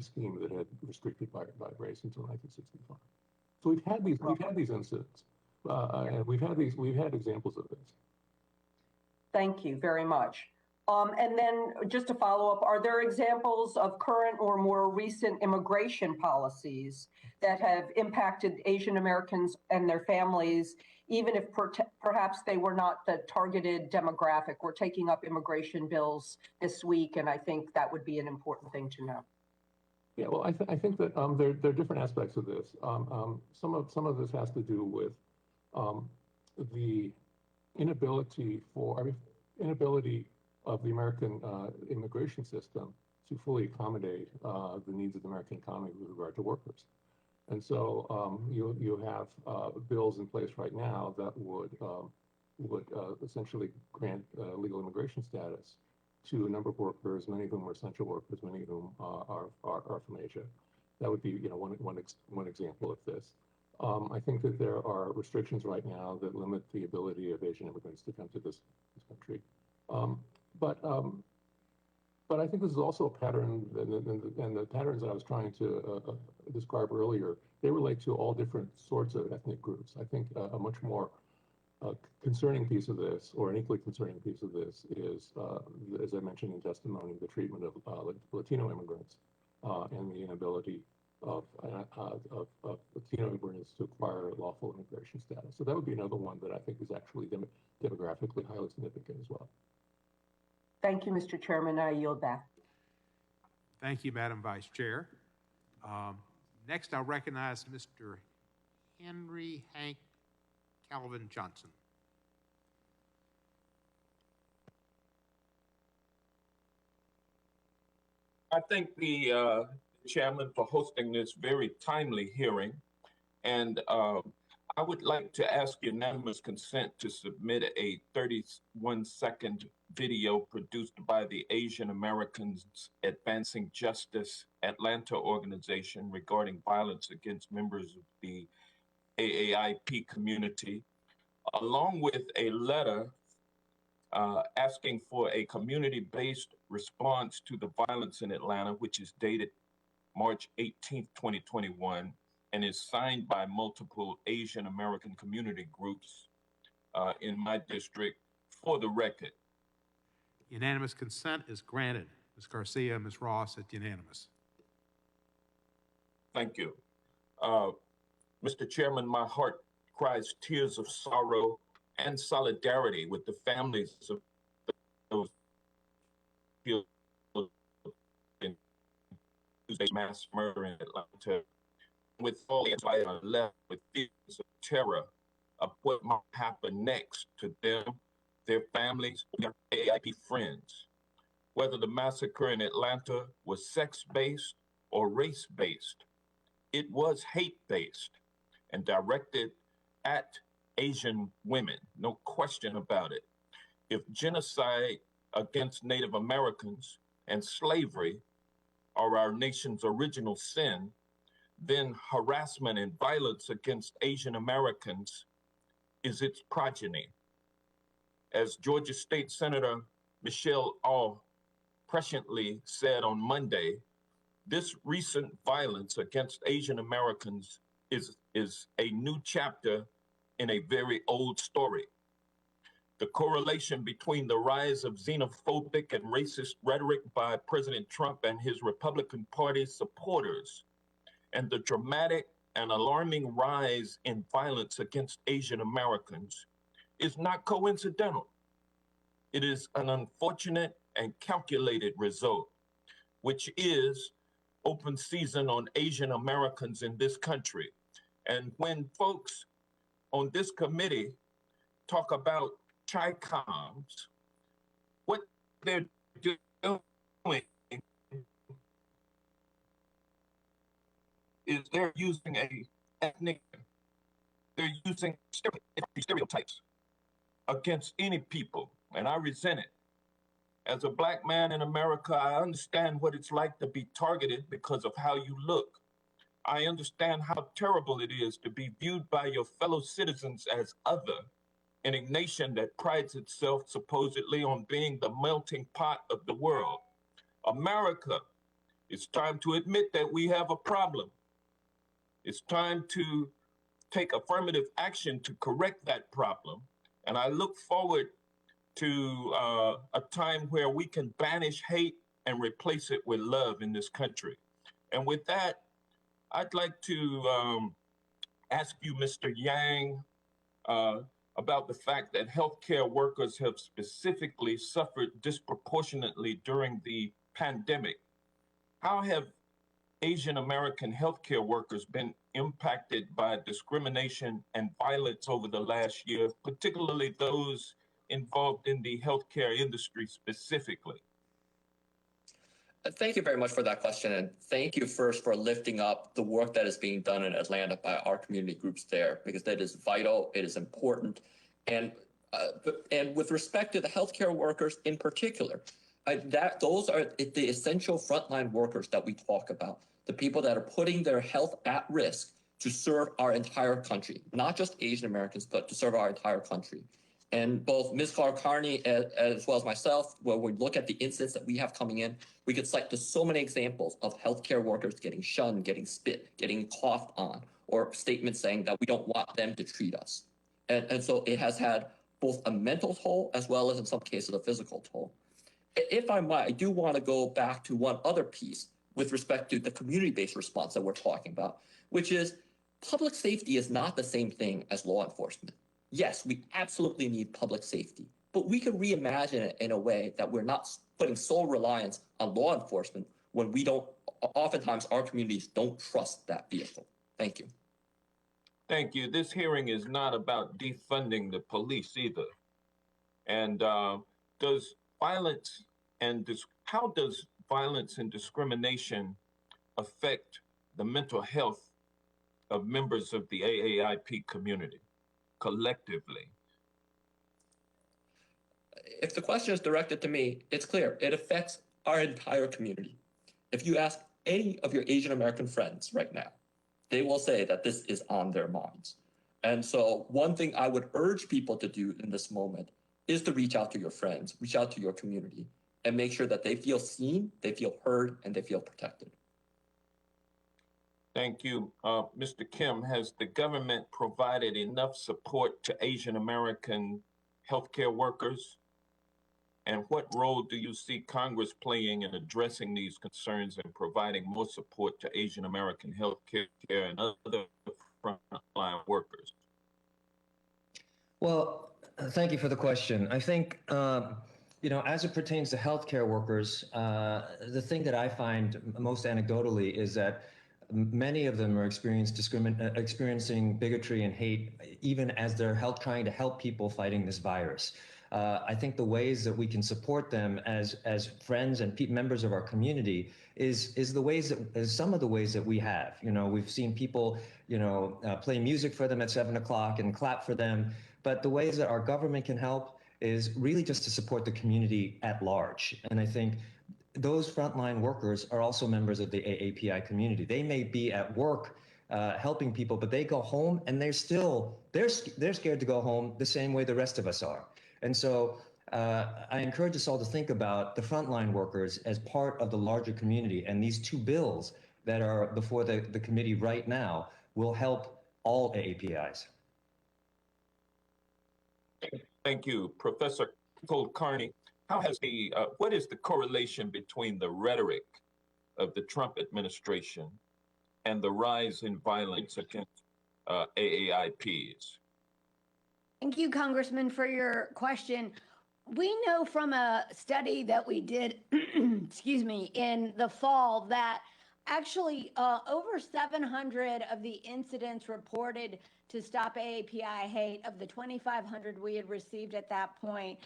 scheme that had restricted by race until 1965. So we've had these incidents, and we've had examples of this. Thank you very much. And then just to follow up, are there examples of current or more recent immigration policies that have impacted Asian Americans and their families, even if perhaps they were not the targeted demographic? We're taking up immigration bills this week, and I think that would be an important thing to know. Yeah, well, I think that there are different aspects of this. Some of this has to do with the inability of the American immigration system to fully accommodate the needs of the American economy with regard to workers. And so you have bills in place right now that would essentially grant legal immigration status to a number of workers, many of whom are essential workers, many of whom are from Asia. That would be one example of this. I think that there are restrictions right now that limit the ability of Asian immigrants to come to this country. But I think this is also a pattern, and the patterns that I was trying to describe earlier, they relate to all different sorts of ethnic groups. I think a much more concerning piece of this, or an equally concerning piece of this, is, as I mentioned in testimony, the treatment of Latino immigrants and the inability of Latino immigrants to acquire lawful immigration status. So that would be another one that I think is actually demographically highly significant as well. Thank you, Mr. Chairman. I yield back. Thank you, Madam Vice Chair. Next, I'll recognize Mr. Henry Hank Calvin Johnson. I thank the chairman for hosting this very timely hearing, and I would like to ask unanimous consent to submit a 31-second video produced by the Asian Americans Advancing Justice Atlanta organization regarding violence against members of the AAIP community, along with a letter asking for a community-based response to the violence in Atlanta, which is dated March 18th, 2021, and is signed by multiple Asian American community groups in my district, for the record. Unanimous consent is granted. Ms. Garcia, Ms. Ross, it's unanimous. Thank you. Mr. Chairman, my heart cries tears of sorrow and solidarity with the families of those killed in Tuesday's mass murder in Atlanta. with all the anxiety are left with feelings of terror of what might happen next to them, their families, their AIP friends. Whether the massacre in Atlanta was sex-based or race-based, it was hate-based and directed at Asian women, no question about it. If genocide against Native Americans and slavery are our nation's original sin, then harassment and violence against Asian Americans is its progeny. As Georgia State Senator Michelle Au presciently said on Monday, this recent violence against Asian Americans is a new chapter in a very old story. The correlation between the rise of xenophobic and racist rhetoric by President Trump and his Republican Party supporters and the dramatic and alarming rise in violence against Asian Americans is not coincidental. It is an unfortunate and calculated result, which is open season on Asian Americans in this country. And when folks on this committee talk about CHICOMs, what they're doing is they're using they're using stereotypes against any people, and I resent it. As a Black man in America, I understand what it's like to be targeted because of how you look. I understand how terrible it is to be viewed by your fellow citizens as other in a nation that prides itself supposedly on being the melting pot of the world. America, it's time to admit that we have a problem. It's time to take affirmative action to correct that problem. And I look forward to a time where we can banish hate and replace it with love in this country. And with that, I'd like to ask you, Mr. Yang, about the fact that healthcare workers have specifically suffered disproportionately during the pandemic. How have Asian American healthcare workers been impacted by discrimination and violence over the last year, particularly those involved in the healthcare industry specifically? Thank you very much for that question. And thank you first for lifting up the work that is being done in Atlanta by our community groups there, because that is vital, it is important. And with respect to the healthcare workers in particular, those are the essential frontline workers that we talk about, the people that are putting their health at risk to serve our entire country, not just Asian Americans, but to serve our entire country. And both Ms. Carney as well as myself, when we look at the incidents that we have coming in, we could cite to so many examples of healthcare workers getting shunned, getting spit, getting coughed on, or statements saying that we don't want them to treat us. And so it has had both a mental toll as well as in some cases a physical toll. If I might, I do want to go back to one other piece with respect to the community-based response that we're talking about, which is public safety is not the same thing as law enforcement. Yes, we absolutely need public safety, but we can reimagine it in a way that we're not putting sole reliance on law enforcement when we don't, oftentimes our communities don't trust that vehicle. Thank you. Thank you. This hearing is not about defunding the police either. And does violence and how does violence and discrimination affect the mental health of members of the AAIP community collectively? If the question is directed to me, it's clear. It affects our entire community. If you ask any of your Asian American friends right now, they will say that this is on their minds. And so one thing I would urge people to do in this moment is to reach out to your friends, reach out to your community, and make sure that they feel seen, they feel heard, and they feel protected. Thank you. Mr. Kim, has the government provided enough support to Asian American healthcare workers? And what role do you see Congress playing in addressing these concerns and providing more support to Asian American healthcare and other frontline workers? Well, thank you for the question. I think, as it pertains to healthcare workers, the thing that I find most anecdotally is that many of them are experiencing bigotry and hate, even as they're trying to help people fighting this virus. I think the ways that we can support them as friends and members of our community is some of the ways that we have. You know, we've seen people, play music for them at 7 o'clock and clap for them. But the ways that our government can help is really just to support the community at large. And I think those frontline workers are also members of the AAPI community. They may be at work helping people, but they go home and they're scared to go home the same way the rest of us are. And so I encourage us all to think about the frontline workers as part of the larger community. And these two bills that are before the committee right now will help all AAPIs. Thank you, Professor Carney. What is the correlation between the rhetoric of the Trump administration and the rise in violence against AAIPs? Thank you, Congressman, for your question. We know from a study that we did, excuse me, in the fall that actually over 700 of the incidents reported to stop AAPI hate of the 2,500 we had received at that point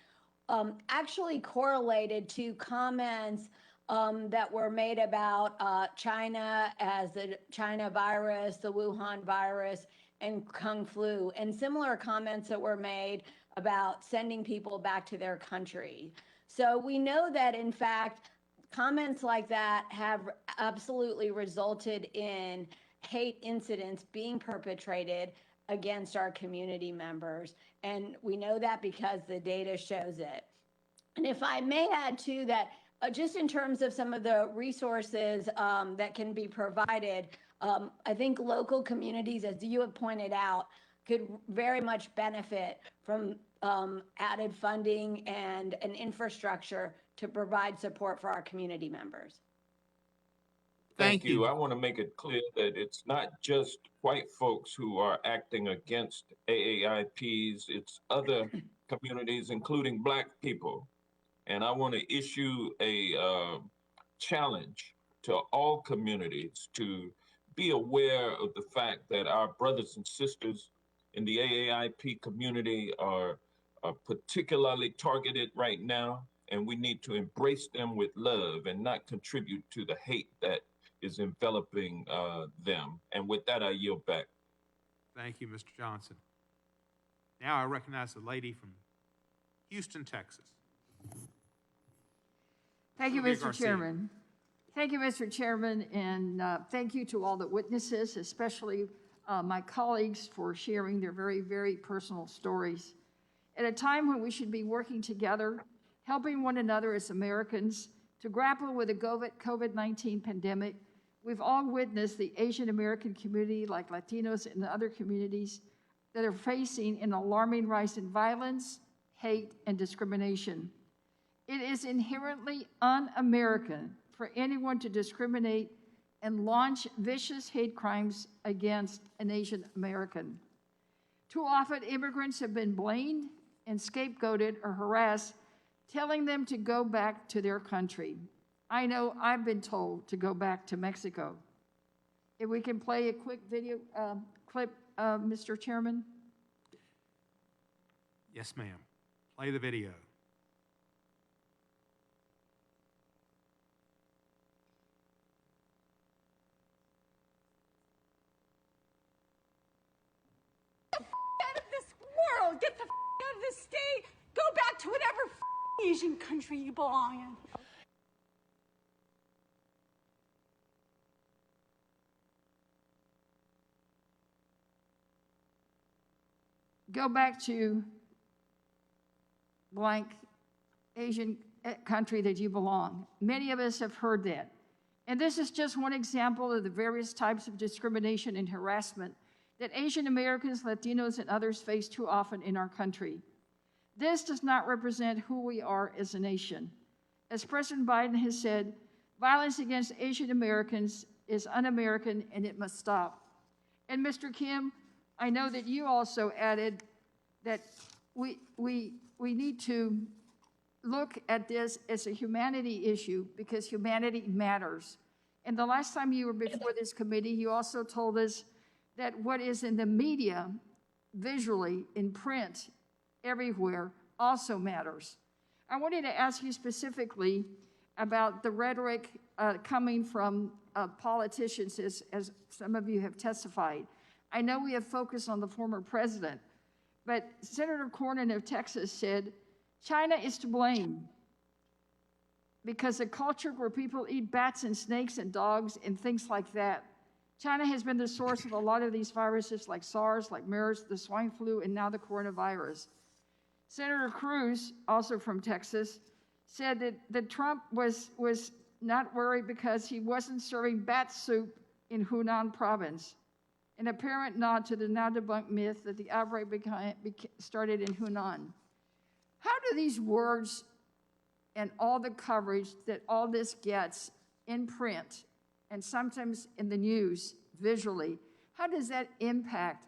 actually correlated to comments that were made about China as the China virus, the Wuhan virus, and Kung flu, and similar comments that were made about sending people back to their country. So we know that, in fact, comments like that have absolutely resulted in hate incidents being perpetrated against our community members. And we know that because the data shows it. And if I may add to that, just in terms of some of the resources that can be provided, I think local communities, as you have pointed out, could very much benefit from added funding and an infrastructure to provide support for our community members. Thank you. I want to make it clear that it's not just white folks who are acting against AAIPs, it's other communities, including Black people. And I want to issue a challenge to all communities to be aware of the fact that our brothers and sisters in the AAIP community are particularly targeted right now, and we need to embrace them with love and not contribute to the hate that is enveloping them. And with that, I yield back. Thank you, Mr. Johnson. Now I recognize the lady from Houston, Texas. Thank you, Sylvia Mr. Garcia. Chairman. Thank you, Mr. Chairman, and thank you to all the witnesses, especially my colleagues, for sharing their very, very personal stories. At a time when we should be working together, helping one another as Americans to grapple with the COVID-19 pandemic, we've all witnessed the Asian American community, like Latinos and other communities, that are facing an alarming rise in violence, hate, and discrimination. It is inherently un-American for anyone to discriminate and launch vicious hate crimes against an Asian American. Too often, immigrants have been blamed and scapegoated or harassed, telling them to go back to their country. I know I've been told to go back to Mexico. If we can play a quick video clip, Mr. Chairman. Yes, ma'am. Play the video. Out of this world, get the out of this state, go back to whatever Asian country you belong in. Go back to blank Asian country that you belong. Many of us have heard that. And this is just one example of the various types of discrimination and harassment that Asian Americans, Latinos, and others face too often in our country. This does not represent who we are as a nation. As President Biden has said, violence against Asian Americans is un-American and it must stop. And Mr. Kim, I know that you also added that we need to look at this as a humanity issue because humanity matters. And the last time you were before this committee, you also told us that what is in the media, visually, in print, everywhere, also matters. I wanted to ask you specifically about the rhetoric coming from politicians, as some of you have testified. I know we have focused on the former president, but Senator Cornyn of Texas said, China is to blame because a culture where people eat bats and snakes and dogs and things like that. China has been the source of a lot of these viruses like SARS, like MERS, the swine flu, and now the coronavirus. Senator Cruz, also from Texas, said that Trump was not worried because he wasn't serving bat soup in Hunan province, an apparent nod to the now debunked myth that the outbreak started in Hunan. How do these words and all the coverage that all this gets in print and sometimes in the news visually, how does that impact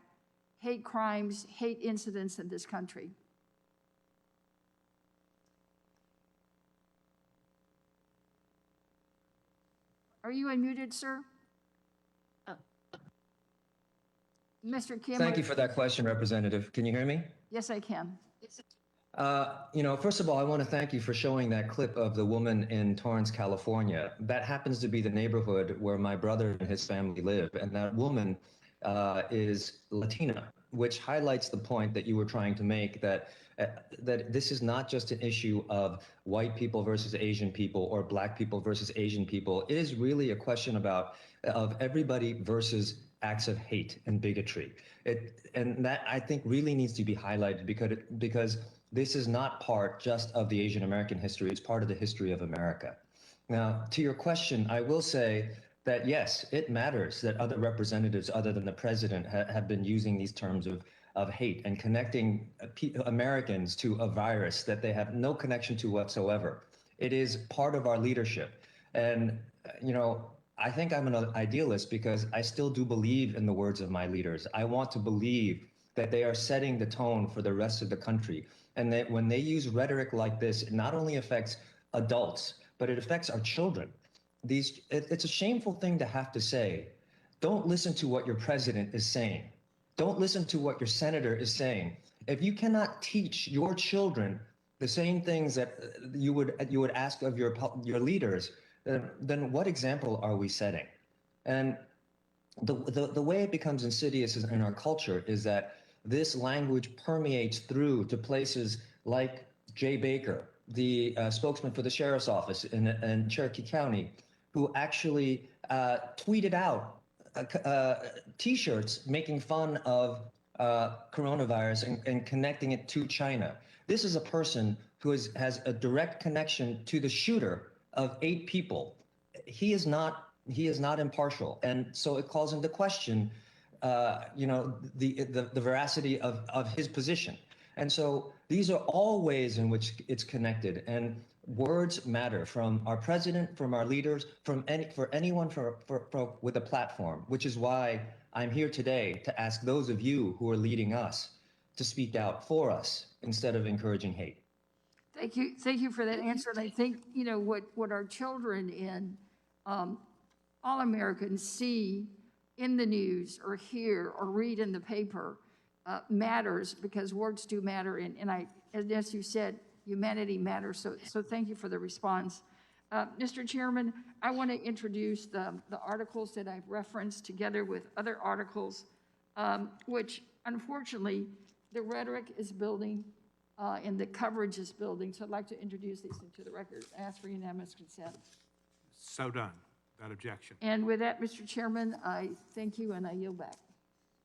hate crimes, hate incidents in this country? Are you unmuted, sir? Mr. Kim. Thank you for that question, Representative. Can you hear me? Yes, I can. First of all, I want to thank you for showing that clip of the woman in Torrance, California. That happens to be the neighborhood where my brother and his family live. And that woman is Latina, which highlights the point that you were trying to make, that this is not just an issue of white people versus Asian people or black people versus Asian people. It is really a question of everybody versus acts of hate and bigotry. And that, I think, really needs to be highlighted because this is not part just of the Asian American history. It's part of the history of America. Now, to your question, I will say that, yes, it matters that other representatives other than the president have been using these terms of hate and connecting Americans to a virus that they have no connection to whatsoever. It is part of our leadership. And, I think I'm an idealist because I still do believe in the words of my leaders. I want to believe that they are setting the tone for the rest of the country. And that when they use rhetoric like this, it not only affects adults, but it affects our children. It's a shameful thing to have to say. Don't listen to what your president is saying. Don't listen to what your senator is saying. If you cannot teach your children the same things that you would ask of your leaders, then what example are we setting? And the way it becomes insidious in our culture is that this language permeates through to places like Jay Baker, the spokesman for the sheriff's office in Cherokee County, who actually tweeted out T-shirts making fun of coronavirus and connecting it to China. This is a person who has a direct connection to the shooter of 8 people. He is not impartial, and so it calls into question, the veracity of his position. And so these are all ways in which it's connected, and words matter, from our president, from our leaders, for anyone with a platform, which is why I'm here today to ask those of you who are leading us to speak out for us instead of encouraging hate. Thank you for that answer. And I think, what our children and all Americans see in the news or hear or read in the paper matters, because words do matter. And as you said, humanity matters. So thank you for the response. Mr. Chairman, I want to introduce the articles that I've referenced together with other articles, which unfortunately the rhetoric is building and the coverage is building. So I'd like to introduce these into the record. I ask for unanimous consent. So done. Without objection. And with that, Mr. Chairman, I thank you and I yield back.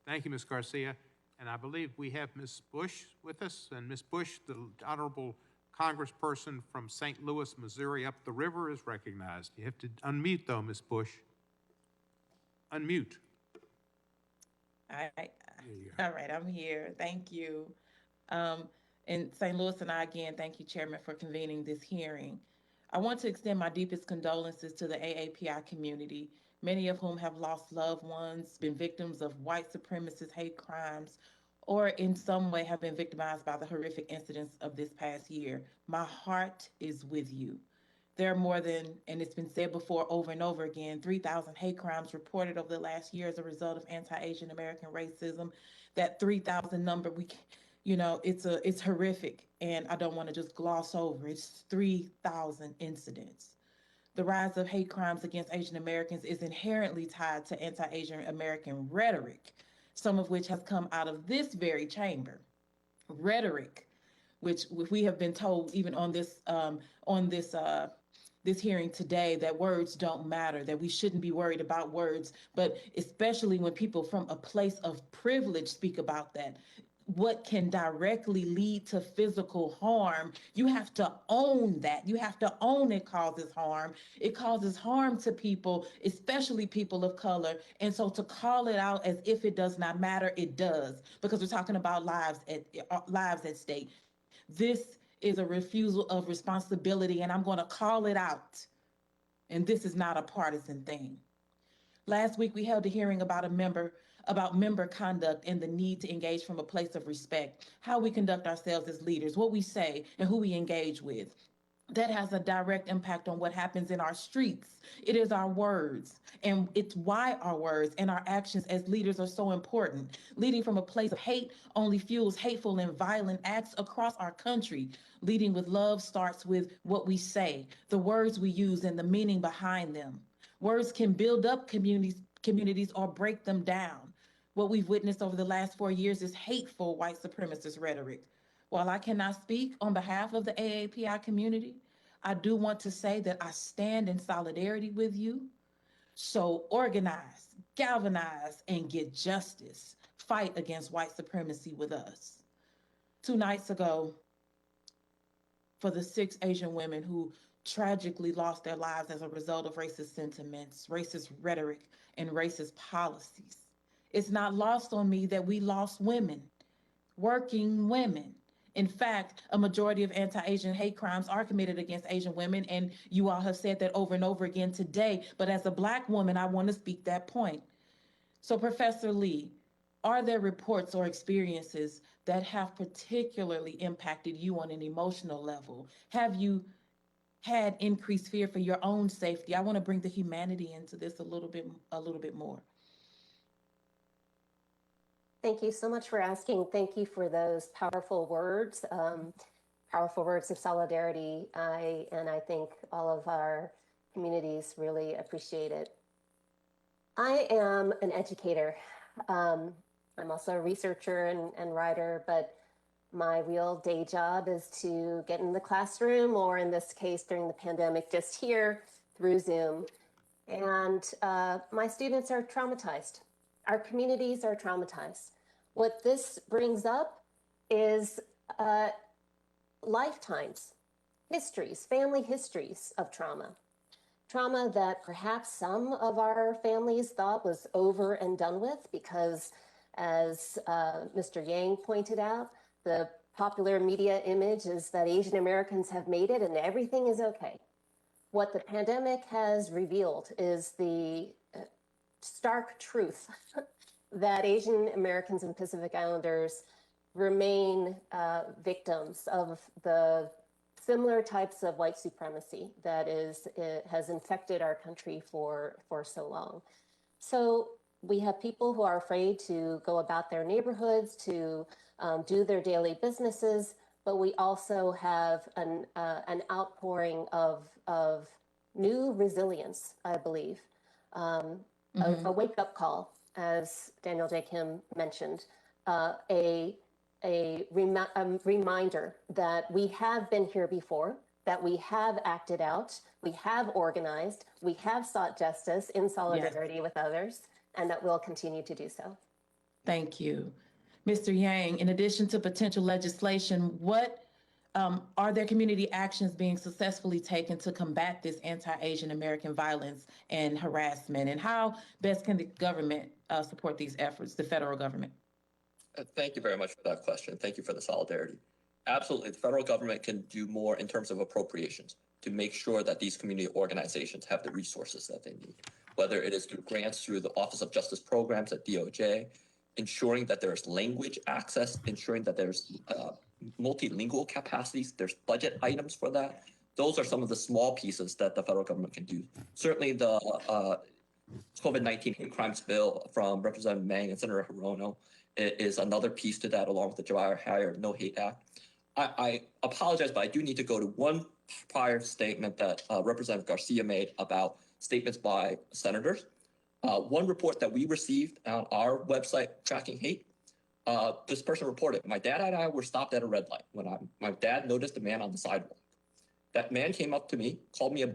Thank you, Ms. Garcia. And I believe we have Ms. Bush with us. And Ms. Bush, the honorable congressperson from St. Louis, Missouri, up the river, is recognized. You have to unmute, though, Ms. Bush. Unmute. All right, I'm here. Thank you. In St. Louis and I, again, thank you, Chairman, for convening this hearing. I want to extend my deepest condolences to the AAPI community, many of whom have lost loved ones, been victims of white supremacist hate crimes, or in some way have been victimized by the horrific incidents of this past year. My heart is with you. There are more than, and it's been said before over and over again, 3,000 hate crimes reported over the last year as a result of anti-Asian American racism. That 3,000 number, it's horrific, and I don't want to just gloss over. It's 3,000 incidents. The rise of hate crimes against Asian Americans is inherently tied to anti-Asian American rhetoric, some of which has come out of this very chamber. Rhetoric, which we have been told even on this hearing today, that words don't matter, that we shouldn't be worried about words, but especially when people from a place of privilege speak about that. What can directly lead to physical harm, you have to own that. You have to own it causes harm. It causes harm to people, especially people of color. And so to call it out as if it does not matter, it does, because we're talking about lives at stake. This is a refusal of responsibility, and I'm going to call it out. And this is not a partisan thing. Last week, we held a hearing about member conduct and the need to engage from a place of respect, how we conduct ourselves as leaders, what we say, and who we engage with. That has a direct impact on what happens in our streets. It is our words, and it's why our words and our actions as leaders are so important. Leading from a place of hate only fuels hateful and violent acts across our country. Leading with love starts with what we say, the words we use, and the meaning behind them. Words can build up communities or break them down. What we've witnessed over the last 4 years is hateful white supremacist rhetoric. While I cannot speak on behalf of the AAPI community, I do want to say that I stand in solidarity with you. So organize, galvanize, and get justice. Fight against white supremacy with us. 2 nights ago, for the 6 Asian women who tragically lost their lives as a result of racist sentiments, racist rhetoric, and racist policies. It's not lost on me that we lost women, working women. In fact, a majority of anti-Asian hate crimes are committed against Asian women, and you all have said that over and over again today, but as a Black woman, I want to speak that point. So Professor Lee, are there reports or experiences that have particularly impacted you on an emotional level? Have you had increased fear for your own safety? I want to bring the humanity into this a little bit more. Thank you so much for asking. Thank you for those powerful words of solidarity. I think all of our communities really appreciate it. I am an educator. I'm also a researcher and writer, but my real day job is to get in the classroom, or in this case, during the pandemic, just here through Zoom. And my students are traumatized. Our communities are traumatized. What this brings up is lifetimes, histories, family histories of trauma. Trauma that perhaps some of our families thought was over and done with because, as Mr. Yang pointed out, the popular media image is that Asian Americans have made it and everything is okay. What the pandemic has revealed is the stark truth that Asian Americans and Pacific Islanders remain victims of the similar types of white supremacy that has infected our country for so long. So we have people who are afraid to go about their neighborhoods, to do their daily businesses, but we also have an outpouring of new resilience, I believe, a wake-up call, as Daniel J. Kim mentioned, a reminder that we have been here before, that we have acted out, we have organized, we have sought justice in solidarity with others, and that we'll continue to do so. Thank you. Mr. Yang, in addition to potential legislation, what are there community actions being successfully taken to combat this anti-Asian American violence and harassment? And how best can the government support these efforts, the federal government? Thank you very much for that question. Thank you for the solidarity. Absolutely, the federal government can do more in terms of appropriations to make sure that these community organizations have the resources that they need, whether it is through grants through the Office of Justice Programs at DOJ, ensuring that there's language access, ensuring that there's multilingual capacities, there's budget items for that, Those are some of the small pieces that the federal government can do. Certainly the COVID-19 hate crimes bill from Representative Mang and Senator Hirono is another piece to that, along with the July Hire No Hate Act. I apologize, but I do need to go to one prior statement that Representative Garcia made about statements by senators. One report that we received on our website, Tracking Hate, this person reported, my dad and I were stopped at a red light when my dad noticed a man on the sidewalk. That man came up to me, called me a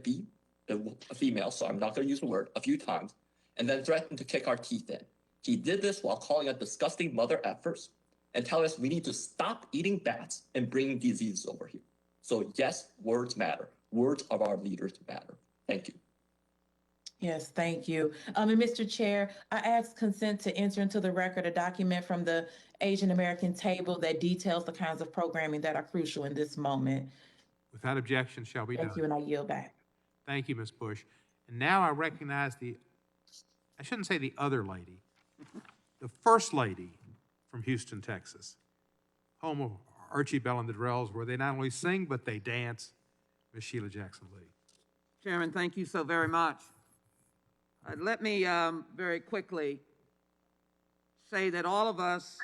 female, so I'm not going to use the word, a few times, and then threatened to kick our teeth in. He did this while calling us disgusting mother effers and telling us we need to stop eating bats and bringing diseases over here. So yes, words matter. Words of our leaders matter. Thank you. Yes, thank you. And Mr. Chair, I ask consent to enter into the record a document from the Asian American table that details the kinds of programming that are crucial in this moment. Without objection, shall be done. Thank you, and I yield back. Thank you, Ms. Bush. And now I recognize I shouldn't say the other lady, the first lady from Houston, Texas, home of Archie Bell and the Drells, where they not only sing, but they dance, Ms. Sheila Jackson-Lee. Chairman, thank you so very much. Let me very quickly say that all of us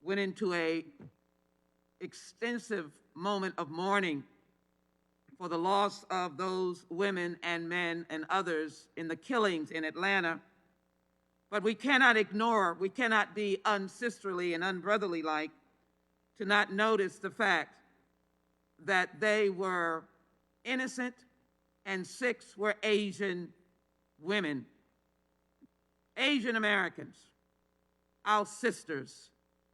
went into a extensive moment of mourning for the loss of those women and men and others in the killings in Atlanta. But we cannot ignore, we cannot be unsisterly and unbrotherly-like to not notice the fact that they were innocent and 6 were Asian women. Asian Americans, our sisters,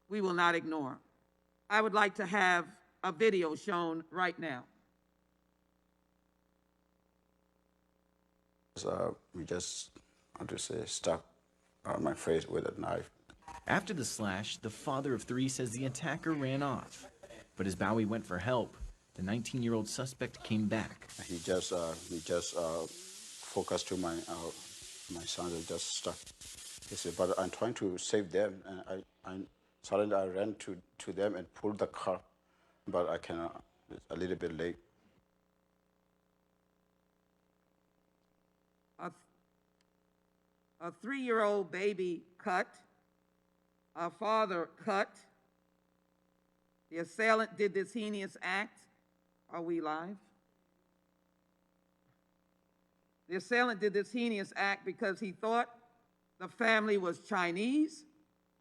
we will not ignore. I would like to have a video shown right now. We just, how to say, stuck my face with a knife. After the slash, the father of 3 says the attacker ran off. But as Bowie went for help, the 19-year-old suspect came back. He just focused to my son and just stuck. He said, but I'm trying to save them, and suddenly I ran to them and pulled the car, but I cannot. It's a little bit late. A 3-year-old baby cut, a father cut. The assailant did this heinous act. Are we live? The assailant did this heinous act because he thought the family was Chinese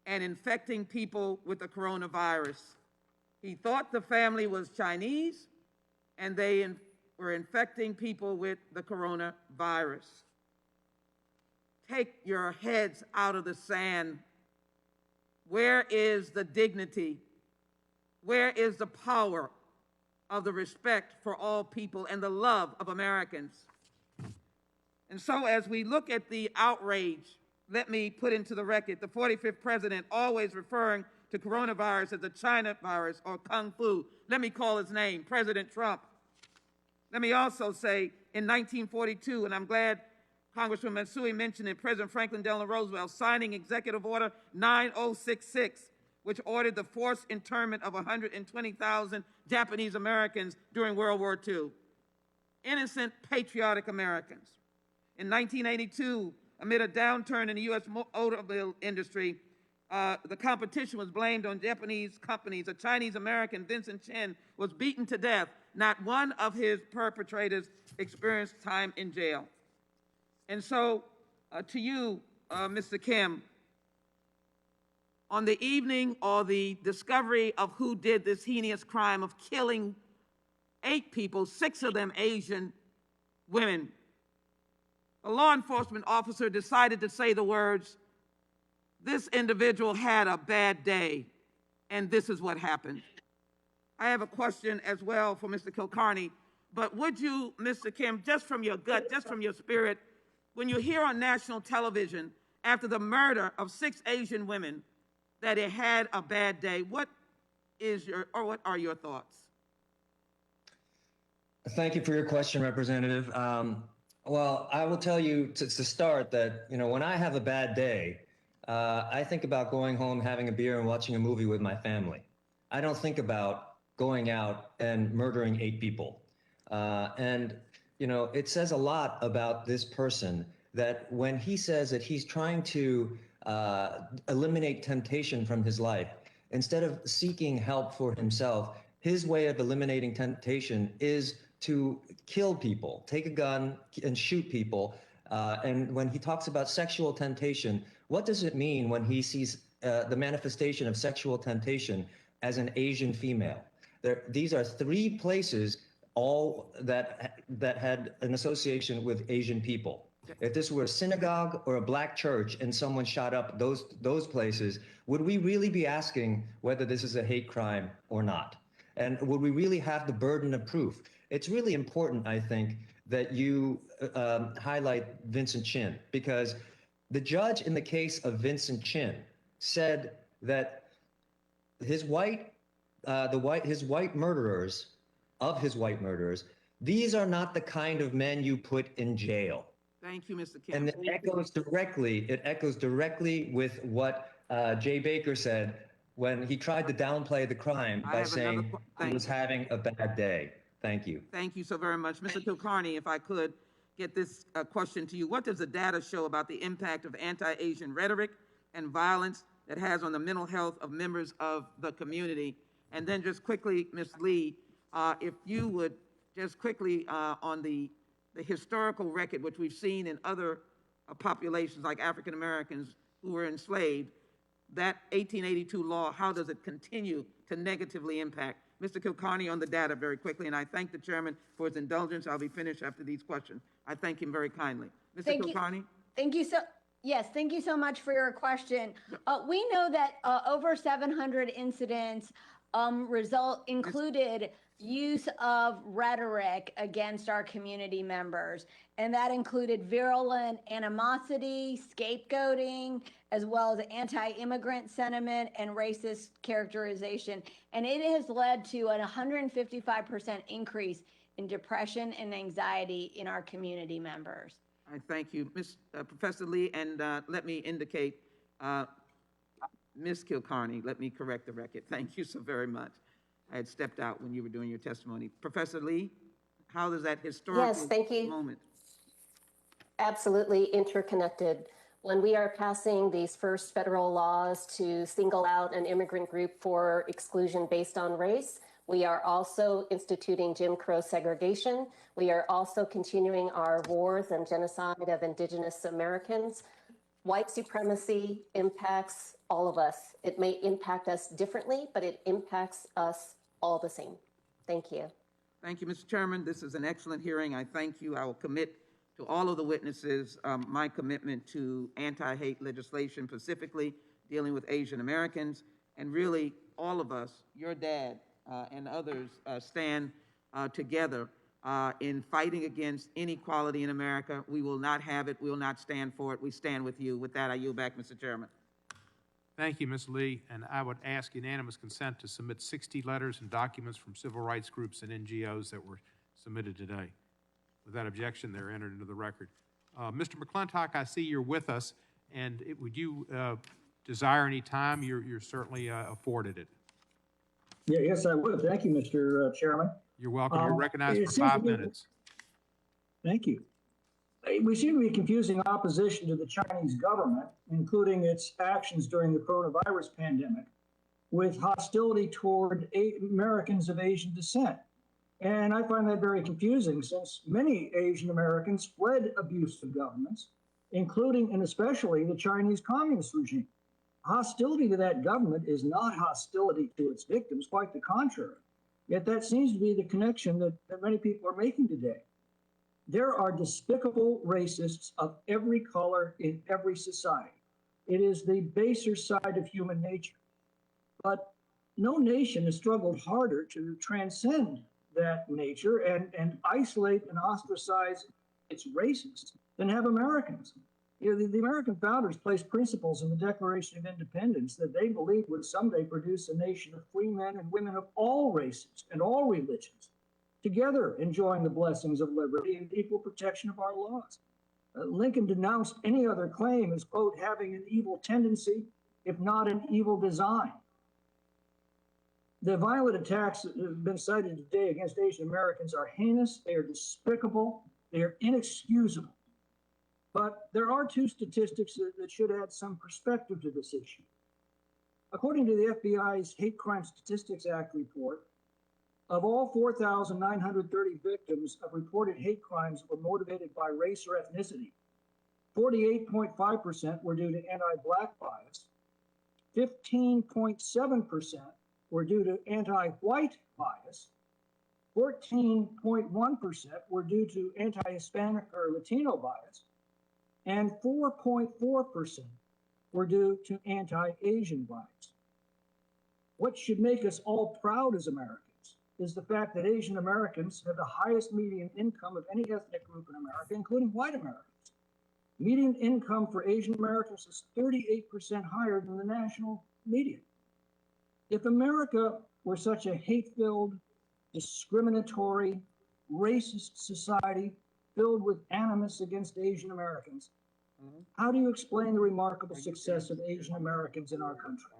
and infecting people with the coronavirus. He thought the family was Chinese and they were infecting people with the coronavirus. Take your heads out of the sand. Where is the dignity? Where is the power of the respect for all people and the love of Americans? And so as we look at the outrage, let me put into the record the 45th president always referring to coronavirus as the China virus or Kung Fu. Let me call his name, President Trump. Let me also say in 1942, and I'm glad Congressman Matsui mentioned it, President Franklin Delano Roosevelt signing Executive Order 9066, which ordered the forced internment of 120,000 Japanese Americans during World War II. Innocent, patriotic Americans. In 1982, amid a downturn in the U.S. automobile industry, the competition was blamed on Japanese companies. A Chinese American, Vincent Chen, was beaten to death. Not one of his perpetrators experienced time in jail. And so, to you, Mr. Kim, on the evening or the discovery of who did this heinous crime of killing 8 people, 6 of them Asian women, a law enforcement officer decided to say the words, "This individual had a bad day, and this is what happened." I have a question as well for Mr. Kilcarney, but would you, Mr. Kim, just from your gut, just from your spirit, when you hear on national television after the murder of 6 Asian women that it had a bad day, what are your thoughts? Thank you for your question, Representative. Well, I will tell you to start that, when I have a bad day, I think about going home, having a beer, and watching a movie with my family. I don't think about going out and murdering 8 people. And, you know, it says a lot about this person that when he says that he's trying to eliminate temptation from his life, instead of seeking help for himself, his way of eliminating temptation is to kill people, take a gun and shoot people. And when he talks about sexual temptation, what does it mean when he sees the manifestation of sexual temptation as an Asian female? These are three places all that had an association with Asian people. If this were a synagogue or a black church and someone shot up those places, would we really be asking whether this is a hate crime or not? And would we really have the burden of proof? It's really important, I think, that you highlight Vincent Chin, because the judge in the case of Vincent Chin said that his white murderers, these are not the kind of men you put in jail. Thank you, Mr. Kim. And it echoes directly with what Jay Baker said when he tried to downplay the crime by saying he was having a bad day. Thank you. Thank you so very much. Mr. Kilcarney, if I could get this question to you. What does the data show about the impact of anti-Asian rhetoric and violence that has on the mental health of members of the community? And then just quickly, Ms. Lee, if you would just quickly on the historical record, which we've seen in other populations like African Americans who were enslaved, that 1882 law, how does it continue to negatively impact? Mr. Kilcarney on the data very quickly, and I thank the chairman for his indulgence. I'll be finished after these questions. I thank him very kindly. Mr. Kilcarney? Thank you so much for your question. We know that over 700 incidents included use of rhetoric against our community members, and that included virulent animosity, scapegoating, as well as anti-immigrant sentiment and racist characterization. And it has led to a 155% increase in depression and anxiety in our community members. I thank you, Professor Lee, and let me indicate, Ms. Kilcarney, let me correct the record. Thank you so very much. I had stepped out when you were doing your testimony. Professor Lee, how does that historical Yes, thank you. moment? Absolutely interconnected. When we are passing these first federal laws to single out an immigrant group for exclusion based on race, we are also instituting Jim Crow segregation. We are also continuing our wars and genocide of Indigenous Americans. White supremacy impacts all of us. It may impact us differently, but it impacts us all the same. Thank you. Thank you, Mr. Chairman. This is an excellent hearing. I thank you. I will commit to all of the witnesses my commitment to anti-hate legislation, specifically dealing with Asian Americans, and really all of us, your dad and others, stand together in fighting against inequality in America. We will not have it. We will not stand for it. We stand with you. With that, I yield back, Mr. Chairman. Thank you, Ms. Lee, and I would ask unanimous consent to submit 60 letters and documents from civil rights groups and NGOs that were submitted today. Without objection, they're entered into the record. Mr. McClintock, I see you're with us, and would you desire any time? You're certainly afforded it. Yeah, yes, I would. Thank you, Mr. Chairman. You're welcome. You're recognized for 5 minutes. Thank you. We seem to be confusing opposition to the Chinese government, including its actions during the coronavirus pandemic, with hostility toward Americans of Asian descent. And I find that very confusing, since many Asian Americans fled abusive governments, including and especially the Chinese communist regime. Hostility to that government is not hostility to its victims, quite the contrary. Yet that seems to be the connection that many people are making today. There are despicable racists of every color in every society. It is the baser side of human nature. But no nation has struggled harder to transcend that nature and isolate and ostracize its racists than have Americans. You know, the American founders placed principles in the Declaration of Independence that they believed would someday produce a nation of free men and women of all races and all religions, together enjoying the blessings of liberty and equal protection of our laws. Lincoln denounced any other claim as, quote, having an evil tendency, if not an evil design. The violent attacks that have been cited today against Asian Americans are heinous, they are despicable, they are inexcusable. But there are two statistics that should add some perspective to this issue. According to the FBI's Hate Crime Statistics Act report, of all 4,930 victims of reported hate crimes that were motivated by race or ethnicity, 48.5% were due to anti-Black bias, 15.7% were due to anti-white bias, 14.1% were due to anti-Hispanic or Latino bias, and 4.4% were due to anti-Asian bias. What should make us all proud as Americans is the fact that Asian Americans have the highest median income of any ethnic group in America, including white Americans. Median income for Asian Americans is 38% higher than the national median. If America were such a hate-filled, discriminatory, racist society filled with animus against Asian Americans, how do you explain the remarkable success of Asian Americans in our country?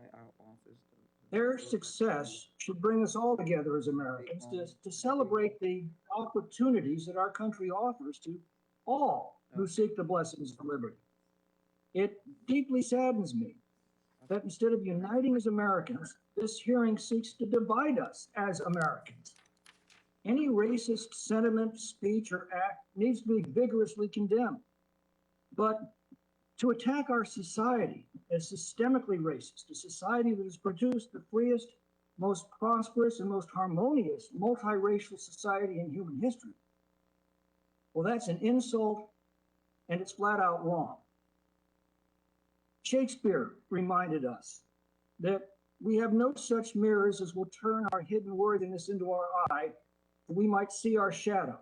Their success should bring us all together as Americans to celebrate the opportunities that our country offers to all who seek the blessings of liberty. It deeply saddens me that instead of uniting as Americans, this hearing seeks to divide us as Americans. Any racist sentiment, speech, or act needs to be vigorously condemned. But to attack our society as systemically racist, a society that has produced the freest, most prosperous, and most harmonious multiracial society in human history, well, that's an insult, and it's flat out wrong. Shakespeare reminded us that we have no such mirrors as will turn our hidden worthiness into our eye, that we might see our shadow.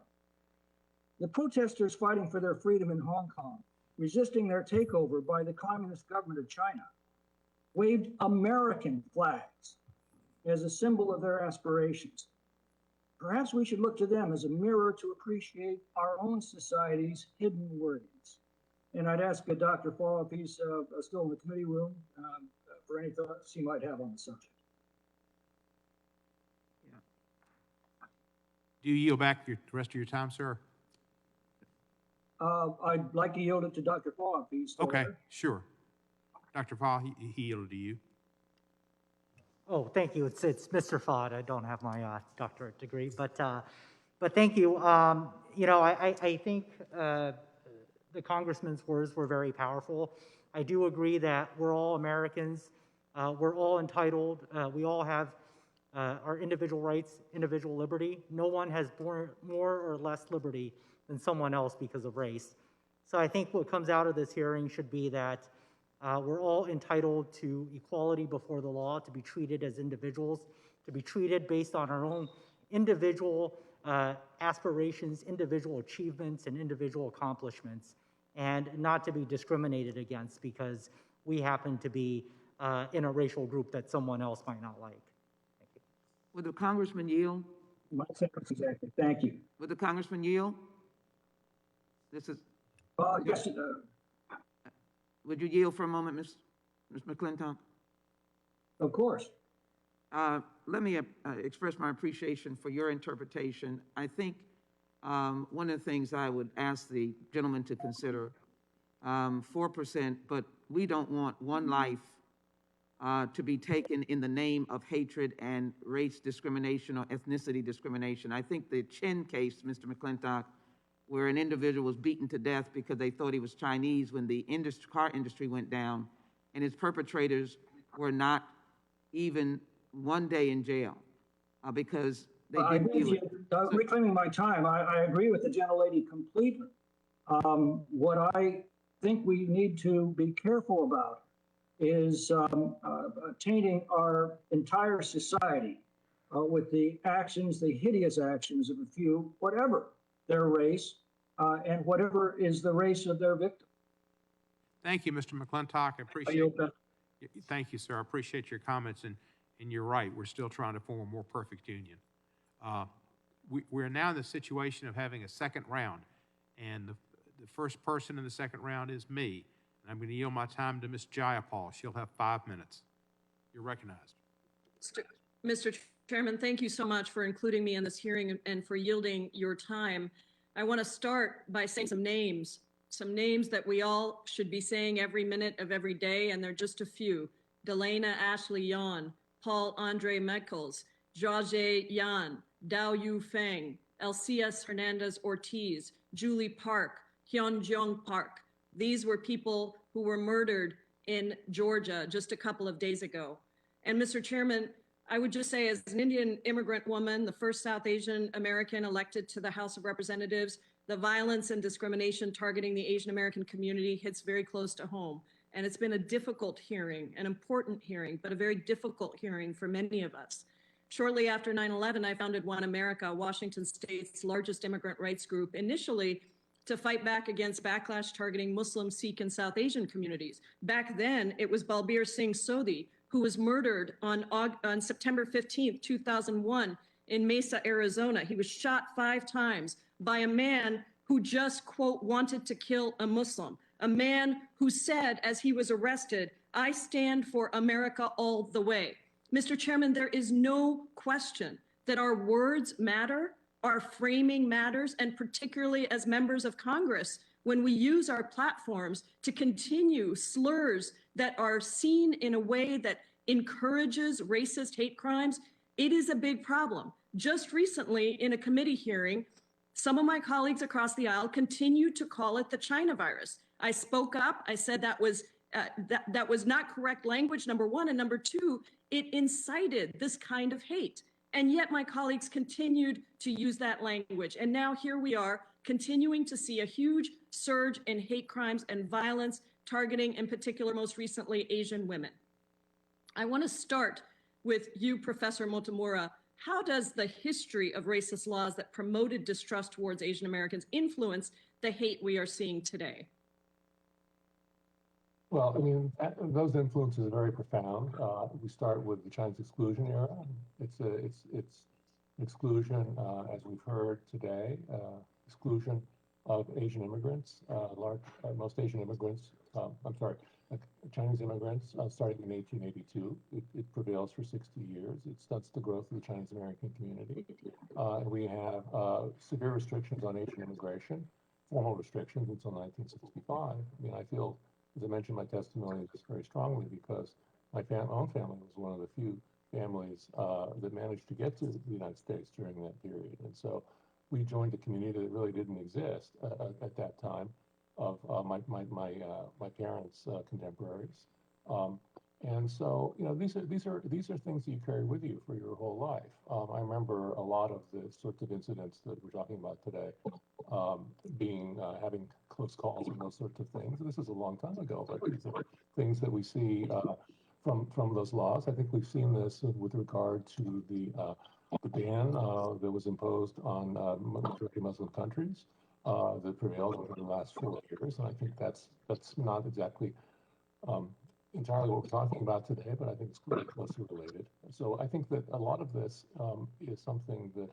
The protesters fighting for their freedom in Hong Kong, resisting their takeover by the communist government of China, waved American flags as a symbol of their aspirations. Perhaps we should look to them as a mirror to appreciate our own society's hidden worthiness. And I'd ask Dr. Fall if he's still in the committee room for any thoughts he might have on the subject. Do you yield back the rest of your time, sir? I'd like to yield it to Dr. Fall if he's still Okay, there. sure. Dr. Fall, he yielded to you. Oh, thank you. It's Mr. Fod. I don't have my doctorate degree, but thank you. You know, I think the congressman's words were very powerful. I do agree that we're all Americans. We're all entitled. We all have our individual rights, individual liberty. No one has more or less liberty than someone else because of race. So I think what comes out of this hearing should be that we're all entitled to equality before the law, to be treated as individuals, to be treated based on our own individual aspirations, individual achievements, and individual accomplishments, and not to be discriminated against because we happen to be in a racial group that someone else might not like. Thank you. Would the congressman yield? My sentence exactly. Thank you. Would the congressman yield? This is. Yes. Would you yield for a moment, Ms. McClintock? Of course. Let me express my appreciation for your interpretation. I think one of the things I would ask the gentleman to consider, 4%, but we don't want one life to be taken in the name of hatred and race discrimination or ethnicity discrimination. I think the Chin case, Mr. McClintock, where an individual was beaten to death because they thought he was Chinese when the car industry went down, and his perpetrators were not even one day in jail because they didn't do it. Reclaiming my time, I agree with the gentlelady completely. What I think we need to be careful about is tainting our entire society with the actions, the hideous actions of a few, whatever their race, and whatever is the race of their victim. Thank you, Mr. McClintock. I appreciate it. Thank you, sir. I appreciate your comments, and you're right. We're still trying to form a more perfect union. We're now in the situation of having a second round, and the first person in the second round is me. And I'm going to yield my time to Ms. Jayapal. She'll have 5 minutes. You're recognized. Mr. Chairman, thank you so much for including me in this hearing and for yielding your time. I want to start by saying some names that we all should be saying every minute of every day, and they're just a few. Delana Ashley Yan, Paul Andre Meckles, Jiajie Yan, Dao Yu Feng, Elcias Hernandez Ortiz, Julie Park, Hyunjong Park. These were people who were murdered in Georgia just a couple of days ago. And Mr. Chairman, I would just say, as an Indian immigrant woman, the first South Asian American elected to the House of Representatives, the violence and discrimination targeting the Asian American community hits very close to home. And it's been a difficult hearing, an important hearing, but a very difficult hearing for many of us. Shortly after 9/11, I founded One America, Washington State's largest immigrant rights group, initially to fight back against backlash targeting Muslim, Sikh, and South Asian communities. Back then, it was Balbir Singh Sodhi, who was murdered on September 15th, 2001 in Mesa, Arizona. He was shot 5 times by a man who just, quote, wanted to kill a Muslim. A man who said, as he was arrested, "I stand for America all the way." Mr. Chairman, there is no question that our words matter, our framing matters, and particularly as members of Congress, when we use our platforms to continue slurs that are seen in a way that encourages racist hate crimes, it is a big problem. Just recently, in a committee hearing, some of my colleagues across the aisle continue to call it the China virus. I spoke up. I said that was not correct language, number one, and number two, it incited this kind of hate. And yet my colleagues continued to use that language. And now here we are, continuing to see a huge surge in hate crimes and violence targeting, in particular, most recently, Asian women. I want to start with you, Professor Motomura. How does the history of racist laws that promoted distrust towards Asian Americans influence the hate we are seeing today? Well, I mean, those influences are very profound. We start with the Chinese exclusion era. It's exclusion, as we've heard today, exclusion of Asian immigrants. Most Asian immigrants, Chinese immigrants, starting in 1882. It prevails for 60 years. It stunts the growth of the Chinese American community. And we have severe restrictions on Asian immigration, formal restrictions until 1965. I mean, I feel, as I mentioned in my testimony, this very strongly because my own family was one of the few families that managed to get to the United States during that period. And so we joined a community that really didn't exist at that time of my parents' contemporaries. And so, you know, these are things that you carry with you for your whole life. I remember a lot of the sorts of incidents that we're talking about today, having close calls and those sorts of things. This is a long time ago, but these are things that we see from those laws. I think we've seen this with regard to the ban that was imposed on majority Muslim countries that prevailed over the last 4 years. And I think that's not exactly entirely what we're talking about today, but I think it's pretty closely related. So I think that a lot of this is something that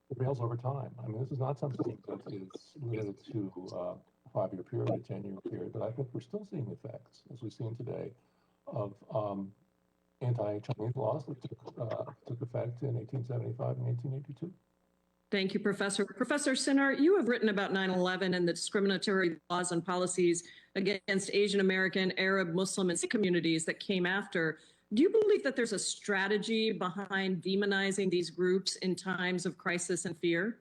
prevails over time. I mean, this is not something that is limited to a 5-year period, a 10-year period, but I think we're still seeing effects, as we've seen today, of anti-Chinese laws that took effect in 1875 and 1882. Thank you, Professor. Professor Cenar, you have written about 9/11 and the discriminatory laws and policies against Asian American, Arab, Muslim, and Sikh communities that came after. Do you believe that there's a strategy behind demonizing these groups in times of crisis and fear?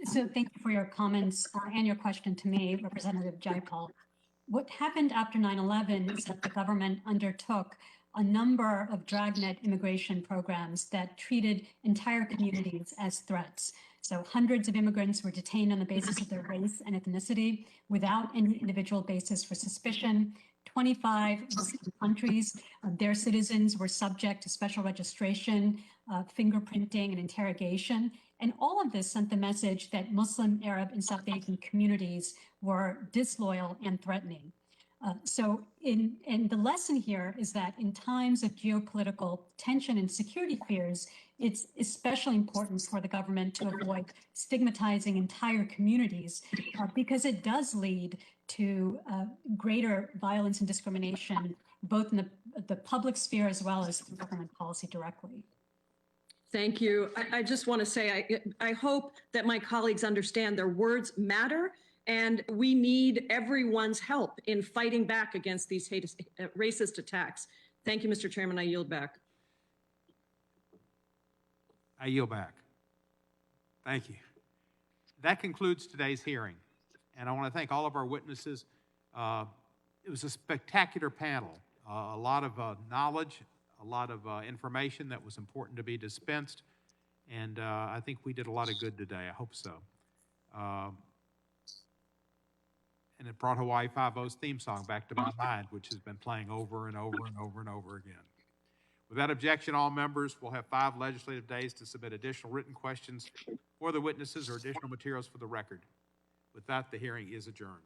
So thank you for your comments and your question to me, Representative Jaipal. What happened after 9/11 is that the government undertook a number of dragnet immigration programs that treated entire communities as threats. So hundreds of immigrants were detained on the basis of their race and ethnicity without any individual basis for suspicion. 25 Muslim countries, their citizens were subject to special registration, fingerprinting, and interrogation. And all of this sent the message that Muslim, Arab, and South Asian communities were disloyal and threatening. And the lesson here is that in times of geopolitical tension and security fears, it's especially important for the government to avoid stigmatizing entire communities because it does lead to greater violence and discrimination both in the public sphere as well as government policy directly. Thank you. I just want to say, I hope that my colleagues understand their words matter, and we need everyone's help in fighting back against these racist attacks. Thank you, Mr. Chairman. I yield back. I yield back. Thank you. That concludes today's hearing, and I want to thank all of our witnesses. It was a spectacular panel, a lot of knowledge, a lot of information that was important to be dispensed, and I think we did a lot of good today. I hope so. And it brought Hawaii Five-O's theme song back to my mind, which has been playing over and over and over and over again. Without objection, all members will have 5 legislative days to submit additional written questions for the witnesses or additional materials for the record. With that, the hearing is adjourned.